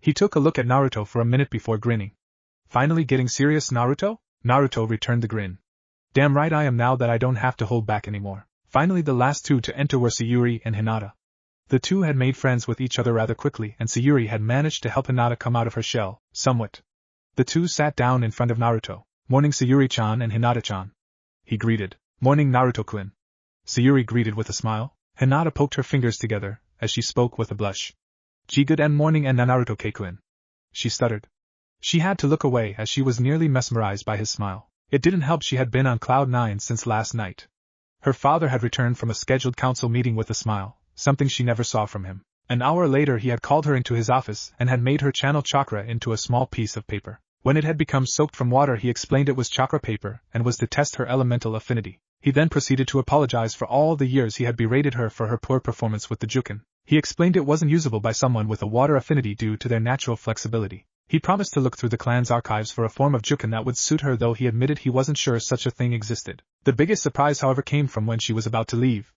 He took a look at Naruto for a minute before grinning. Finally getting serious, Naruto? Naruto returned the grin. Damn right I am, now that I don't have to hold back anymore. Finally the last two to enter were Sayuri and Hinata. The two had made friends with each other rather quickly, and Sayuri had managed to help Hinata come out of her shell, somewhat. The two sat down in front of Naruto. Morning, Sayuri-chan and Hinata-chan, he greeted. Morning, Naruto-kun, Sayuri greeted with a smile. Hinata poked her fingers together as she spoke with a blush. Good and morning, and Naruto-kun, she stuttered. She had to look away as she was nearly mesmerized by his smile. It didn't help she had been on cloud nine since last night. Her father had returned from a scheduled council meeting with a smile, something she never saw from him. An hour later he had called her into his office and had made her channel chakra into a small piece of paper. When it had become soaked from water he explained it was chakra paper and was to test her elemental affinity. He then proceeded to apologize for all the years he had berated her for her poor performance with the Juken. He explained it wasn't usable by someone with a water affinity due to their natural flexibility. He promised to look through the clan's archives for a form of Juken that would suit her, though he admitted he wasn't sure such a thing existed. The biggest surprise, however, came from when she was about to leave.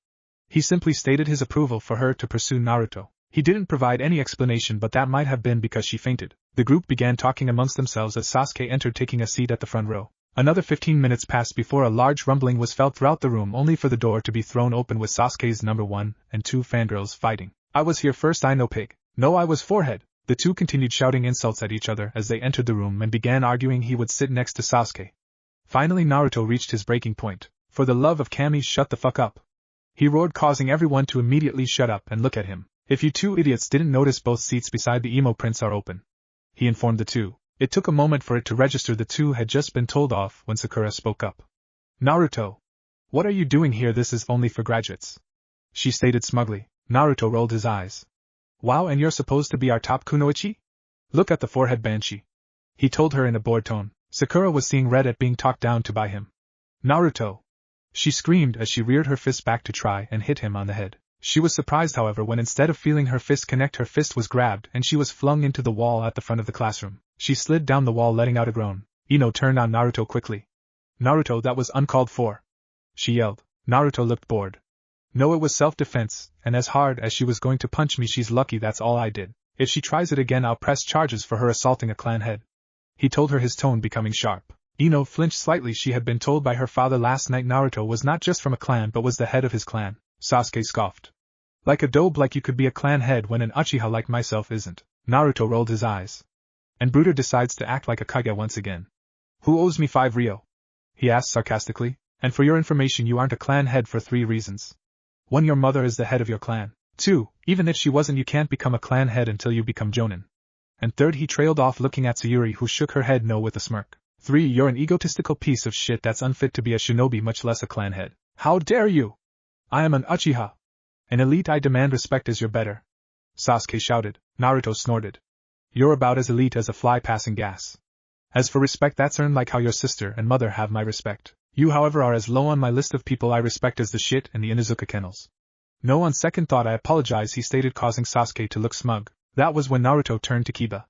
He simply stated his approval for her to pursue Naruto. He didn't provide any explanation, but that might have been because she fainted. The group began talking amongst themselves as Sasuke entered, taking a seat at the front row. Another 15 minutes passed before a large rumbling was felt throughout the room, only for the door to be thrown open with Sasuke's number 1 and 2 fangirls fighting. I was here first, I know, pig. No, I was forehead. The two continued shouting insults at each other as they entered the room and began arguing he would sit next to Sasuke. Finally Naruto reached his breaking point. For the love of Kami, shut the fuck up, he roared, causing everyone to immediately shut up and look at him. If you two idiots didn't notice, both seats beside the emo prince are open, he informed the two. It took a moment for it to register the two had just been told off when Sakura spoke up. Naruto, what are you doing here? This is only for graduates, she stated smugly. Naruto rolled his eyes. Wow, and you're supposed to be our top kunoichi? Look at the forehead, Banshee, he told her in a bored tone. Sakura was seeing red at being talked down to by him. Naruto, she screamed as she reared her fist back to try and hit him on the head. She was surprised, however, when instead of feeling her fist connect, her fist was grabbed and she was flung into the wall at the front of the classroom. She slid down the wall, letting out a groan. Ino turned on Naruto quickly. Naruto, that was uncalled for, she yelled. Naruto looked bored. No, it was self-defense, and as hard as she was going to punch me, she's lucky that's all I did. If she tries it again, I'll press charges for her assaulting a clan head, he told her, his tone becoming sharp. Ino flinched slightly. She had been told by her father last night Naruto was not just from a clan but was the head of his clan. Sasuke scoffed. Like a dope, like you could be a clan head when an Uchiha like myself isn't. Naruto rolled his eyes. And Bruder decides to act like a Kage once again. Who owes me 5 ryo? He asked sarcastically. And for your information, you aren't a clan head for 3 reasons. 1. Your mother is the head of your clan. 2. Even if she wasn't, you can't become a clan head until you become Jonin. And 3rd, he trailed off looking at Sayuri, who shook her head no with a smirk. 3. You're an egotistical piece of shit that's unfit to be a shinobi, much less a clan head. How dare you! I am an Uchiha. An elite. I demand respect as your better. Sasuke shouted. Naruto snorted. You're about as elite as a fly passing gas. As for respect, that's earned like how your sister and mother have my respect. You, however, are as low on my list of people I respect as the shit and the Inuzuka kennels. No, on second thought I apologize, he stated, causing Sasuke to look smug. That was when Naruto turned to Kiba.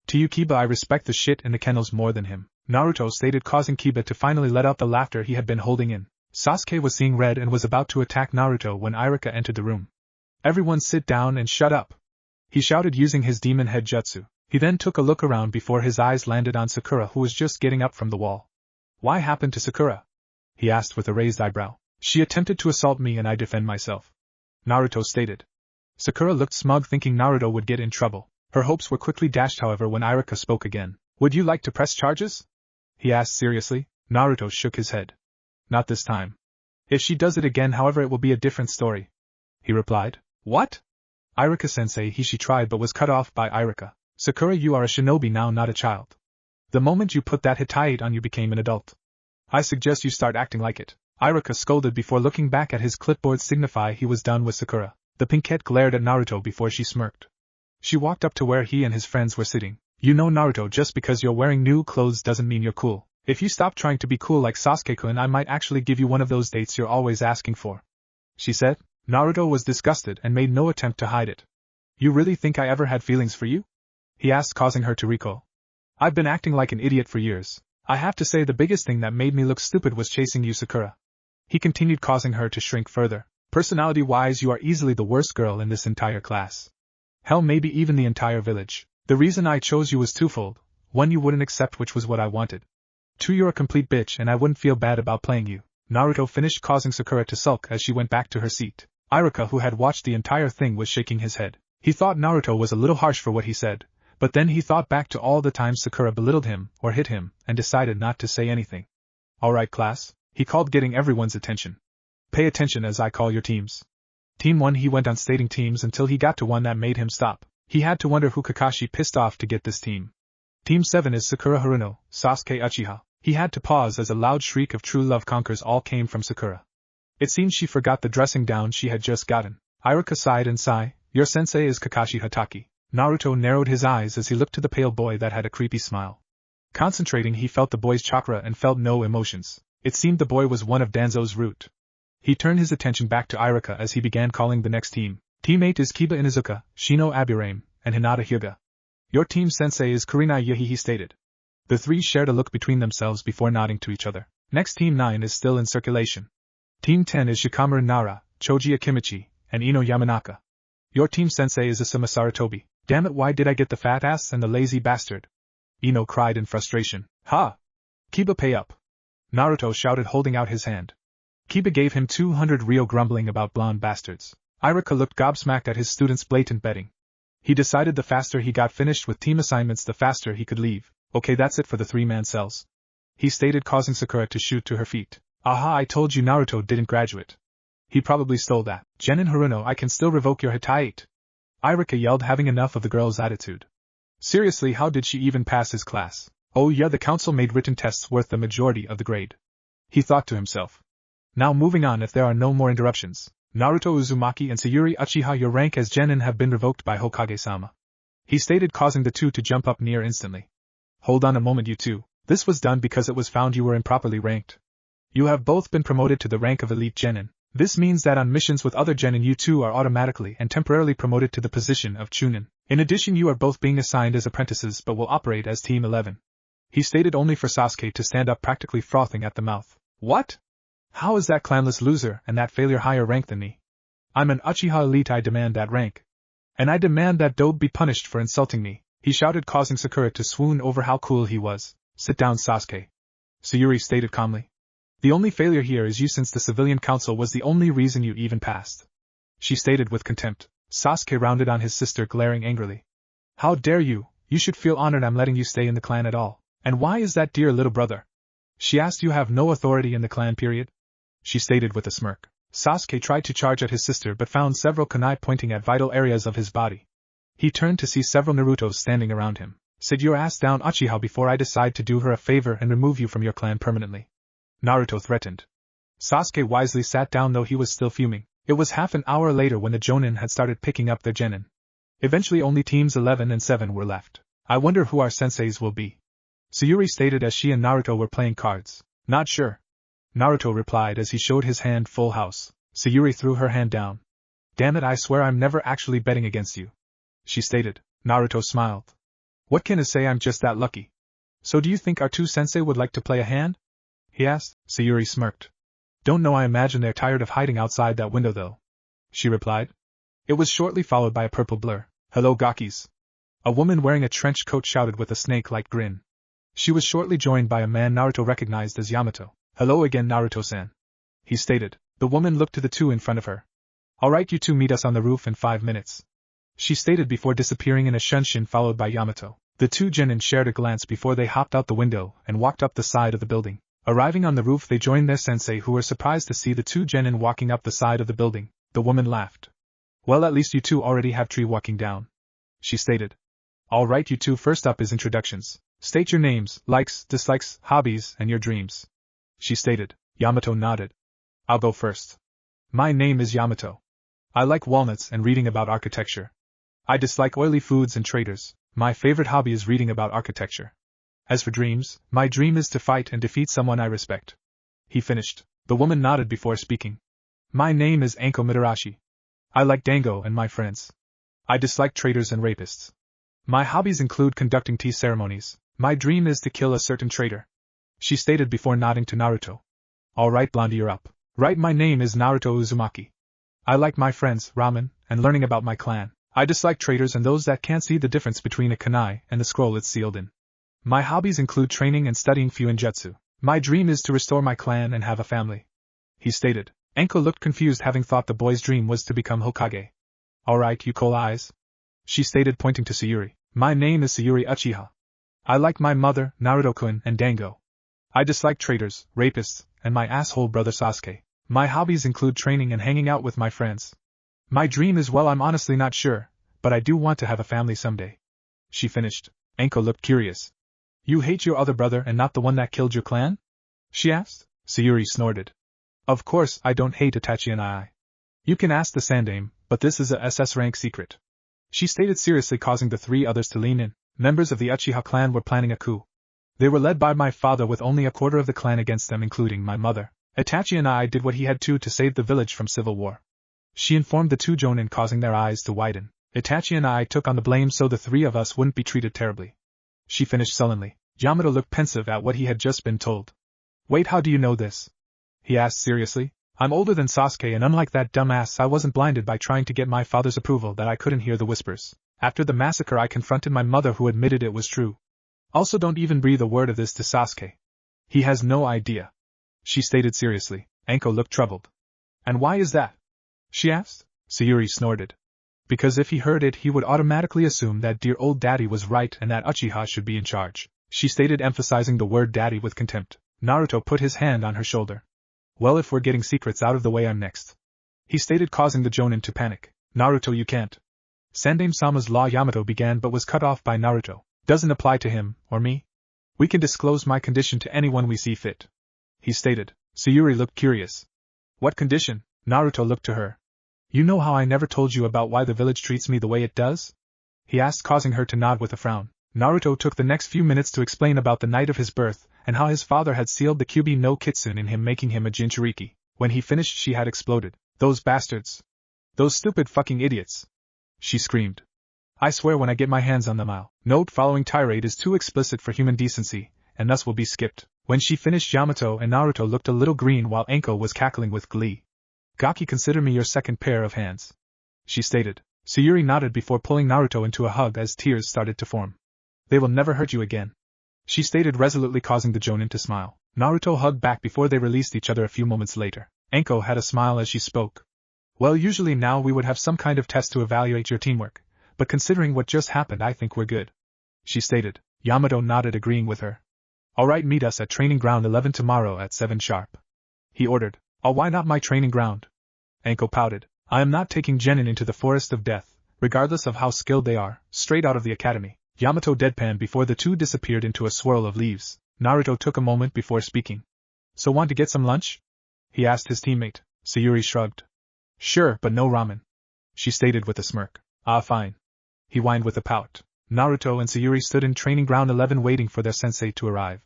To you, Kiba, I respect the shit and the kennels more than him, Naruto stated, causing Kiba to finally let out the laughter he had been holding in. Sasuke was seeing red and was about to attack Naruto when Iruka entered the room. Everyone sit down and shut up, he shouted using his demon head jutsu. He then took a look around before his eyes landed on Sakura, who was just getting up from the wall. What happened to Sakura? He asked with a raised eyebrow. She attempted to assault me and I defend myself, Naruto stated. Sakura looked smug, thinking Naruto would get in trouble. Her hopes were quickly dashed, however, when Iruka spoke again. Would you like to press charges? He asked seriously. Naruto shook his head. Not this time. If she does it again, however, it will be a different story, he replied. What? Iruka-sensei, she tried but was cut off by Iruka. Sakura, you are a shinobi now, not a child. The moment you put that Hittite on, you became an adult. I suggest you start acting like it, Iruka scolded before looking back at his clipboard signify he was done with Sakura. The pinkette glared at Naruto before she smirked. She walked up to where he and his friends were sitting. You know, Naruto, just because you're wearing new clothes doesn't mean you're cool. If you stop trying to be cool like Sasuke-kun, I might actually give you one of those dates you're always asking for, she said. Naruto was disgusted and made no attempt to hide it. You really think I ever had feelings for you? He asked, causing her to recoil. I've been acting like an idiot for years. I have to say the biggest thing that made me look stupid was chasing you, Sakura. He continued, causing her to shrink further. Personality-wise, you are easily the worst girl in this entire class. Hell, maybe even the entire village. The reason I chose you was twofold. One, you wouldn't accept, which was what I wanted. 2, you're a complete bitch and I wouldn't feel bad about playing you, Naruto finished, causing Sakura to sulk as she went back to her seat. Iruka, who had watched the entire thing, was shaking his head. He thought Naruto was a little harsh for what he said, but then he thought back to all the times Sakura belittled him or hit him and decided not to say anything. Alright, class, he called, getting everyone's attention. Pay attention as I call your teams. Team 1, he went on stating teams until he got to one that made him stop. He had to wonder who Kakashi pissed off to get this team. Team 7 is Sakura Haruno, Sasuke Uchiha. He had to pause as a loud shriek of true love conquers all came from Sakura. It seemed she forgot the dressing down she had just gotten. Iruka sighed and sighed. Your sensei is Kakashi Hatake. Naruto narrowed his eyes as he looked to the pale boy that had a creepy smile. Concentrating, he felt the boy's chakra and felt no emotions. It seemed the boy was one of Danzo's root. He turned his attention back to Iruka as he began calling the next team. Team 8 is Kiba Inuzuka, Shino Aburame, and Hinata Hyuga. Your team sensei is Kurina Yuhi, he stated. The three shared a look between themselves before nodding to each other. Next, Team 9 is still in circulation. Team 10 is Shikamaru Nara, Choji Akimichi, and Ino Yamanaka. Your team sensei is Asuma Sarutobi. Damn it, why did I get the fat ass and the lazy bastard? Ino cried in frustration. Ha! Kiba, pay up! Naruto shouted, holding out his hand. Kiba gave him 200 ryo, grumbling about blonde bastards. Iruka looked gobsmacked at his students' blatant betting. He decided the faster he got finished with team assignments, the faster he could leave. Okay, that's it for the three-man cells, he stated, causing Sakura to shoot to her feet. Aha, I told you Naruto didn't graduate. He probably stole that. Genin Haruno, I can still revoke your Hittite. Iruka yelled, having enough of the girl's attitude. Seriously, how did she even pass his class? Oh yeah, the council made written tests worth the majority of the grade, he thought to himself. Now moving on, if there are no more interruptions. Naruto Uzumaki and Sayuri Uchiha, your rank as Genin have been revoked by Hokage-sama, he stated, causing the two to jump up near instantly. Hold on a moment, you two. This was done because it was found you were improperly ranked. You have both been promoted to the rank of Elite Genin. This means that on missions with other Genin, you two are automatically and temporarily promoted to the position of Chunin. In addition, you are both being assigned as apprentices but will operate as Team 11. He stated, only for Sasuke to stand up, practically frothing at the mouth. What? How is that clanless loser and that failure higher rank than me? I'm an Uchiha Elite, I demand that rank. And I demand that Dobe be punished for insulting me, he shouted, causing Sakura to swoon over how cool he was. Sit down, Sasuke, Sayuri stated calmly. The only failure here is you, since the civilian council was the only reason you even passed, she stated with contempt. Sasuke rounded on his sister, glaring angrily. How dare you? You should feel honored I'm letting you stay in the clan at all. And why is that, dear little brother? She asked. You have no authority in the clan, period, she stated with a smirk. Sasuke tried to charge at his sister but found several kunai pointing at vital areas of his body. He turned to see several Narutos standing around him. Sit your ass down, Uchiha, before I decide to do her a favor and remove you from your clan permanently. Naruto threatened. Sasuke wisely sat down, though he was still fuming. It was half an hour later when the Jonin had started picking up their genin. Eventually only teams 11 and 7 were left. I wonder who our senseis will be. Sayuri stated as she and Naruto were playing cards. Not sure. Naruto replied as he showed his hand full house. Sayuri threw her hand down. Damn it, I swear I'm never actually betting against you, she stated. Naruto smiled. What can I say, I'm just that lucky. So do you think our two sensei would like to play a hand? He asked. Sayuri smirked. Don't know, I imagine they're tired of hiding outside that window though, she replied. It was shortly followed by a purple blur. Hello, Gakis. A woman wearing a trench coat shouted with a snake-like grin. She was shortly joined by a man Naruto recognized as Yamato. Hello again, Naruto-san, he stated. The woman looked to the two in front of her. Alright, you two meet us on the roof in 5 minutes, she stated before disappearing in a shunshin followed by Yamato. The two genin shared a glance before they hopped out the window and walked up the side of the building. Arriving on the roof, they joined their sensei, who were surprised to see the two genin walking up the side of the building. The woman laughed. Well, at least you two already have tree walking down, she stated. Alright, you two, first up is introductions. State your names, likes, dislikes, hobbies, and your dreams, she stated. Yamato nodded. I'll go first. My name is Yamato. I like walnuts and reading about architecture. I dislike oily foods and traders. My favorite hobby is reading about architecture. As for dreams, my dream is to fight and defeat someone I respect. He finished. The woman nodded before speaking. My name is Anko Mitarashi. I like dango and my friends. I dislike traders and rapists. My hobbies include conducting tea ceremonies. My dream is to kill a certain traitor, she stated before nodding to Naruto. Alright, Blondie, you're up. Right, my name is Naruto Uzumaki. I like my friends, ramen, and learning about my clan. I dislike traitors and those that can't see the difference between a kunai and the scroll it's sealed in. My hobbies include training and studying Fuinjutsu. My dream is to restore my clan and have a family, he stated. Anko looked confused, having thought the boy's dream was to become Hokage. Alright, you coal eyes, she stated, pointing to Sayuri. My name is Sayuri Uchiha. I like my mother, Naruto-kun, and dango. I dislike traitors, rapists, and my asshole brother Sasuke. My hobbies include training and hanging out with my friends. My dream is, well, I'm honestly not sure, but I do want to have a family someday, she finished. Anko looked curious. You hate your other brother and not the one that killed your clan? She asked. Sayuri snorted. Of course I don't hate Itachi and I. You can ask the Sandaime, but this is a SS rank secret, she stated seriously, causing the three others to lean in. Members of the Uchiha clan were planning a coup. They were led by my father with only a quarter of the clan against them, including my mother. Itachi and I did what he had to save the village from civil war, she informed the two jonin, causing their eyes to widen. Itachi and I took on the blame so the three of us wouldn't be treated terribly, she finished sullenly. Yamato looked pensive at what he had just been told. Wait, how do you know this? He asked seriously. I'm older than Sasuke, and unlike that dumbass, I wasn't blinded by trying to get my father's approval that I couldn't hear the whispers. After the massacre, I confronted my mother, who admitted it was true. Also, don't even breathe a word of this to Sasuke. He has no idea, she stated seriously. Anko looked troubled. And why is that? She asked. Sayuri snorted. Because if he heard it, he would automatically assume that dear old daddy was right and that Uchiha should be in charge, she stated, emphasizing the word daddy with contempt. Naruto put his hand on her shoulder. Well, if we're getting secrets out of the way, I'm next, he stated, causing the jonin to panic. Naruto, you can't. Sandaime-sama's law, Yamato began, but was cut off by Naruto. Doesn't apply to him, or me. We can disclose my condition to anyone we see fit, he stated. Sayuri looked curious. What condition? Naruto looked to her. You know how I never told you about why the village treats me the way it does? He asked, causing her to nod with a frown. Naruto took the next few minutes to explain about the night of his birth, and how his father had sealed the Kyuubi no Kitsune in him, making him a Jinchuriki. When he finished, she had exploded. Those bastards! Those stupid fucking idiots! She screamed. I swear when I get my hands on them I'll. Note: following tirade is too explicit for human decency, and thus will be skipped. When she finished, Yamato and Naruto looked a little green while Anko was cackling with glee. Gaki, consider me your second pair of hands, she stated. Sayuri nodded before pulling Naruto into a hug as tears started to form. They will never hurt you again, she stated resolutely, causing the jonin to smile. Naruto hugged back before they released each other a few moments later. Anko had a smile as she spoke. Well, usually now we would have some kind of test to evaluate your teamwork, but considering what just happened, I think we're good, she stated. Yamato nodded, agreeing with her. Alright, meet us at Training Ground 11 tomorrow at 7 sharp, he ordered. Oh, why not my training ground? Anko pouted. I am not taking genin into the forest of death, regardless of how skilled they are, straight out of the academy. Yamato deadpanned before the two disappeared into a swirl of leaves. Naruto took a moment before speaking. So want to get some lunch? He asked his teammate. Sayuri shrugged. Sure, but no ramen, she stated with a smirk. Ah, fine, he whined with a pout. Naruto and Sayuri stood in training ground 11 waiting for their sensei to arrive.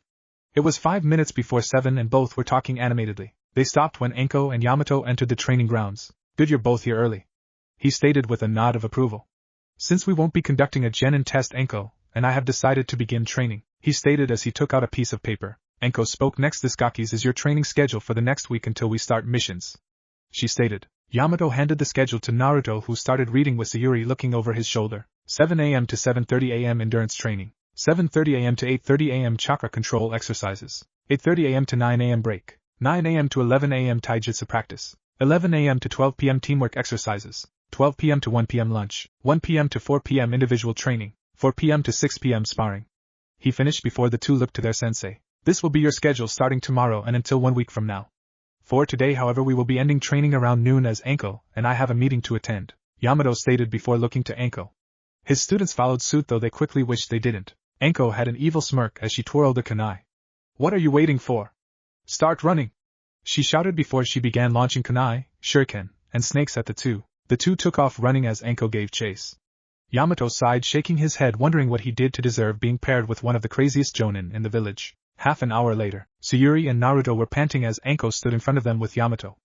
It was 5 minutes before 7 and both were talking animatedly. They stopped when Anko and Yamato entered the training grounds. Good, you're both here early, he stated with a nod of approval. Since we won't be conducting a genin test, Anko and I have decided to begin training, he stated as he took out a piece of paper. Anko spoke next. This Gaki's is your training schedule for the next week until we start missions, she stated. Yamato handed the schedule to Naruto, who started reading with Sayuri looking over his shoulder. 7 a.m. to 7:30 a.m. endurance training. 7:30 a.m. to 8:30 a.m. chakra control exercises. 8:30 a.m. to 9 a.m. break. 9 a.m. to 11 a.m. taijutsu practice. 11 a.m. to 12 p.m. teamwork exercises. 12 p.m. to 1 p.m. lunch. 1 p.m. to 4 p.m. individual training. 4 p.m. to 6 p.m. sparring. He finished before the two looked to their sensei. This will be your schedule starting tomorrow and until 1 week from now. For today, however, we will be ending training around noon as Anko and I have a meeting to attend, Yamato stated before looking to Anko. His students followed suit, though they quickly wished they didn't. Anko had an evil smirk as she twirled a kunai. What are you waiting for? Start running, she shouted before she began launching kunai, shuriken, and snakes at the two. The two took off running as Anko gave chase. Yamato sighed, shaking his head, wondering what he did to deserve being paired with one of the craziest jonin in the village. Half an hour later, Sayuri and Naruto were panting as Anko stood in front of them with Yamato.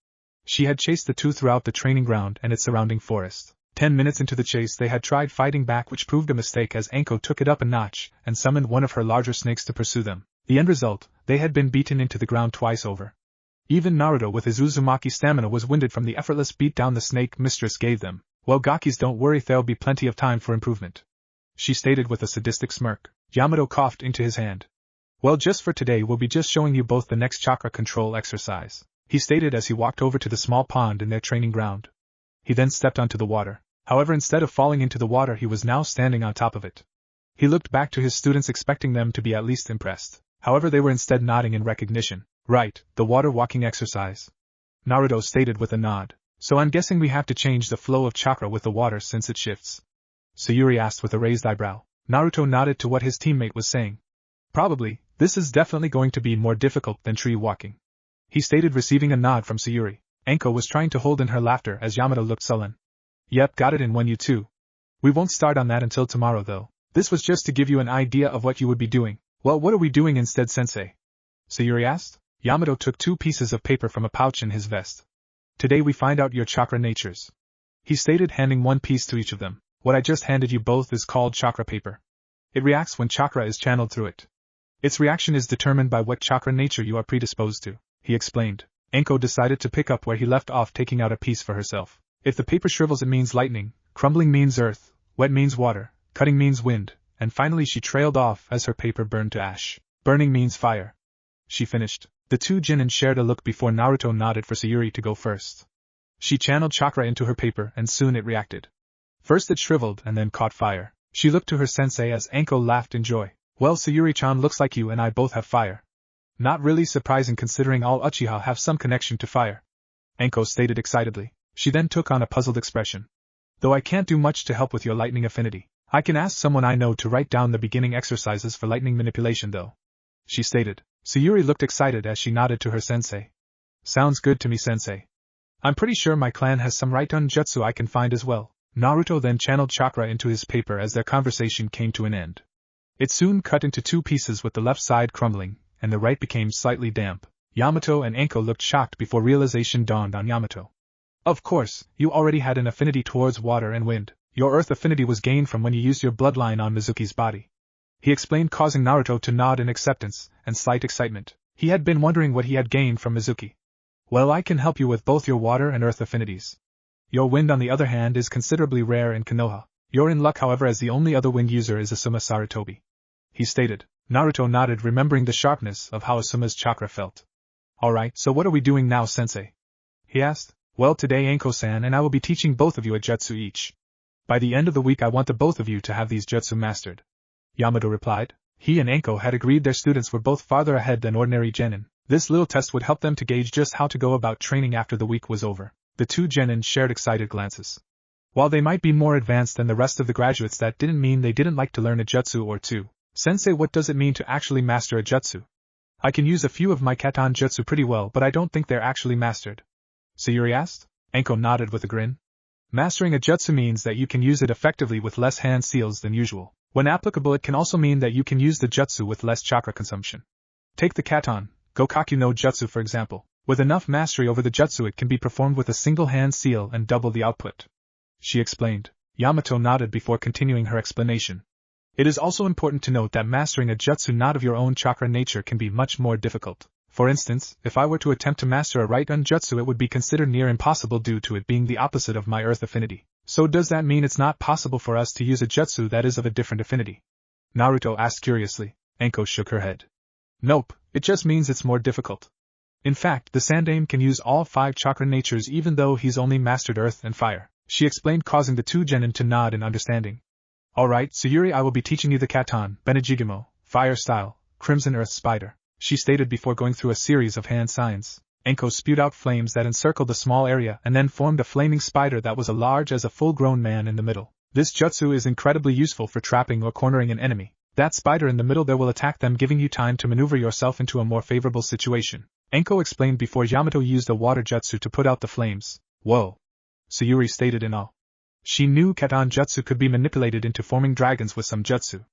She had chased the two throughout the training ground and its surrounding forest. 10 minutes into the chase, they had tried fighting back, which proved a mistake as Anko took it up a notch and summoned one of her larger snakes to pursue them. The end result, they had been beaten into the ground twice over. Even Naruto with his Uzumaki stamina was winded from the effortless beatdown the snake mistress gave them. Well, Gakis, don't worry, there'll be plenty of time for improvement, she stated with a sadistic smirk. Yamato coughed into his hand. Well, just for today we'll be just showing you both the next chakra control exercise, he stated as he walked over to the small pond in their training ground. He then stepped onto the water. However, instead of falling into the water, he was now standing on top of it. He looked back to his students, expecting them to be at least impressed. However, they were instead nodding in recognition. Right, the water walking exercise, Naruto stated with a nod. So I'm guessing we have to change the flow of chakra with the water since it shifts, Sayuri asked with a raised eyebrow. Naruto nodded to what his teammate was saying. Probably, this is definitely going to be more difficult than tree walking, he stated, receiving a nod from Sayuri. Anko was trying to hold in her laughter as Yamato looked sullen. Yep, got it in one, you two. We won't start on that until tomorrow, though. This was just to give you an idea of what you would be doing. Well, what are we doing instead, sensei? Sayuri asked. Yamato took 2 pieces of paper from a pouch in his vest. Today we find out your chakra natures, he stated, handing 1 piece to each of them. What I just handed you both is called chakra paper. It reacts when chakra is channeled through it. Its reaction is determined by what chakra nature you are predisposed to, he explained. Anko decided to pick up where he left off, taking out a piece for herself. If the paper shrivels, it means lightning, crumbling means earth, wet means water, cutting means wind, and finally she trailed off as her paper burned to ash. Burning means fire, she finished. The two genin shared a look before Naruto nodded for Sayuri to go first. She channeled chakra into her paper and soon it reacted. First it shriveled and then caught fire. She looked to her sensei as Anko laughed in joy. Well, Sayuri-chan, looks like you and I both have fire. Not really surprising considering all Uchiha have some connection to fire, Anko stated excitedly. She then took on a puzzled expression. Though I can't do much to help with your lightning affinity, I can ask someone I know to write down the beginning exercises for lightning manipulation though, she stated. Sayuri looked excited as she nodded to her sensei. Sounds good to me, sensei. I'm pretty sure my clan has some Raitun jutsu I can find as well. Naruto then channeled chakra into his paper as their conversation came to an end. It soon cut into 2 pieces with the left side crumbling, and the right became slightly damp. Yamato and Anko looked shocked before realization dawned on Yamato. Of course, you already had an affinity towards water and wind. Your earth affinity was gained from when you used your bloodline on Mizuki's body, he explained, causing Naruto to nod in acceptance and slight excitement. He had been wondering what he had gained from Mizuki. Well, I can help you with both your water and earth affinities. Your wind, on the other hand, is considerably rare in Konoha. You're in luck, however, as the only other wind user is Asuma Sarutobi, he stated. Naruto nodded, remembering the sharpness of how Asuma's chakra felt. Alright, so what are we doing now, sensei? He asked. Well, today Anko-san and I will be teaching both of you a jutsu each. By the end of the week I want the both of you to have these jutsu mastered, Yamato replied. He and Anko had agreed their students were both farther ahead than ordinary genin. This little test would help them to gauge just how to go about training after the week was over. The two genin shared excited glances. While they might be more advanced than the rest of the graduates, that didn't mean they didn't like to learn a jutsu or two. Sensei, what does it mean to actually master a jutsu? I can use a few of my katan jutsu pretty well, but I don't think they're actually mastered. Sayuri asked. Enko nodded with a grin. Mastering a jutsu means that you can use it effectively with less hand seals than usual. When applicable, it can also mean that you can use the jutsu with less chakra consumption. Take the katan, Gokakyu no Jutsu for example. With enough mastery over the jutsu, it can be performed with a single hand seal and double the output. She explained. Yamato nodded before continuing her explanation. It is also important to note that mastering a jutsu not of your own chakra nature can be much more difficult. For instance, if I were to attempt to master a right-gun jutsu, it would be considered near impossible due to it being the opposite of my earth affinity. So does that mean it's not possible for us to use a jutsu that is of a different affinity? Naruto asked curiously. Enko shook her head. Nope, it just means it's more difficult. In fact, the Sandaime can use all 5 chakra natures even though he's only mastered earth and fire, she explained, causing the 2 genin to nod in understanding. Alright, Sayuri, I will be teaching you the katan, Benejigimo, fire style, crimson earth spider, she stated before going through a series of hand signs. Enko spewed out flames that encircled the small area and then formed a flaming spider that was as large as a full-grown man in the middle. This jutsu is incredibly useful for trapping or cornering an enemy. That spider in the middle there will attack them, giving you time to maneuver yourself into a more favorable situation, Enko explained before Yamato used a water jutsu to put out the flames. Whoa! Sayuri stated in awe. She knew katan jutsu could be manipulated into forming dragons with some jutsu.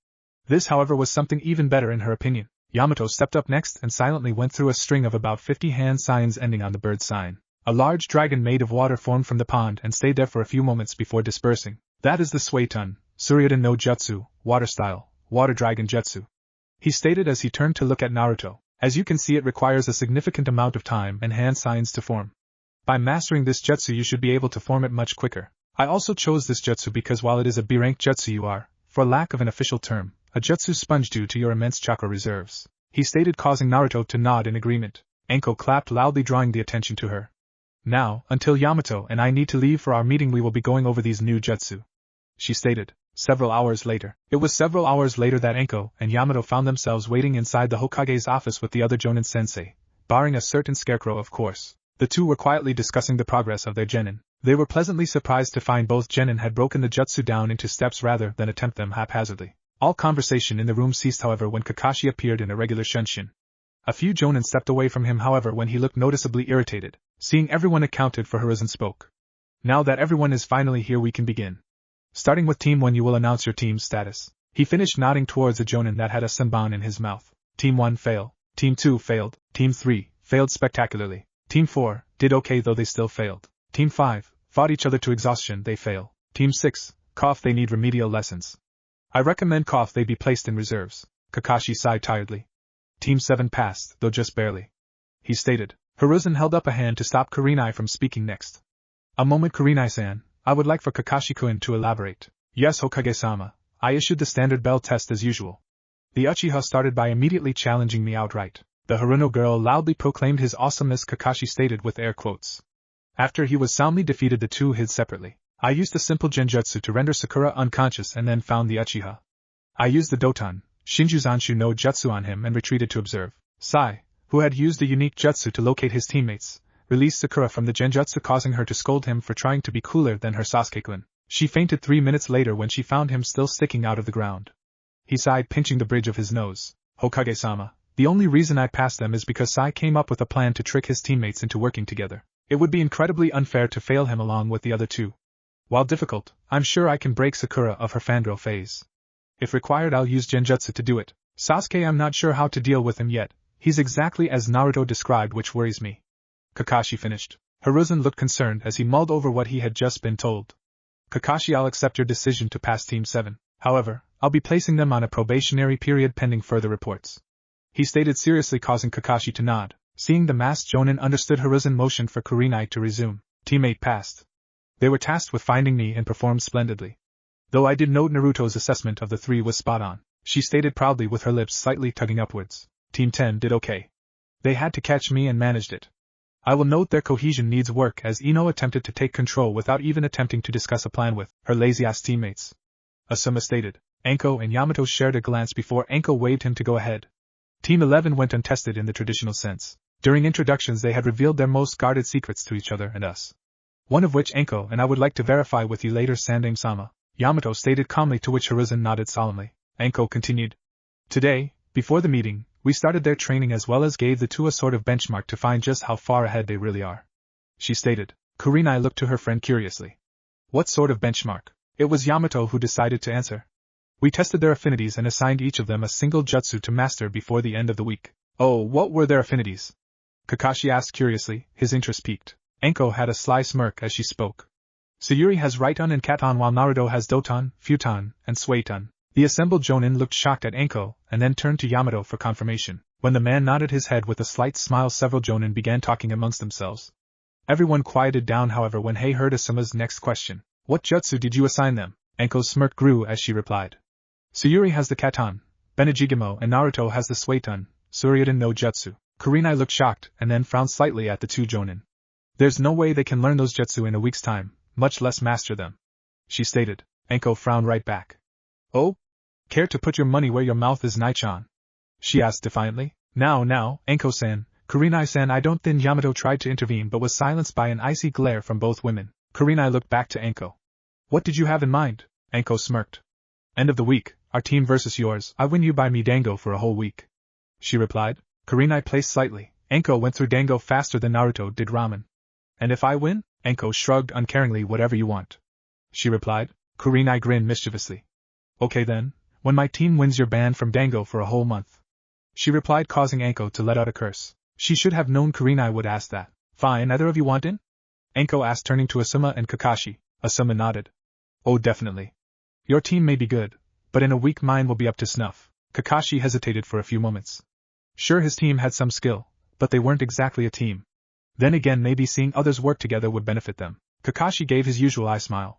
This, however, was something even better in her opinion. Yamato stepped up next and silently went through a string of about 50 hand signs ending on the bird sign. A large dragon made of water formed from the pond and stayed there for a few moments before dispersing. That is the Suiton, Suryudan no Jutsu, water style, water dragon jutsu, he stated as he turned to look at Naruto. As you can see, it requires a significant amount of time and hand signs to form. By mastering this jutsu, you should be able to form it much quicker. I also chose this jutsu because while it is a B-rank jutsu, you are, for lack of an official term, a jutsu sponge due to your immense chakra reserves, he stated, causing Naruto to nod in agreement. Enko clapped loudly, drawing the attention to her. Now, until Yamato and I need to leave for our meeting, we will be going over these new jutsu, she stated. Several hours later. It was several hours later that Enko and Yamato found themselves waiting inside the Hokage's office with the other Jonin sensei, barring a certain scarecrow, of course. The two were quietly discussing the progress of their genin. They were pleasantly surprised to find both genin had broken the jutsu down into steps rather than attempt them haphazardly. All conversation in the room ceased, however, when Kakashi appeared in a regular shunshin. A few Jonin stepped away from him, however, when he looked noticeably irritated. Seeing everyone accounted for, Hiruzen spoke. Now that everyone is finally here, we can begin. Starting with Team 1, you will announce your team's status. He finished, nodding towards a Jonin that had a senbon in his mouth. Team 1 failed. Team 2 failed. Team 3 failed spectacularly. Team 4 did okay, though they still failed. Team 5 fought each other to exhaustion, they fail. Team 6, cough, they need remedial lessons. I recommend cough they be placed in reserves. Kakashi sighed tiredly. Team 7 passed, though just barely, he stated. Hiruzen held up a hand to stop Kurenai from speaking next. A moment, Kurenai-san. I would like for Kakashi-kun to elaborate. Yes, Hokage-sama, I issued the standard bell test as usual. The Uchiha started by immediately challenging me outright. The Haruno girl loudly proclaimed his awesomeness, Kakashi stated with air quotes. After he was soundly defeated, the two hid separately. I used a simple genjutsu to render Sakura unconscious and then found the Uchiha. I used the Doton, Shinjuzanshu no Jutsu on him and retreated to observe. Sai, who had used a unique jutsu to locate his teammates, released Sakura from the genjutsu, causing her to scold him for trying to be cooler than her Sasuke-kun. She fainted 3 minutes later when she found him still sticking out of the ground. He sighed, pinching the bridge of his nose. Hokage-sama, the only reason I passed them is because Sai came up with a plan to trick his teammates into working together. It would be incredibly unfair to fail him along with the other two. While difficult, I'm sure I can break Sakura of her fangirl phase. If required, I'll use genjutsu to do it. Sasuke, I'm not sure how to deal with him yet. He's exactly as Naruto described, which worries me. Kakashi finished. Hiruzen looked concerned as he mulled over what he had just been told. Kakashi, I'll accept your decision to pass Team 7. However, I'll be placing them on a probationary period pending further reports, he stated seriously, causing Kakashi to nod. Seeing the masked Jonin understood, Hiruzen motioned for Kurenai to resume. Team 8 passed. They were tasked with finding me and performed splendidly. Though I did note Naruto's assessment of the three was spot on, she stated proudly with her lips slightly tugging upwards. Team 10 did okay. They had to catch me and managed it. I will note their cohesion needs work, as Ino attempted to take control without even attempting to discuss a plan with her lazy-ass teammates, Asuma stated. Enko and Yamato shared a glance before Enko waved him to go ahead. Team 11 went untested in the traditional sense. During introductions they had revealed their most guarded secrets to each other and us. One of which Anko and I would like to verify with you later, Sandame-sama, Yamato stated calmly, to which Hiruzen nodded solemnly. Anko continued. Today, before the meeting, we started their training as well as gave the two a sort of benchmark to find just how far ahead they really are. She stated. Kurenai looked to her friend curiously. What sort of benchmark? It was Yamato who decided to answer. We tested their affinities and assigned each of them a single jutsu to master before the end of the week. Oh, what were their affinities? Kakashi asked curiously, his interest piqued. Anko had a sly smirk as she spoke. Sayuri has Raiton and Katon, while Naruto has Doton, Futon, and Suiton. The assembled Jonin looked shocked at Anko and then turned to Yamato for confirmation. When the man nodded his head with a slight smile, several Jonin began talking amongst themselves. Everyone quieted down, however, when Hei heard Asuma's next question. What jutsu did you assign them? Anko's smirk grew as she replied. Sayuri has the Katon, Benejigimo, and Naruto has the Suiton, Suryudan no Jutsu. Kurenai looked shocked and then frowned slightly at the two Jonin. There's no way they can learn those jutsu in a week's time, much less master them, she stated. Anko frowned right back. Oh? Care to put your money where your mouth is, Nai-chan? She asked defiantly. Now, Anko-san, Kurenai-san, I don't think. Yamato tried to intervene but was silenced by an icy glare from both women. Kurenai looked back to Anko. What did you have in mind? Anko smirked. End of the week, our team versus yours. I win, you buy me dango for a whole week, she replied. Kurenai placed slightly. Anko went through dango faster than Naruto did ramen. And if I win? Anko shrugged uncaringly. Whatever you want, she replied. Kurenai grinned mischievously. Okay then, when my team wins, you're banned from dango for a whole month, she replied, causing Anko to let out a curse. She should have known Kurenai would ask that. Fine, either of you want in? Anko asked, turning to Asuma and Kakashi. Asuma nodded. Oh, definitely. Your team may be good, but in a week mine will be up to snuff. Kakashi hesitated for a few moments. Sure, his team had some skill, but they weren't exactly a team. Then again, maybe seeing others work together would benefit them. Kakashi gave his usual eye smile.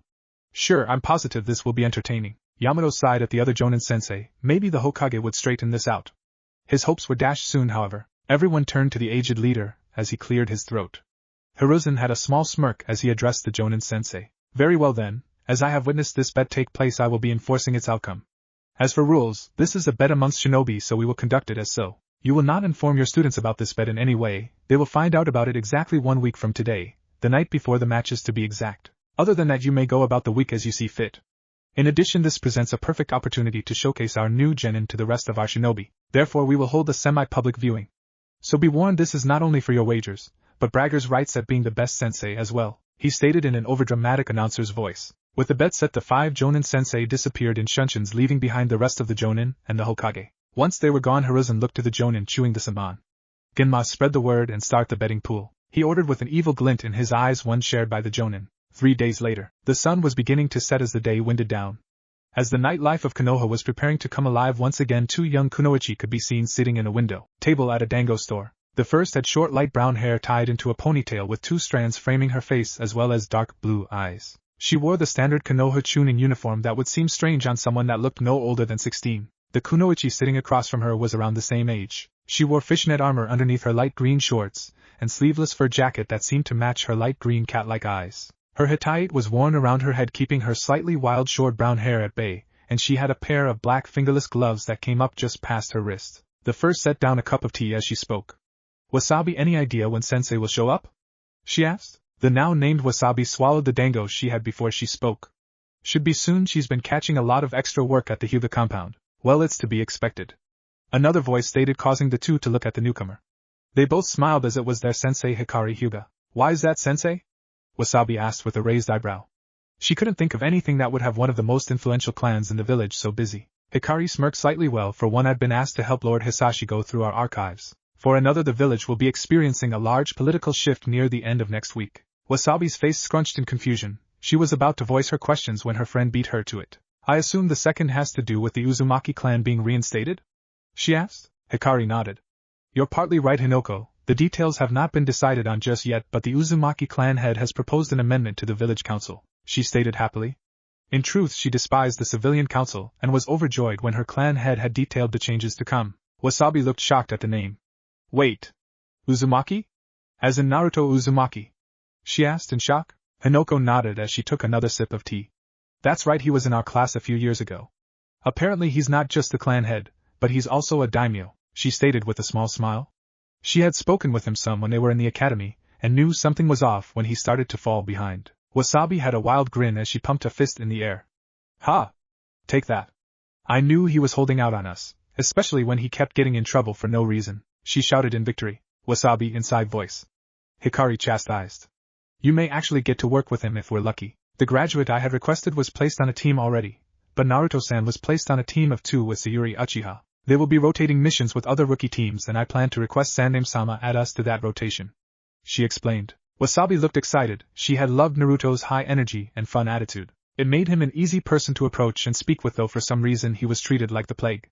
Sure, I'm positive this will be entertaining. Yamato sighed at the other Jonin-sensei. Maybe the Hokage would straighten this out. His hopes were dashed soon, however. Everyone turned to the aged leader as he cleared his throat. Hiruzen had a small smirk as he addressed the Jonin-sensei. Very well then, as I have witnessed this bet take place, I will be enforcing its outcome. As for rules, this is a bet amongst shinobi, so we will conduct it as so. You will not inform your students about this bet in any way. They will find out about it exactly 1 week from today, the night before the matches to be exact. Other than that, you may go about the week as you see fit. In addition, this presents a perfect opportunity to showcase our new genin to the rest of our shinobi. Therefore, we will hold a semi-public viewing. So be warned, this is not only for your wagers, but braggers' rights at being the best sensei as well, he stated in an overdramatic announcer's voice. With the bet set, the 5 Jonin-sensei disappeared in shunshuns, leaving behind the rest of the Jonin and the Hokage. Once they were gone, Hiruzen looked to the Jonin chewing the saman. Genma, spread the word and start the betting pool, he ordered with an evil glint in his eyes, one shared by the Jonin. 3 days later, the sun was beginning to set as the day winded down. As the nightlife of Konoha was preparing to come alive once again, 2 young kunoichi could be seen sitting in a window table at a dango store. The first had short light brown hair tied into a ponytail with 2 strands framing her face, as well as dark blue eyes. She wore the standard Konoha Chunin uniform that would seem strange on someone that looked no older than 16. The kunoichi sitting across from her was around the same age. She wore fishnet armor underneath her light green shorts, and sleeveless fur jacket that seemed to match her light green cat-like eyes. Her hetaite was worn around her head, keeping her slightly wild short brown hair at bay, and she had a pair of black fingerless gloves that came up just past her wrist. The first set down a cup of tea as she spoke. Wasabi, any idea when sensei will show up? She asked. The now named Wasabi swallowed the dango she had before she spoke. Should be soon, she's been catching a lot of extra work at the Hyuga compound. Well, it's to be expected, another voice stated, causing the two to look at the newcomer. They both smiled as it was their sensei Hikari Hyuga. Why is that, sensei? Wasabi asked with a raised eyebrow. She couldn't think of anything that would have one of the most influential clans in the village so busy. Hikari smirked slightly. Well, for one, I've been asked to help Lord Hisashi go through our archives. For another, the village will be experiencing a large political shift near the end of next week. Wasabi's face scrunched in confusion. She was about to voice her questions when her friend beat her to it. I assume the second has to do with the Uzumaki clan being reinstated? She asked. Hikari nodded. You're partly right, Hinoko. The details have not been decided on just yet, but the Uzumaki clan head has proposed an amendment to the village council, she stated happily. In truth, she despised the civilian council and was overjoyed when her clan head had detailed the changes to come. Wasabi looked shocked at the name. Wait. Uzumaki? As in Naruto Uzumaki? She asked in shock. Hinoko nodded as she took another sip of tea. That's right, he was in our class a few years ago. Apparently he's not just the clan head, but he's also a daimyo, she stated with a small smile. She had spoken with him some when they were in the academy, and knew something was off when he started to fall behind. Wasabi had a wild grin as she pumped a fist in the air. Ha! Take that. I knew he was holding out on us, especially when he kept getting in trouble for no reason, she shouted in victory. Wasabi inside voice. Hikari chastised. You may actually get to work with him if we're lucky. The graduate I had requested was placed on a team already, but Naruto-san was placed on a team of 2 with Sayuri Uchiha. They will be rotating missions with other rookie teams and I plan to request Sandame-sama add us to that rotation. She explained. Wasabi looked excited. She had loved Naruto's high energy and fun attitude. It made him an easy person to approach and speak with, though for some reason he was treated like the plague.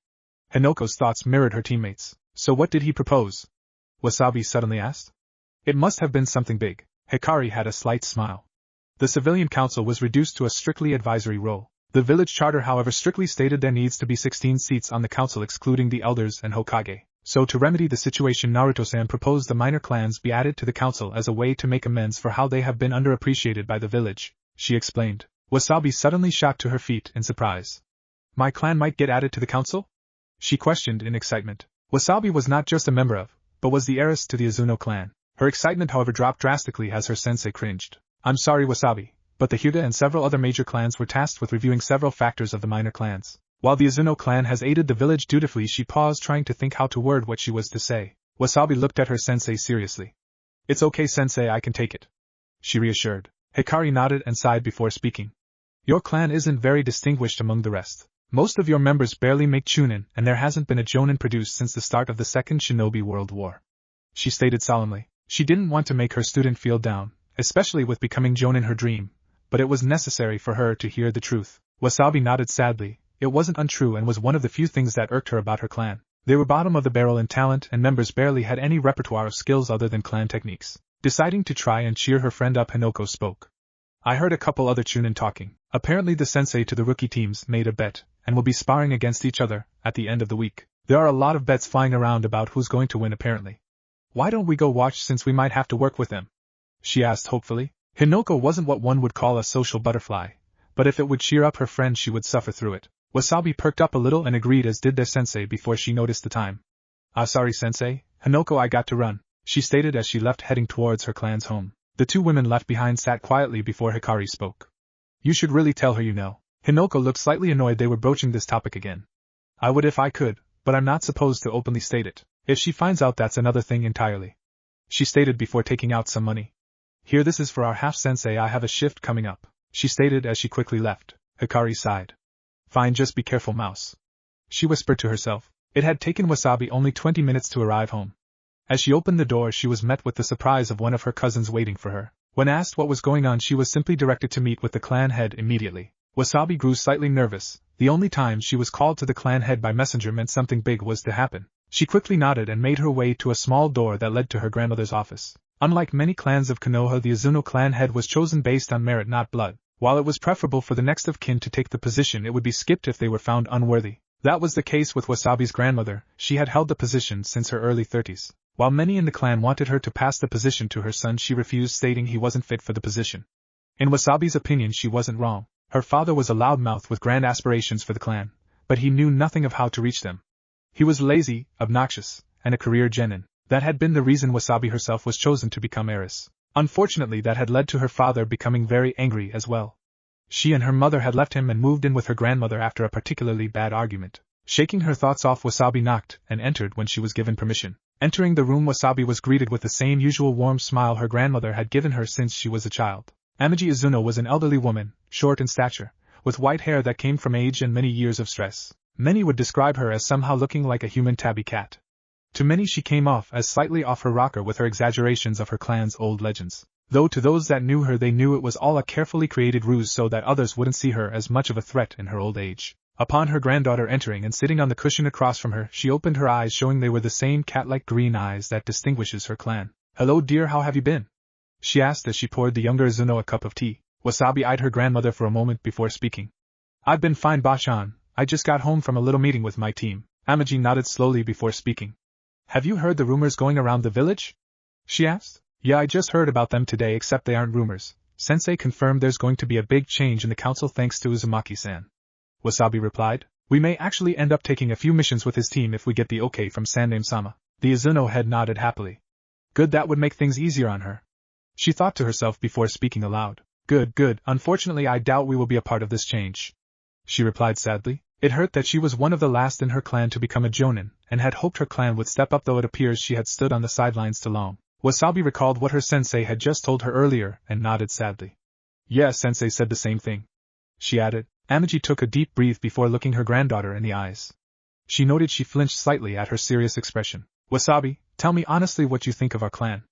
Hinoko's thoughts mirrored her teammates. So what did he propose? Wasabi suddenly asked. It must have been something big. Hikari had a slight smile. The civilian council was reduced to a strictly advisory role. The village charter, however, strictly stated there needs to be 16 seats on the council excluding the elders and Hokage. So to remedy the situation, Naruto-san proposed the minor clans be added to the council as a way to make amends for how they have been underappreciated by the village, she explained. Wasabi suddenly shot to her feet in surprise. My clan might get added to the council? She questioned in excitement. Wasabi was not just a member of, but was the heiress to the Izuno clan. Her excitement, however, dropped drastically as her sensei cringed. I'm sorry, Wasabi, but the Hyuga and several other major clans were tasked with reviewing several factors of the minor clans. While the Izuno clan has aided the village dutifully, she paused, trying to think how to word what she was to say. Wasabi looked at her sensei seriously. It's okay, sensei, I can take it, she reassured. Hikari nodded and sighed before speaking. Your clan isn't very distinguished among the rest. Most of your members barely make chunin, and there hasn't been a jonin produced since the start of the Second Shinobi World War, she stated solemnly. She didn't want to make her student feel down, especially with becoming jonin her dream, but it was necessary for her to hear the truth. Wasabi nodded sadly. It wasn't untrue and was one of the few things that irked her about her clan. They were bottom of the barrel in talent and members barely had any repertoire of skills other than clan techniques. Deciding to try and cheer her friend up, Hinoko spoke. I heard a couple other chunin talking. Apparently the sensei to the rookie teams made a bet, and will be sparring against each other at the end of the week. There are a lot of bets flying around about who's going to win apparently. Why don't we go watch, since we might have to work with them? She asked hopefully. Hinoko wasn't what one would call a social butterfly, but if it would cheer up her friend she would suffer through it. Wasabi perked up a little and agreed, as did their sensei before she noticed the time. Sorry sensei, Hinoko, I got to run, she stated as she left, heading towards her clan's home. The 2 women left behind sat quietly before Hikari spoke. You should really tell her, you know. Hinoko looked slightly annoyed they were broaching this topic again. I would if I could, but I'm not supposed to openly state it. If she finds out, that's another thing entirely, she stated before taking out some money. Here, this is for our half-sensei, I have a shift coming up, she stated as she quickly left. Hikari sighed. Fine, just be careful, mouse, she whispered to herself. It had taken Wasabi only 20 minutes to arrive home. As she opened the door, she was met with the surprise of one of her cousins waiting for her. When asked what was going on, she was simply directed to meet with the clan head immediately. Wasabi grew slightly nervous. The only time she was called to the clan head by messenger meant something big was to happen. She quickly nodded and made her way to a small door that led to her grandmother's office. Unlike many clans of Konoha, the Izuno clan head was chosen based on merit, not blood. While it was preferable for the next of kin to take the position, it would be skipped if they were found unworthy. That was the case with Wasabi's grandmother. She had held the position since her early 30s. While many in the clan wanted her to pass the position to her son, she refused, stating he wasn't fit for the position. In Wasabi's opinion, she wasn't wrong. Her father was a loudmouth with grand aspirations for the clan, but he knew nothing of how to reach them. He was lazy, obnoxious, and a career genin. That had been the reason Wasabi herself was chosen to become heiress. Unfortunately, that had led to her father becoming very angry as well. She and her mother had left him and moved in with her grandmother after a particularly bad argument. Shaking her thoughts off, Wasabi knocked and entered when she was given permission. Entering the room, Wasabi was greeted with the same usual warm smile her grandmother had given her since she was a child. Amiji Izuno was an elderly woman, short in stature, with white hair that came from age and many years of stress. Many would describe her as somehow looking like a human tabby cat. To many she came off as slightly off her rocker with her exaggerations of her clan's old legends. Though to those that knew her, they knew it was all a carefully created ruse so that others wouldn't see her as much of a threat in her old age. Upon her granddaughter entering and sitting on the cushion across from her, she opened her eyes, showing they were the same cat-like green eyes that distinguishes her clan. Hello dear, how have you been? She asked as she poured the younger Izuno a cup of tea. Wasabi eyed her grandmother for a moment before speaking. I've been fine, Bashan. I just got home from a little meeting with my team. Amiji nodded slowly before speaking. Have you heard the rumors going around the village? She asked. Yeah, I just heard about them today, except they aren't rumors. Sensei confirmed there's going to be a big change in the council thanks to Uzumaki-san. Wasabi replied. We may actually end up taking a few missions with his team if we get the okay from Sandame-sama. The Izuno head nodded happily. Good, that would make things easier on her. She thought to herself before speaking aloud. Good, good, unfortunately I doubt we will be a part of this change. She replied sadly. It hurt that she was one of the last in her clan to become a jonin, and had hoped her clan would step up, though it appears she had stood on the sidelines too long. Wasabi recalled what her sensei had just told her earlier, and nodded sadly. Yes, sensei said the same thing. She added. Amagi took a deep breath before looking her granddaughter in the eyes. She noted she flinched slightly at her serious expression. Wasabi, tell me honestly what you think of our clan.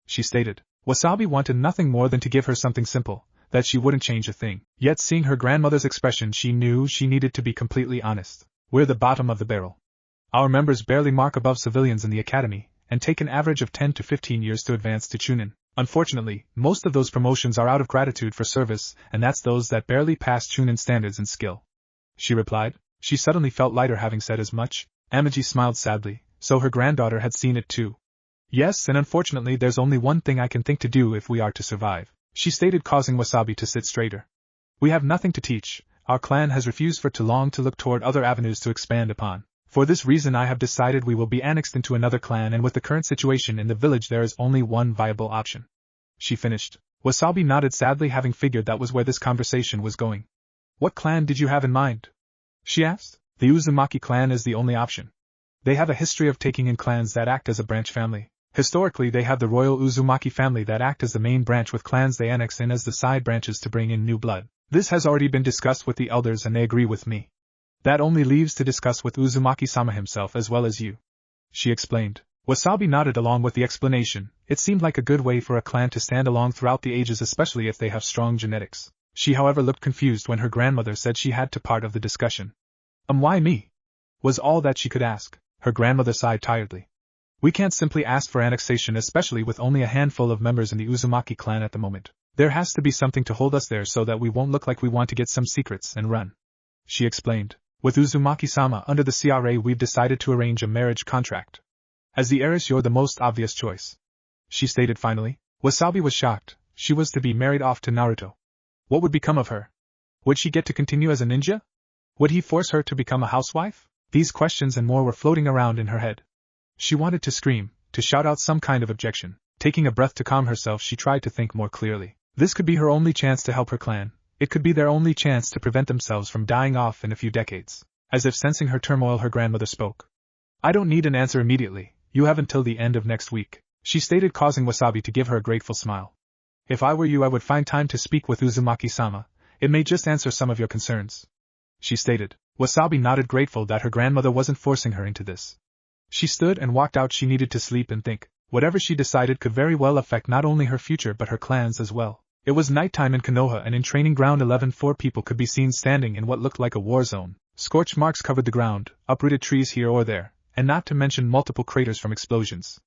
She stated. Wasabi wanted nothing more than to give her something simple, that she wouldn't change a thing. Yet seeing her grandmother's expression, she knew she needed to be completely honest. We're the bottom of the barrel. Our members barely mark above civilians in the academy, and take an average of 10 to 15 years to advance to chunin. Unfortunately, most of those promotions are out of gratitude for service, and that's those that barely pass chunin standards in skill. She replied. She suddenly felt lighter having said as much. Amagi smiled sadly, so her granddaughter had seen it too. Yes, and unfortunately there's only one thing I can think to do if we are to survive, she stated, causing Wasabi to sit straighter. We have nothing to teach. Our clan has refused for too long to look toward other avenues to expand upon. For this reason I have decided we will be annexed into another clan, and with the current situation in the village there is only one viable option. She finished. Wasabi nodded sadly, having figured that was where this conversation was going. What clan did you have in mind? She asked. The Uzumaki clan is the only option. They have a history of taking in clans that act as a branch family. Historically they have the royal Uzumaki family that act as the main branch, with clans they annex in as the side branches to bring in new blood. This has already been discussed with the elders and they agree with me. That only leaves to discuss with Uzumaki-sama himself as well as you. She explained. Wasabi nodded along with the explanation. It seemed like a good way for a clan to stand along throughout the ages, especially if they have strong genetics. She however looked confused when her grandmother said she had to part of the discussion. Why me? Was all that she could ask. Her grandmother sighed tiredly. We can't simply ask for annexation, especially with only a handful of members in the Uzumaki clan at the moment. There has to be something to hold us there so that we won't look like we want to get some secrets and run. She explained. With Uzumaki-sama under the CRA we've decided to arrange a marriage contract. As the heiress you're the most obvious choice. She stated finally. Wasabi was shocked. She was to be married off to Naruto. What would become of her? Would she get to continue as a ninja? Would he force her to become a housewife? These questions and more were floating around in her head. She wanted to scream, to shout out some kind of objection. Taking a breath to calm herself, she tried to think more clearly. This could be her only chance to help her clan. It could be their only chance to prevent themselves from dying off in a few decades. As if sensing her turmoil, her grandmother spoke. I don't need an answer immediately. You have until the end of next week, she stated, causing Wasabi to give her a grateful smile. If I were you, I would find time to speak with Uzumaki-sama. It may just answer some of your concerns, she stated. Wasabi nodded, grateful that her grandmother wasn't forcing her into this. She stood and walked out. She needed to sleep and think. Whatever she decided could very well affect not only her future but her clan's as well. It was nighttime in Konoha, and in Training Ground 11 4 people could be seen standing in what looked like a war zone. Scorch marks covered the ground, uprooted trees here or there, and not to mention multiple craters from explosions.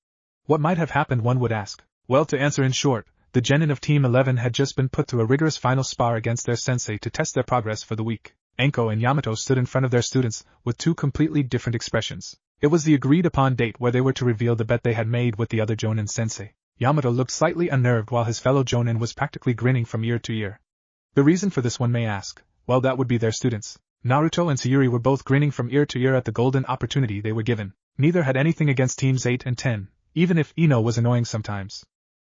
What might have happened, one would ask? Well, to answer in short, the genin of Team 11 had just been put through a rigorous final spar against their sensei to test their progress for the week. Enko and Yamato stood in front of their students, with two completely different expressions. It was the agreed-upon date where they were to reveal the bet they had made with the other Jonin sensei. Yamato looked slightly unnerved while his fellow Jonin was practically grinning from ear to ear. The reason for this, one may ask. Well, that would be their students. Naruto and Sayuri were both grinning from ear to ear at the golden opportunity they were given. Neither had anything against Teams 8 and 10, even if Ino was annoying sometimes.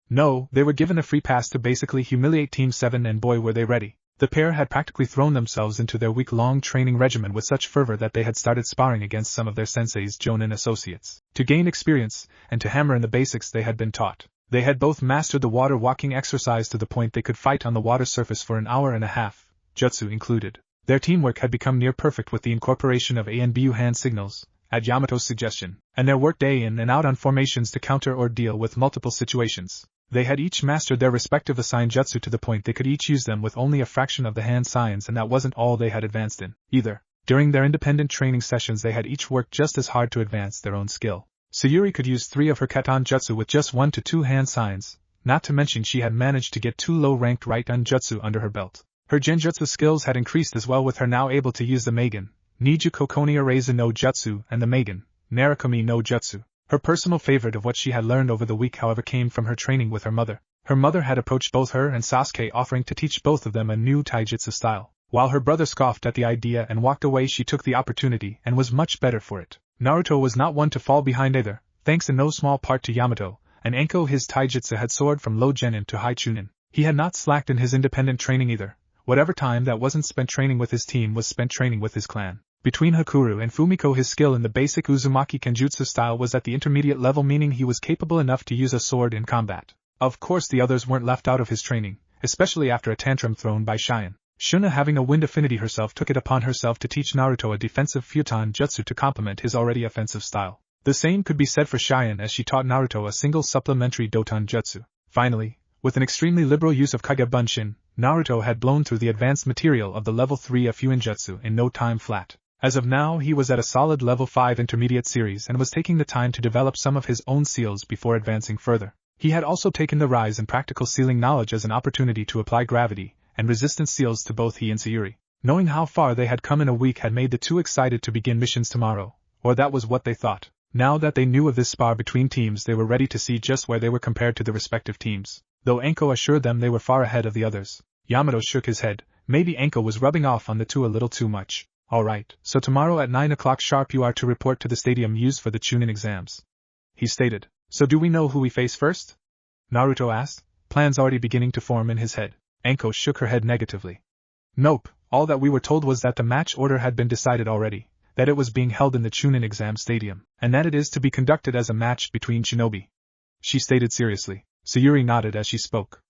No, they were given a free pass to basically humiliate Team 7, and boy were they ready. The pair had practically thrown themselves into their week-long training regimen with such fervor that they had started sparring against some of their sensei's Jonin associates. To gain experience, and to hammer in the basics they had been taught. They had both mastered the water walking exercise to the point they could fight on the water surface for an hour and a half, jutsu included. Their teamwork had become near perfect with the incorporation of A and Bu hand signals, at Yamato's suggestion, and their work day in and out on formations to counter or deal with multiple situations. They had each mastered their respective assigned jutsu to the point they could each use them with only a fraction of the hand signs, and that wasn't all they had advanced in, either. During their independent training sessions they had each worked just as hard to advance their own skill. Sayuri could use 3 of her Katan jutsu with just 1 to 2 hand signs, not to mention she had managed to get 2 low-ranked right-on jutsu under her belt. Her genjutsu skills had increased as well, with her now able to use the Meigen, Niju Kokoni Areza no Jutsu, and the Meigen, Narikomi no Jutsu. Her personal favorite of what she had learned over the week, however, came from her training with her mother. Her mother had approached both her and Sasuke, offering to teach both of them a new taijutsu style. While her brother scoffed at the idea and walked away, she took the opportunity and was much better for it. Naruto was not one to fall behind either, thanks in no small part to Yamato, and Anko his taijutsu had soared from low genin to high chunin. He had not slacked in his independent training either. Whatever time that wasn't spent training with his team was spent training with his clan. Between Hakuru and Fumiko his skill in the basic Uzumaki Kenjutsu style was at the intermediate level, meaning he was capable enough to use a sword in combat. Of course the others weren't left out of his training, especially after a tantrum thrown by Cheyenne. Shuna, having a wind affinity herself, took it upon herself to teach Naruto a defensive futon jutsu to complement his already offensive style. The same could be said for Cheyenne, as she taught Naruto a single supplementary doton jutsu. Finally, with an extremely liberal use of Kage Bunshin, Naruto had blown through the advanced material of the level 3 of Fuinjutsu in no time flat. As of now he was at a solid level 5 intermediate series and was taking the time to develop some of his own seals before advancing further. He had also taken the rise in practical sealing knowledge as an opportunity to apply gravity and resistance seals to both he and Sayuri. Knowing how far they had come in a week had made the two excited to begin missions tomorrow, or that was what they thought. Now that they knew of this spar between teams, they were ready to see just where they were compared to the respective teams. Though Anko assured them they were far ahead of the others, Yamato shook his head. Maybe Anko was rubbing off on the two a little too much. Alright, so tomorrow at 9 o'clock sharp you are to report to the stadium used for the Chunin exams, he stated. So do we know who we face first? Naruto asked, plans already beginning to form in his head. Anko shook her head negatively. Nope, all that we were told was that the match order had been decided already, that it was being held in the Chunin exam stadium, and that it is to be conducted as a match between shinobi, she stated seriously. Sayuri nodded as she spoke.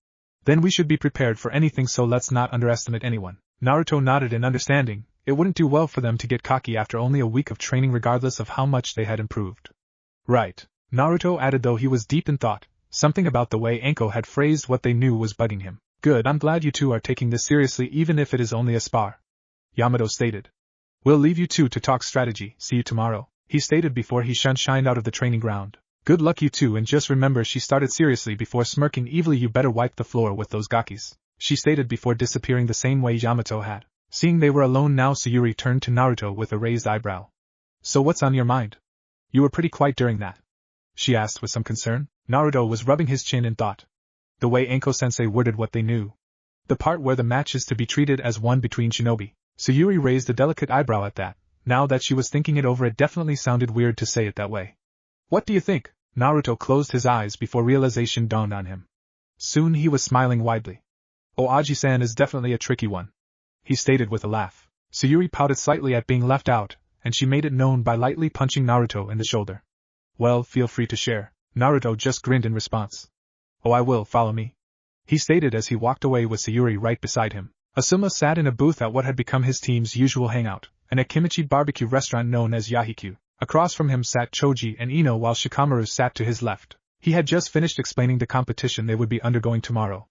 Then we should be prepared for anything, so let's not underestimate anyone. Naruto nodded in understanding. It wouldn't do well for them to get cocky after only a week of training regardless of how much they had improved. Right, Naruto added, though he was deep in thought. Something about the way Anko had phrased what they knew was bugging him. Good, I'm glad you two are taking this seriously even if it is only a spar, Yamato stated. We'll leave you two to talk strategy, see you tomorrow, he stated before he shined out of the training ground. Good luck you two, and just remember, she started seriously before smirking evilly, you better wipe the floor with those gakis, she stated before disappearing the same way Yamato had. Seeing they were alone now, Sayuri turned to Naruto with a raised eyebrow. So what's on your mind? You were pretty quiet during that, she asked with some concern. Naruto was rubbing his chin in thought. The way Anko-sensei worded what they knew. The part where the match is to be treated as one between shinobi. Sayuri raised a delicate eyebrow at that. Now that she was thinking it over, it definitely sounded weird to say it that way. What do you think? Naruto closed his eyes before realization dawned on him. Soon he was smiling widely. Oh, Aji-san is definitely a tricky one, he stated with a laugh. Sayuri pouted slightly at being left out, and she made it known by lightly punching Naruto in the shoulder. Well, feel free to share. Naruto just grinned in response. Oh, I will, follow me, he stated as he walked away with Sayuri right beside him. Asuma sat in a booth at what had become his team's usual hangout, an Akimichi barbecue restaurant known as Yahikyu. Across from him sat Choji and Ino, while Shikamaru sat to his left. He had just finished explaining the competition they would be undergoing tomorrow.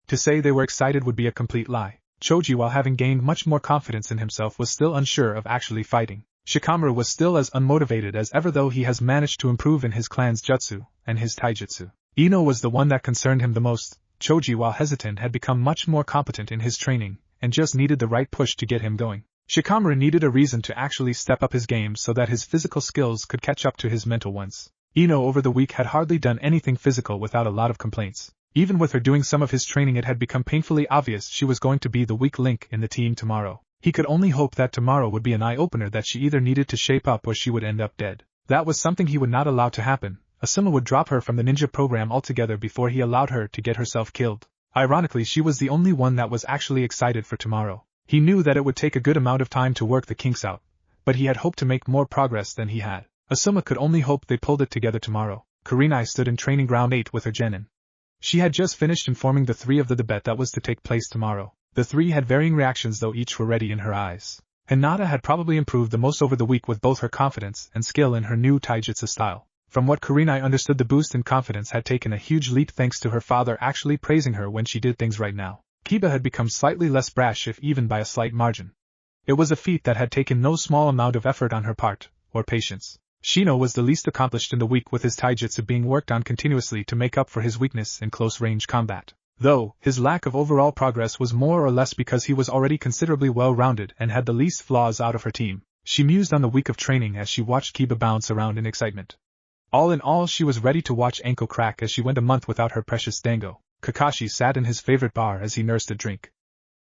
To say they were excited would be a complete lie. Choji, while having gained much more confidence in himself, was still unsure of actually fighting. Shikamaru was still as unmotivated as ever, though he has managed to improve in his clan's jutsu and his taijutsu. Ino was the one that concerned him the most. Choji, while hesitant, had become much more competent in his training, and just needed the right push to get him going. Shikamaru needed a reason to actually step up his game so that his physical skills could catch up to his mental ones. Ino over the week had hardly done anything physical without a lot of complaints. Even with her doing some of his training, it had become painfully obvious she was going to be the weak link in the team tomorrow. He could only hope that tomorrow would be an eye-opener, that she either needed to shape up or she would end up dead. That was something he would not allow to happen. Asuma would drop her from the ninja program altogether before he allowed her to get herself killed. Ironically, she was the only one that was actually excited for tomorrow. He knew that it would take a good amount of time to work the kinks out, but he had hoped to make more progress than he had. Asuma could only hope they pulled it together tomorrow. Kurenai stood in training ground 8 with her genin. She had just finished informing the three of the debate that was to take place tomorrow. The three had varying reactions, though each were ready in her eyes. Hinata had probably improved the most over the week with both her confidence and skill in her new taijutsu style. From what Kurenai understood, the boost in confidence had taken a huge leap thanks to her father actually praising her when she did things right now. Kiba had become slightly less brash, if even by a slight margin. It was a feat that had taken no small amount of effort on her part, or patience. Shino was the least accomplished in the week, with his taijutsu being worked on continuously to make up for his weakness in close-range combat. Though, his lack of overall progress was more or less because he was already considerably well-rounded and had the least flaws out of her team. She mused on the week of training as she watched Kiba bounce around in excitement. All in all, she was ready to watch Anko crack as she went a month without her precious dango. Kakashi sat in his favorite bar as he nursed a drink.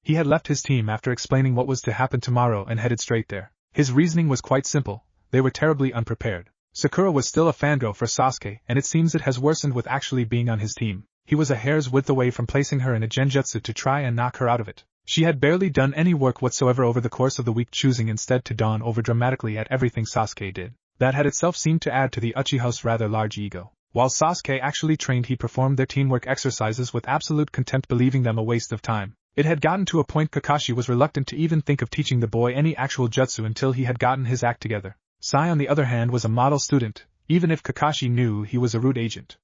He had left his team after explaining what was to happen tomorrow and headed straight there. His reasoning was quite simple: they were terribly unprepared. Sakura was still a fangirl for Sasuke, and it seems it has worsened with actually being on his team. He was a hair's width away from placing her in a genjutsu to try and knock her out of it. She had barely done any work whatsoever over the course of the week, choosing instead to dawn over dramatically at everything Sasuke did. That had itself seemed to add to the Uchiha's rather large ego. While Sasuke actually trained, he performed their teamwork exercises with absolute contempt, believing them a waste of time. It had gotten to a point Kakashi was reluctant to even think of teaching the boy any actual jutsu until he had gotten his act together. Sai, on the other hand, was a model student, even if Kakashi knew he was a root agent.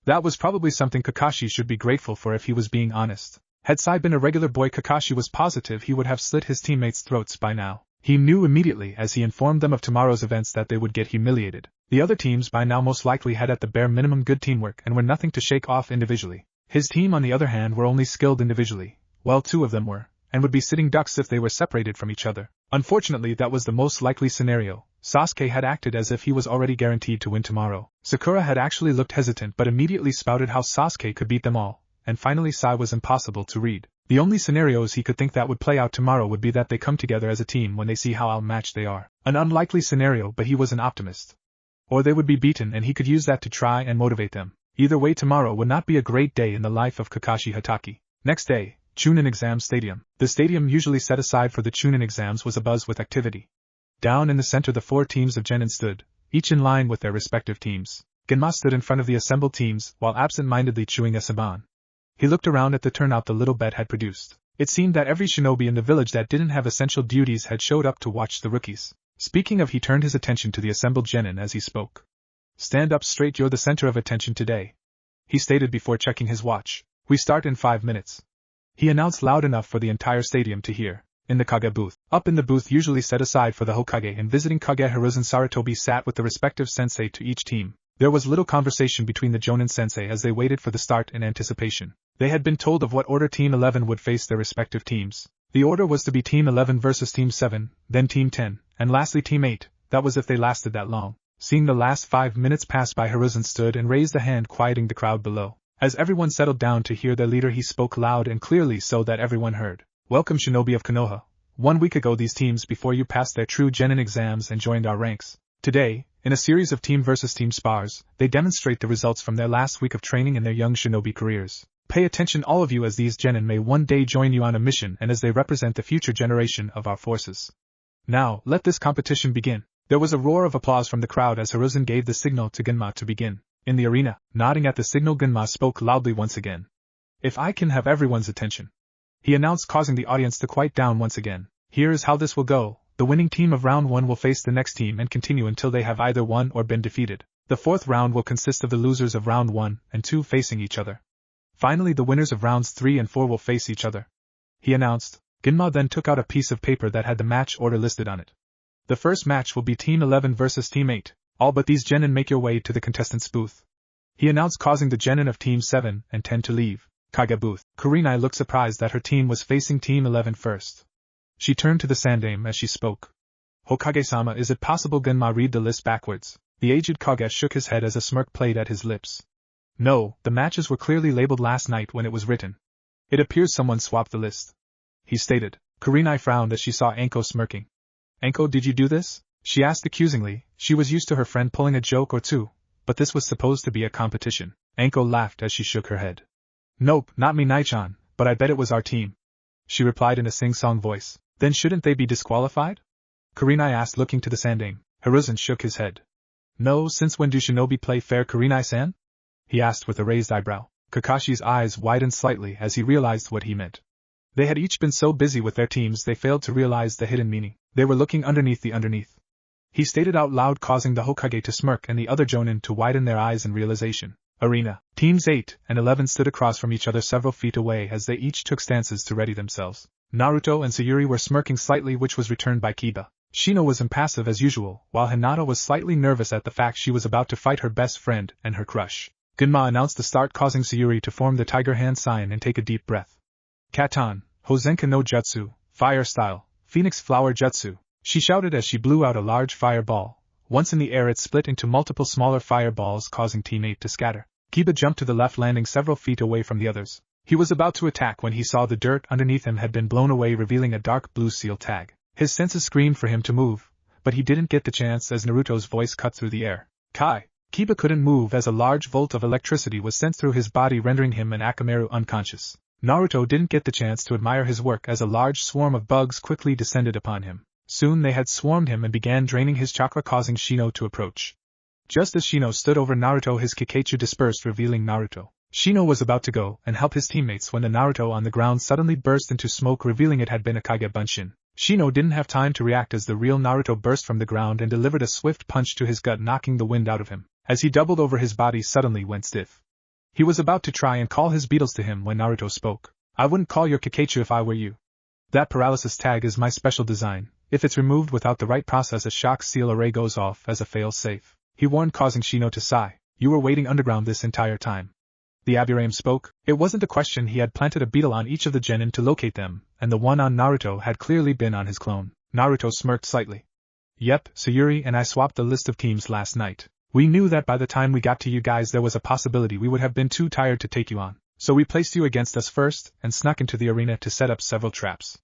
That was probably something Kakashi should be grateful for if he was being honest. Had Sai been a regular boy, Kakashi was positive he would have slit his teammates' throats by now. He knew immediately as he informed them of tomorrow's events that they would get humiliated. The other teams by now most likely had at the bare minimum good teamwork and were nothing to shake off individually. His team, on the other hand, were only skilled individually. Well, 2 of them were, and would be sitting ducks if they were separated from each other. Unfortunately, that was the most likely scenario. Sasuke had acted as if he was already guaranteed to win tomorrow. Sakura had actually looked hesitant but immediately spouted how Sasuke could beat them all, and finally Sai was impossible to read. The only scenarios he could think that would play out tomorrow would be that they come together as a team when they see how outmatched they are. An unlikely scenario, but he was an optimist. Or they would be beaten and he could use that to try and motivate them. Either way, tomorrow would not be a great day in the life of Kakashi Hatake. Next day, Chunin Exam Stadium. The stadium usually set aside for the Chunin exams was abuzz with activity. Down in the center the 4 teams of Genin stood, each in line with their respective teams. Genma stood in front of the assembled teams, while absent-mindedly chewing a saban. He looked around at the turnout the little bet had produced. It seemed that every shinobi in the village that didn't have essential duties had showed up to watch the rookies. Speaking of, he turned his attention to the assembled genin as he spoke. "Stand up straight, you're the center of attention today," he stated before checking his watch. "We start in 5 minutes." He announced loud enough for the entire stadium to hear. In the Kage booth. Up in the booth usually set aside for the Hokage and visiting Kage, Hiruzen Sarutobi sat with the respective sensei to each team. There was little conversation between the Jonin sensei as they waited for the start in anticipation. They had been told of what order Team 11 would face their respective teams. The order was to be Team 11 versus Team 7, then Team 10, and lastly Team 8, that was if they lasted that long. Seeing the last 5 minutes pass by, Hiruzen stood and raised a hand, quieting the crowd below. As everyone settled down to hear their leader, he spoke loud and clearly so that everyone heard. "Welcome, Shinobi of Konoha. 1 week ago these teams before you passed their true genin exams and joined our ranks. Today, in a series of team versus team spars, they demonstrate the results from their last week of training in their young shinobi careers. Pay attention all of you, as these genin may one day join you on a mission and as they represent the future generation of our forces. Now, let this competition begin." There was a roar of applause from the crowd as Hiruzen gave the signal to Genma to begin. In the arena, nodding at the signal, Genma spoke loudly once again. "If I can have everyone's attention," he announced, causing the audience to quiet down once again. "Here is how this will go. The winning team of round 1 will face the next team and continue until they have either won or been defeated. The 4th round will consist of the losers of round 1 and 2 facing each other. Finally, the winners of rounds 3 and 4 will face each other," he announced. Genma then took out a piece of paper that had the match order listed on it. "The first match will be Team 11 versus Team 8. All but these genin make your way to the contestants' booth," he announced, causing the genin of Team 7 and 10 to leave. Kage booth. Kurenai looked surprised that her team was facing Team 11 first. She turned to the Sandame as she spoke. "Hokage-sama, is it possible?" Genma read the list backwards. The aged Kage shook his head as a smirk played at his lips. "No, the matches were clearly labeled last night when it was written. It appears someone swapped the list," he stated. Kurenai frowned as she saw Anko smirking. "Anko, did you do this?" she asked accusingly. She was used to her friend pulling a joke or two, but this was supposed to be a competition. Anko laughed as she shook her head. "Nope, not me, Nai-chan, but I bet it was our team," she replied in a sing-song voice. "Then shouldn't they be disqualified?" Kurenai asked, looking to the Sandame. Hiruzen shook his head. "No, since when do shinobi play fair, Kurenai-san?" he asked with a raised eyebrow. Kakashi's eyes widened slightly as he realized what he meant. They had each been so busy with their teams they failed to realize the hidden meaning. They were looking underneath the underneath. He stated out loud, causing the Hokage to smirk and the other Jonin to widen their eyes in realization. Arena. Teams 8 and 11 stood across from each other several feet away as they each took stances to ready themselves. Naruto and Sayuri were smirking slightly, which was returned by Kiba. Shino was impassive as usual, while Hinata was slightly nervous at the fact she was about to fight her best friend and her crush. Genma announced the start, causing Sayuri to form the tiger hand sign and take a deep breath. "Katan, Hozenka no Jutsu, Fire Style, Phoenix Flower Jutsu," she shouted as she blew out a large fireball. Once in the air, it split into multiple smaller fireballs, causing Team 8 to scatter. Kiba jumped to the left, landing several feet away from the others. He was about to attack when he saw the dirt underneath him had been blown away, revealing a dark blue seal tag. His senses screamed for him to move, but he didn't get the chance as Naruto's voice cut through the air. Kai. Kiba couldn't move as a large volt of electricity was sent through his body, rendering him and Akamaru unconscious. Naruto didn't get the chance to admire his work as a large swarm of bugs quickly descended upon him. Soon they had swarmed him and began draining his chakra, causing Shino to approach. Just as Shino stood over Naruto, his Kikaichu dispersed, revealing Naruto. Shino was about to go and help his teammates when the Naruto on the ground suddenly burst into smoke, revealing it had been a Kage Bunshin. Shino didn't have time to react as the real Naruto burst from the ground and delivered a swift punch to his gut, knocking the wind out of him. As he doubled over, his body suddenly went stiff. He was about to try and call his beetles to him when Naruto spoke. I wouldn't call your Kikaichu if I were you. That paralysis tag is my special design. If it's removed without the right process, a shock seal array goes off as a fail-safe, he warned, causing Shino to sigh. You were waiting underground this entire time. The Aburame spoke. It wasn't a question. He had planted a beetle on each of the genin to locate them, and the one on Naruto had clearly been on his clone. Naruto smirked slightly. Yep, Sayuri and I swapped the list of teams last night. We knew that by the time we got to you guys there was a possibility we would have been too tired to take you on, so we placed you against us first and snuck into the arena to set up several traps.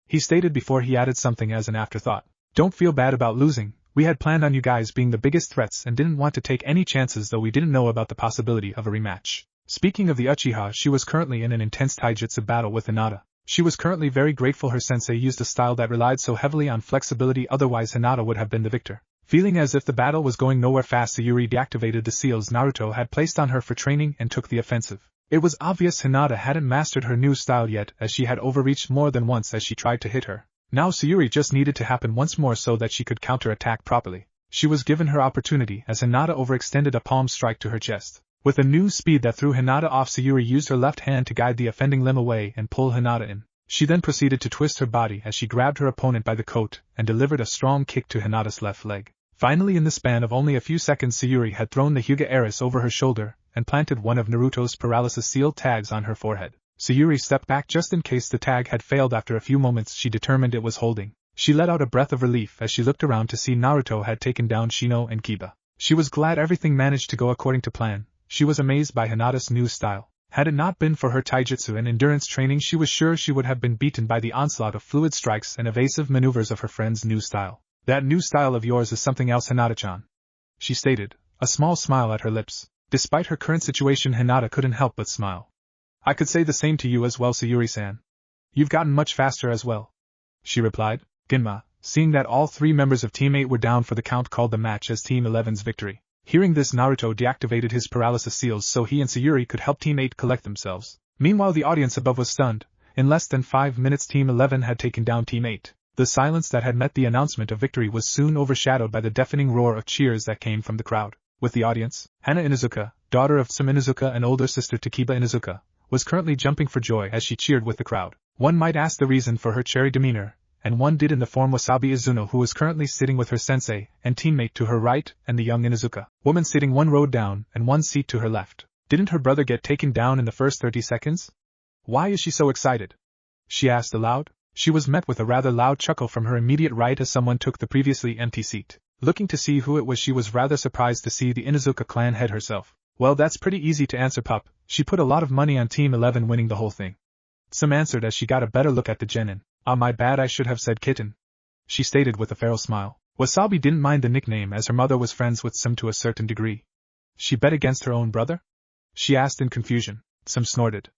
He stated before he added something as an afterthought. Don't feel bad about losing. We had planned on you guys being the biggest threats and didn't want to take any chances, though we didn't know about the possibility of a rematch. Speaking of the Uchiha, she was currently in an intense taijutsu battle with Hinata. She was currently very grateful her sensei used a style that relied so heavily on flexibility, otherwise Hinata would have been the victor. Feeling as if the battle was going nowhere fast, Sayuri deactivated the seals Naruto had placed on her for training and took the offensive. It was obvious Hinata hadn't mastered her new style yet, as she had overreached more than once as she tried to hit her. Now Sayuri just needed to happen once more so that she could counter-attack properly. She was given her opportunity as Hinata overextended a palm strike to her chest. With a new speed that threw Hinata off, Sayuri used her left hand to guide the offending limb away and pull Hinata in. She then proceeded to twist her body as she grabbed her opponent by the coat and delivered a strong kick to Hinata's left leg. Finally, in the span of only a few seconds, Sayuri had thrown the Hyuga Eris over her shoulder and planted one of Naruto's paralysis seal tags on her forehead. Sayuri stepped back just in case the tag had failed. After a few moments, she determined it was holding. She let out a breath of relief as she looked around to see Naruto had taken down Shino and Kiba. She was glad everything managed to go according to plan. She was amazed by Hinata's new style. Had it not been for her taijutsu and endurance training, she was sure she would have been beaten by the onslaught of fluid strikes and evasive maneuvers of her friend's new style. That new style of yours is something else, Hinata-chan, she stated, a small smile at her lips. Despite her current situation, Hinata couldn't help but smile. I could say the same to you as well, Sayuri-san. You've gotten much faster as well, she replied. Ginma, seeing that all three members of Team 8 were down for the count, called the match as Team 11's victory. Hearing this, Naruto deactivated his paralysis seals so he and Sayuri could help Team 8 collect themselves. Meanwhile, the audience above was stunned. In less than 5 minutes, Team 11 had taken down Team 8. The silence that had met the announcement of victory was soon overshadowed by the deafening roar of cheers that came from the crowd. With the audience, Hana Inuzuka, daughter of Tsum Inuzuka and older sister to Kiba Inuzuka, was currently jumping for joy as she cheered with the crowd. One might ask the reason for her cheery demeanor, and one did in the form Wasabi Izuno, who was currently sitting with her sensei and teammate to her right and the young Inuzuka woman sitting one row down and one seat to her left. Didn't her brother get taken down in the first 30 seconds? Why is she so excited? She asked aloud. She was met with a rather loud chuckle from her immediate right as someone took the previously empty seat. Looking to see who it was, she was rather surprised to see the Inuzuka clan head herself. Well, that's pretty easy to answer, pup. She put a lot of money on Team 11 winning the whole thing. Tsum answered as she got a better look at the genin. Ah, my bad, I should have said kitten, she stated with a feral smile. Wasabi didn't mind the nickname as her mother was friends with Tsum to a certain degree. She bet against her own brother? She asked in confusion. Tsum snorted.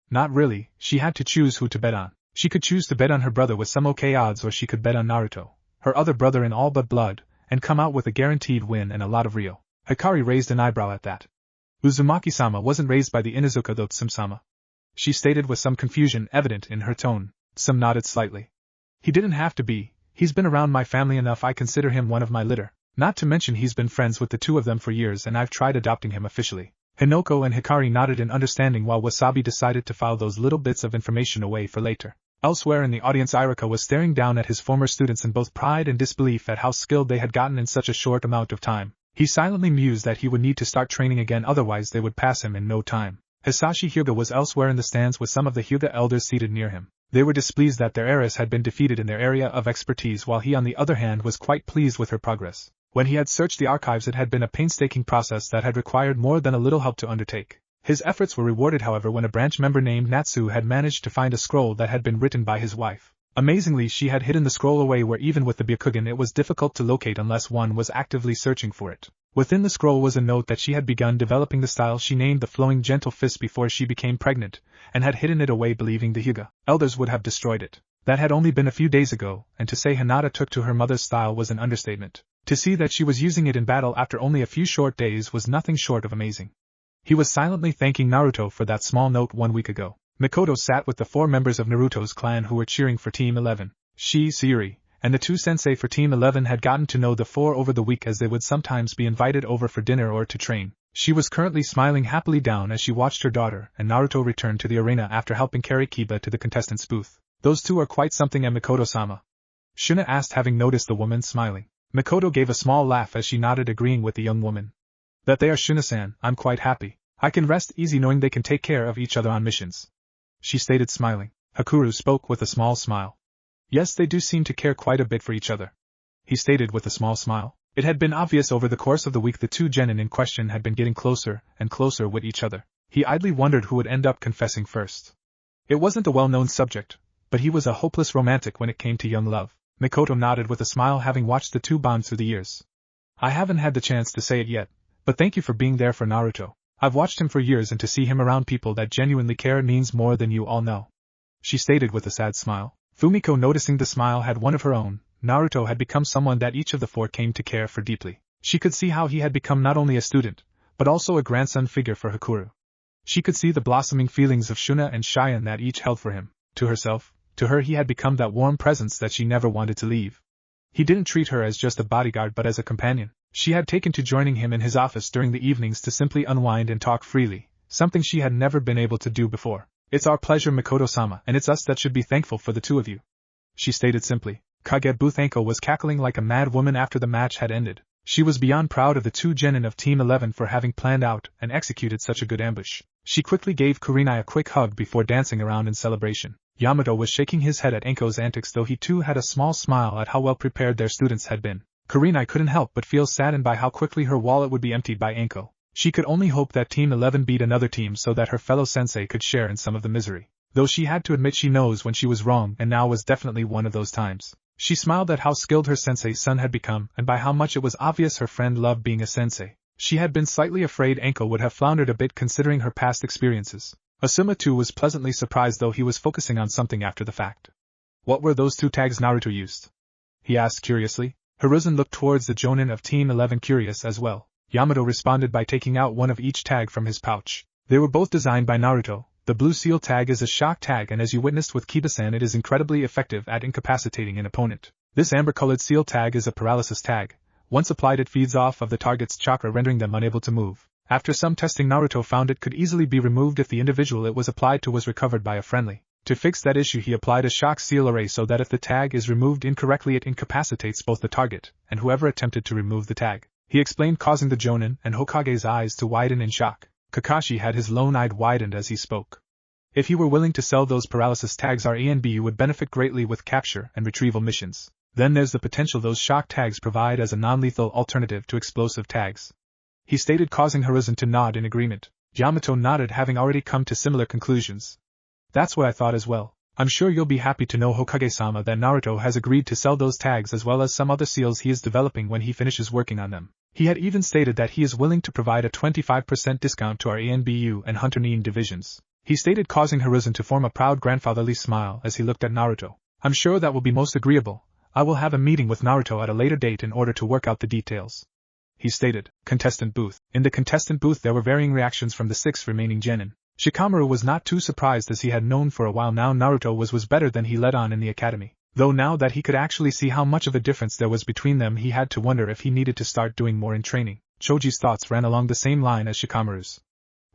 Not really, she had to choose who to bet on. She could choose to bet on her brother with some okay odds, or she could bet on Naruto, her other brother in all but blood, and come out with a guaranteed win and a lot of Rio. Hikari raised an eyebrow at that. Uzumaki-sama wasn't raised by the Inuzuka though, Tsum-sama, she stated with some confusion evident in her tone. Tsum nodded slightly. He didn't have to be. He's been around my family enough. I consider him one of my litter. Not to mention he's been friends with the two of them for years and I've tried adopting him officially. Hinoko and Hikari nodded in understanding while Wasabi decided to file those little bits of information away for later. Elsewhere in the audience, Irika was staring down at his former students in both pride and disbelief at how skilled they had gotten in such a short amount of time. He silently mused that he would need to start training again, otherwise they would pass him in no time. Hisashi Hyuga was elsewhere in the stands with some of the Hyuga elders seated near him. They were displeased that their heiress had been defeated in their area of expertise, while he on the other hand was quite pleased with her progress. When he had searched the archives, it had been a painstaking process that had required more than a little help to undertake. His efforts were rewarded, however, when a branch member named Natsu had managed to find a scroll that had been written by his wife. Amazingly, she had hidden the scroll away where even with the Byakugan it was difficult to locate unless one was actively searching for it. Within the scroll was a note that she had begun developing the style she named the flowing gentle fist before she became pregnant, and had hidden it away believing the Hyuga elders would have destroyed it. That had only been a few days ago, and to say Hinata took to her mother's style was an understatement. To see that she was using it in battle after only a few short days was nothing short of amazing. He was silently thanking Naruto for that small note 1 week ago. Mikoto sat with the 4 members of Naruto's clan who were cheering for Team 11. She, Sayuri, and the 2 sensei for Team 11 had gotten to know the 4 over the week as they would sometimes be invited over for dinner or to train. She was currently smiling happily down as she watched her daughter and Naruto return to the arena after helping carry Kiba to the contestants' booth. Those 2 are quite something, and Mikoto-sama? Shuna asked, having noticed the woman smiling. Mikoto gave a small laugh as she nodded, agreeing with the young woman. That they are, Shuna-san, I'm quite happy. I can rest easy knowing they can take care of each other on missions, she stated, smiling. Hakuru spoke with a small smile. Yes, they do seem to care quite a bit for each other, he stated with a small smile. It had been obvious over the course of the week the 2 genin in question had been getting closer and closer with each other. He idly wondered who would end up confessing first. It wasn't a well-known subject, but he was a hopeless romantic when it came to young love. Mikoto nodded with a smile, having watched the 2 bond through the years. I haven't had the chance to say it yet, but thank you for being there for Naruto. I've watched him for years, and to see him around people that genuinely care means more than you all know, she stated with a sad smile. Fumiko, noticing the smile, had one of her own. Naruto had become someone that each of the 4 came to care for deeply. She could see how he had become not only a student, but also a grandson figure for Hakuru. She could see the blossoming feelings of Shuna and Cheyenne that each held for him. To herself, to her, he had become that warm presence that she never wanted to leave. He didn't treat her as just a bodyguard but as a companion. She had taken to joining him in his office during the evenings to simply unwind and talk freely, something she had never been able to do before. It's our pleasure, Mikoto-sama, and it's us that should be thankful for the 2 of you, she stated simply. Kagebuth was cackling like a mad woman after the match had ended. She was beyond proud of the 2 genin of Team 11 for having planned out and executed such a good ambush. She quickly gave Kurenai a quick hug before dancing around in celebration. Yamato was shaking his head at Enko's antics, though he too had a small smile at how well prepared their students had been. Kurenai couldn't help but feel saddened by how quickly her wallet would be emptied by Enko. She could only hope that Team 11 beat another team so that her fellow sensei could share in some of the misery. Though she had to admit she knows when she was wrong, and now was definitely one of those times. She smiled at how skilled her sensei's son had become, and by how much it was obvious her friend loved being a sensei. She had been slightly afraid Enko would have floundered a bit considering her past experiences. Asuma too was pleasantly surprised, though he was focusing on something after the fact. What were those 2 tags Naruto used? He asked curiously. Hiruzen looked towards the jonin of Team 11, curious as well. Yamato responded by taking out one of each tag from his pouch. They were both designed by Naruto. The blue seal tag is a shock tag, and as you witnessed with Kiba-san, it is incredibly effective at incapacitating an opponent. This amber-colored seal tag is a paralysis tag. Once applied, it feeds off of the target's chakra, rendering them unable to move. After some testing, Naruto found it could easily be removed if the individual it was applied to was recovered by a friendly. To fix that issue, he applied a shock seal array so that if the tag is removed incorrectly, it incapacitates both the target and whoever attempted to remove the tag. He explained, causing the Jonin and Hokage's eyes to widen in shock. Kakashi had his lone eye widened as he spoke. If he were willing to sell those paralysis tags, our ANBU would benefit greatly with capture and retrieval missions. Then there's the potential those shock tags provide as a non-lethal alternative to explosive tags, he stated, causing Hiruzen to nod in agreement. Yamato nodded, having already come to similar conclusions. That's what I thought as well. I'm sure you'll be happy to know, Hokage-sama, that Naruto has agreed to sell those tags as well as some other seals he is developing when he finishes working on them. He had even stated that he is willing to provide a 25% discount to our ANBU and Hunter Nin divisions, he stated, causing Hiruzen to form a proud grandfatherly smile as he looked at Naruto. I'm sure that will be most agreeable. I will have a meeting with Naruto at a later date in order to work out the details, he stated. Contestant booth. In the contestant booth there were varying reactions from the 6 remaining genin. Shikamaru was not too surprised, as he had known for a while now Naruto was better than he let on in the academy. Though now that he could actually see how much of a difference there was between them, he had to wonder if he needed to start doing more in training. Choji's thoughts ran along the same line as Shikamaru's.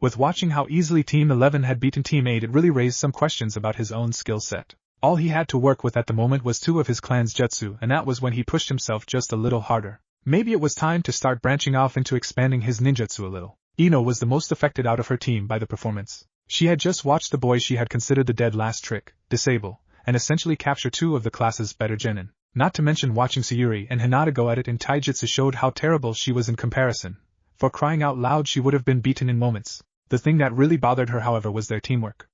With watching how easily Team 11 had beaten Team 8, it really raised some questions about his own skill set. All he had to work with at the moment was 2 of his clan's jutsu, and that was when he pushed himself just a little harder. Maybe it was time to start branching off into expanding his ninjutsu a little. Ino was the most affected out of her team by the performance. She had just watched the boy she had considered the dead last trick, disable, and essentially capture 2 of the class's better genin. Not to mention watching Sayuri and Hinata go at it in taijutsu showed how terrible she was in comparison. For crying out loud, she would have been beaten in moments. The thing that really bothered her, however, was their teamwork.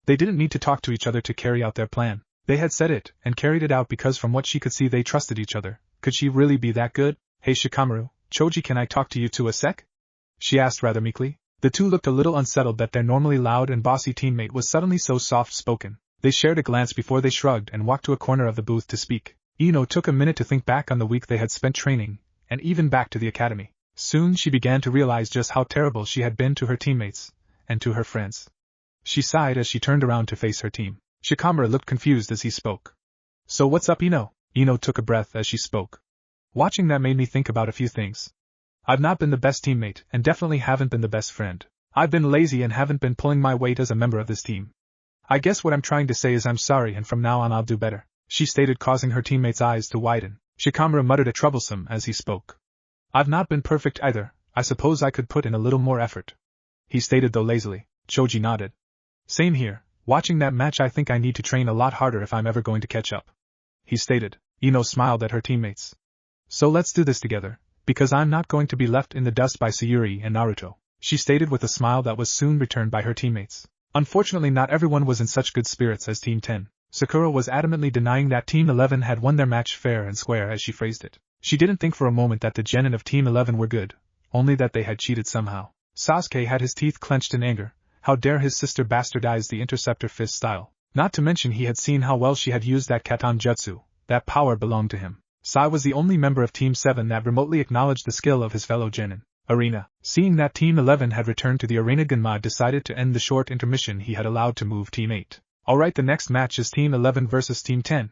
They didn't need to talk to each other to carry out their plan. They had said it and carried it out because from what she could see they trusted each other. Could she really be that good? Hey Shikamaru, Choji, can I talk to you two a sec? She asked rather meekly. The two looked a little unsettled that their normally loud and bossy teammate was suddenly so soft-spoken. They shared a glance before they shrugged and walked to a corner of the booth to speak. Ino took a minute to think back on the week they had spent training, and even back to the academy. Soon she began to realize just how terrible she had been to her teammates, and to her friends. She sighed as she turned around to face her team. Shikamaru looked confused as he spoke. So what's up, Ino? Ino took a breath as she spoke. Watching that made me think about a few things. I've not been the best teammate, and definitely haven't been the best friend. I've been lazy and haven't been pulling my weight as a member of this team. I guess what I'm trying to say is I'm sorry, and from now on I'll do better, she stated, causing her teammates' eyes to widen. Shikamaru muttered a troublesome as he spoke. I've not been perfect either, I suppose I could put in a little more effort, he stated though lazily. Choji nodded. Same here, watching that match I think I need to train a lot harder if I'm ever going to catch up, he stated. Ino smiled at her teammates. So let's do this together, because I'm not going to be left in the dust by Sayuri and Naruto, she stated with a smile that was soon returned by her teammates. Unfortunately, not everyone was in such good spirits as Team 10. Sakura was adamantly denying that Team 11 had won their match fair and square, as she phrased it. She didn't think for a moment that the genin of Team 11 were good, only that they had cheated somehow. Sasuke had his teeth clenched in anger. How dare his sister bastardize the interceptor fist style? Not to mention he had seen how well she had used that Katan Jutsu. That power belonged to him. Sai was the only member of Team 7 that remotely acknowledged the skill of his fellow genin. Arena. Seeing that Team 11 had returned to the arena, Genma decided to end the short intermission he had allowed to move Team 8. Alright, the next match is Team 11 versus Team 10,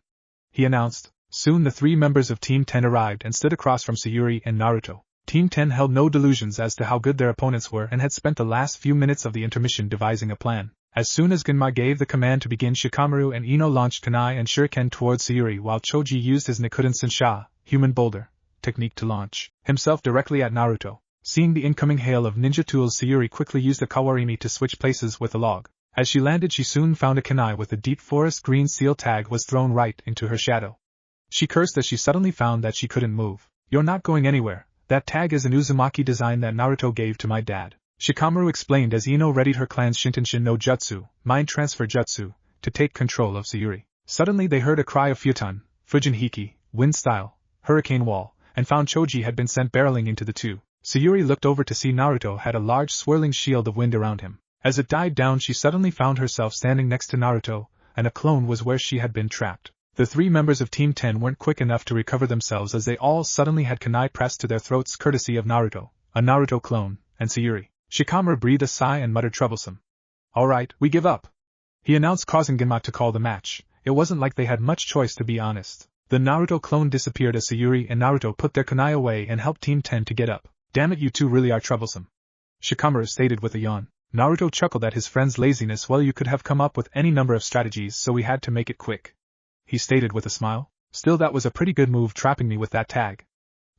he announced. Soon the three members of Team 10 arrived and stood across from Sayuri and Naruto. Team 10 held no delusions as to how good their opponents were and had spent the last few minutes of the intermission devising a plan. As soon as Genma gave the command to begin, Shikamaru and Ino launched kunai and shuriken towards Sayuri, while Choji used his Nikuden Sensha, human boulder, technique to launch himself directly at Naruto. Seeing the incoming hail of ninja tools, Sayuri quickly used a kawarimi to switch places with a log. As she landed, she soon found a kunai with a deep forest green seal tag was thrown right into her shadow. She cursed as she suddenly found that she couldn't move. You're not going anywhere. That tag is an Uzumaki design that Naruto gave to my dad, Shikamaru explained as Ino readied her clan's Shintenshin no Jutsu, mind transfer jutsu, to take control of Sayuri. Suddenly they heard a cry of Futon, Fujin Hiki, wind style, hurricane wall, and found Choji had been sent barreling into the two. Sayuri looked over to see Naruto had a large swirling shield of wind around him. As it died down, she suddenly found herself standing next to Naruto, and a clone was where she had been trapped. The three members of Team 10 weren't quick enough to recover themselves as they all suddenly had kunai pressed to their throats courtesy of Naruto, a Naruto clone, and Sayuri. Shikamaru breathed a sigh and muttered troublesome. Alright, we give up, he announced, causing Genma to call the match. It wasn't like they had much choice, to be honest. The Naruto clone disappeared as Sayuri and Naruto put their kunai away and helped Team 10 to get up. Damn it, you two really are troublesome, Shikamaru stated with a yawn. Naruto chuckled at his friend's laziness. Well, you could have come up with any number of strategies, so we had to make it quick, he stated with a smile. Still, that was a pretty good move trapping me with that tag,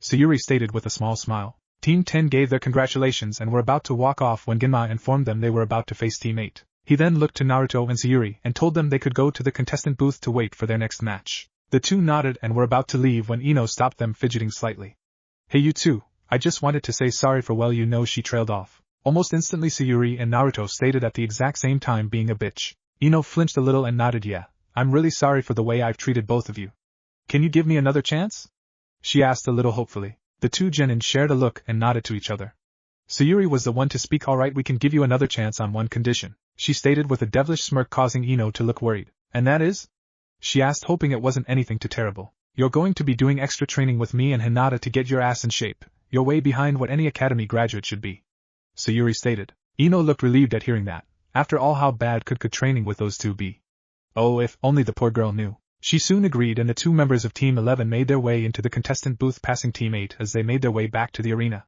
Sayuri stated with a small smile. Team 10 gave their congratulations and were about to walk off when Genma informed them they were about to face Team 8. He then looked to Naruto and Sayuri and told them they could go to the contestant booth to wait for their next match. The two nodded and were about to leave when Ino stopped them, fidgeting slightly. Hey, you two, I just wanted to say sorry for, well, you know, she trailed off. Almost instantly Sayuri and Naruto stated at the exact same time, being a bitch. Ino flinched a little and nodded. Yeah, I'm really sorry for the way I've treated both of you. Can you give me another chance? She asked a little hopefully. The two genin shared a look and nodded to each other. Sayuri was the one to speak. Alright, we can give you another chance on one condition, she stated with a devilish smirk, causing Ino to look worried. And that is? She asked, hoping it wasn't anything too terrible. You're going to be doing extra training with me and Hinata to get your ass in shape. You're way behind what any academy graduate should be, Sayuri stated. Ino looked relieved at hearing that. After all, how bad could training with those two be? Oh, if only the poor girl knew. She soon agreed, and the two members of Team 11 made their way into the contestant booth, passing Team 8 as they made their way back to the arena.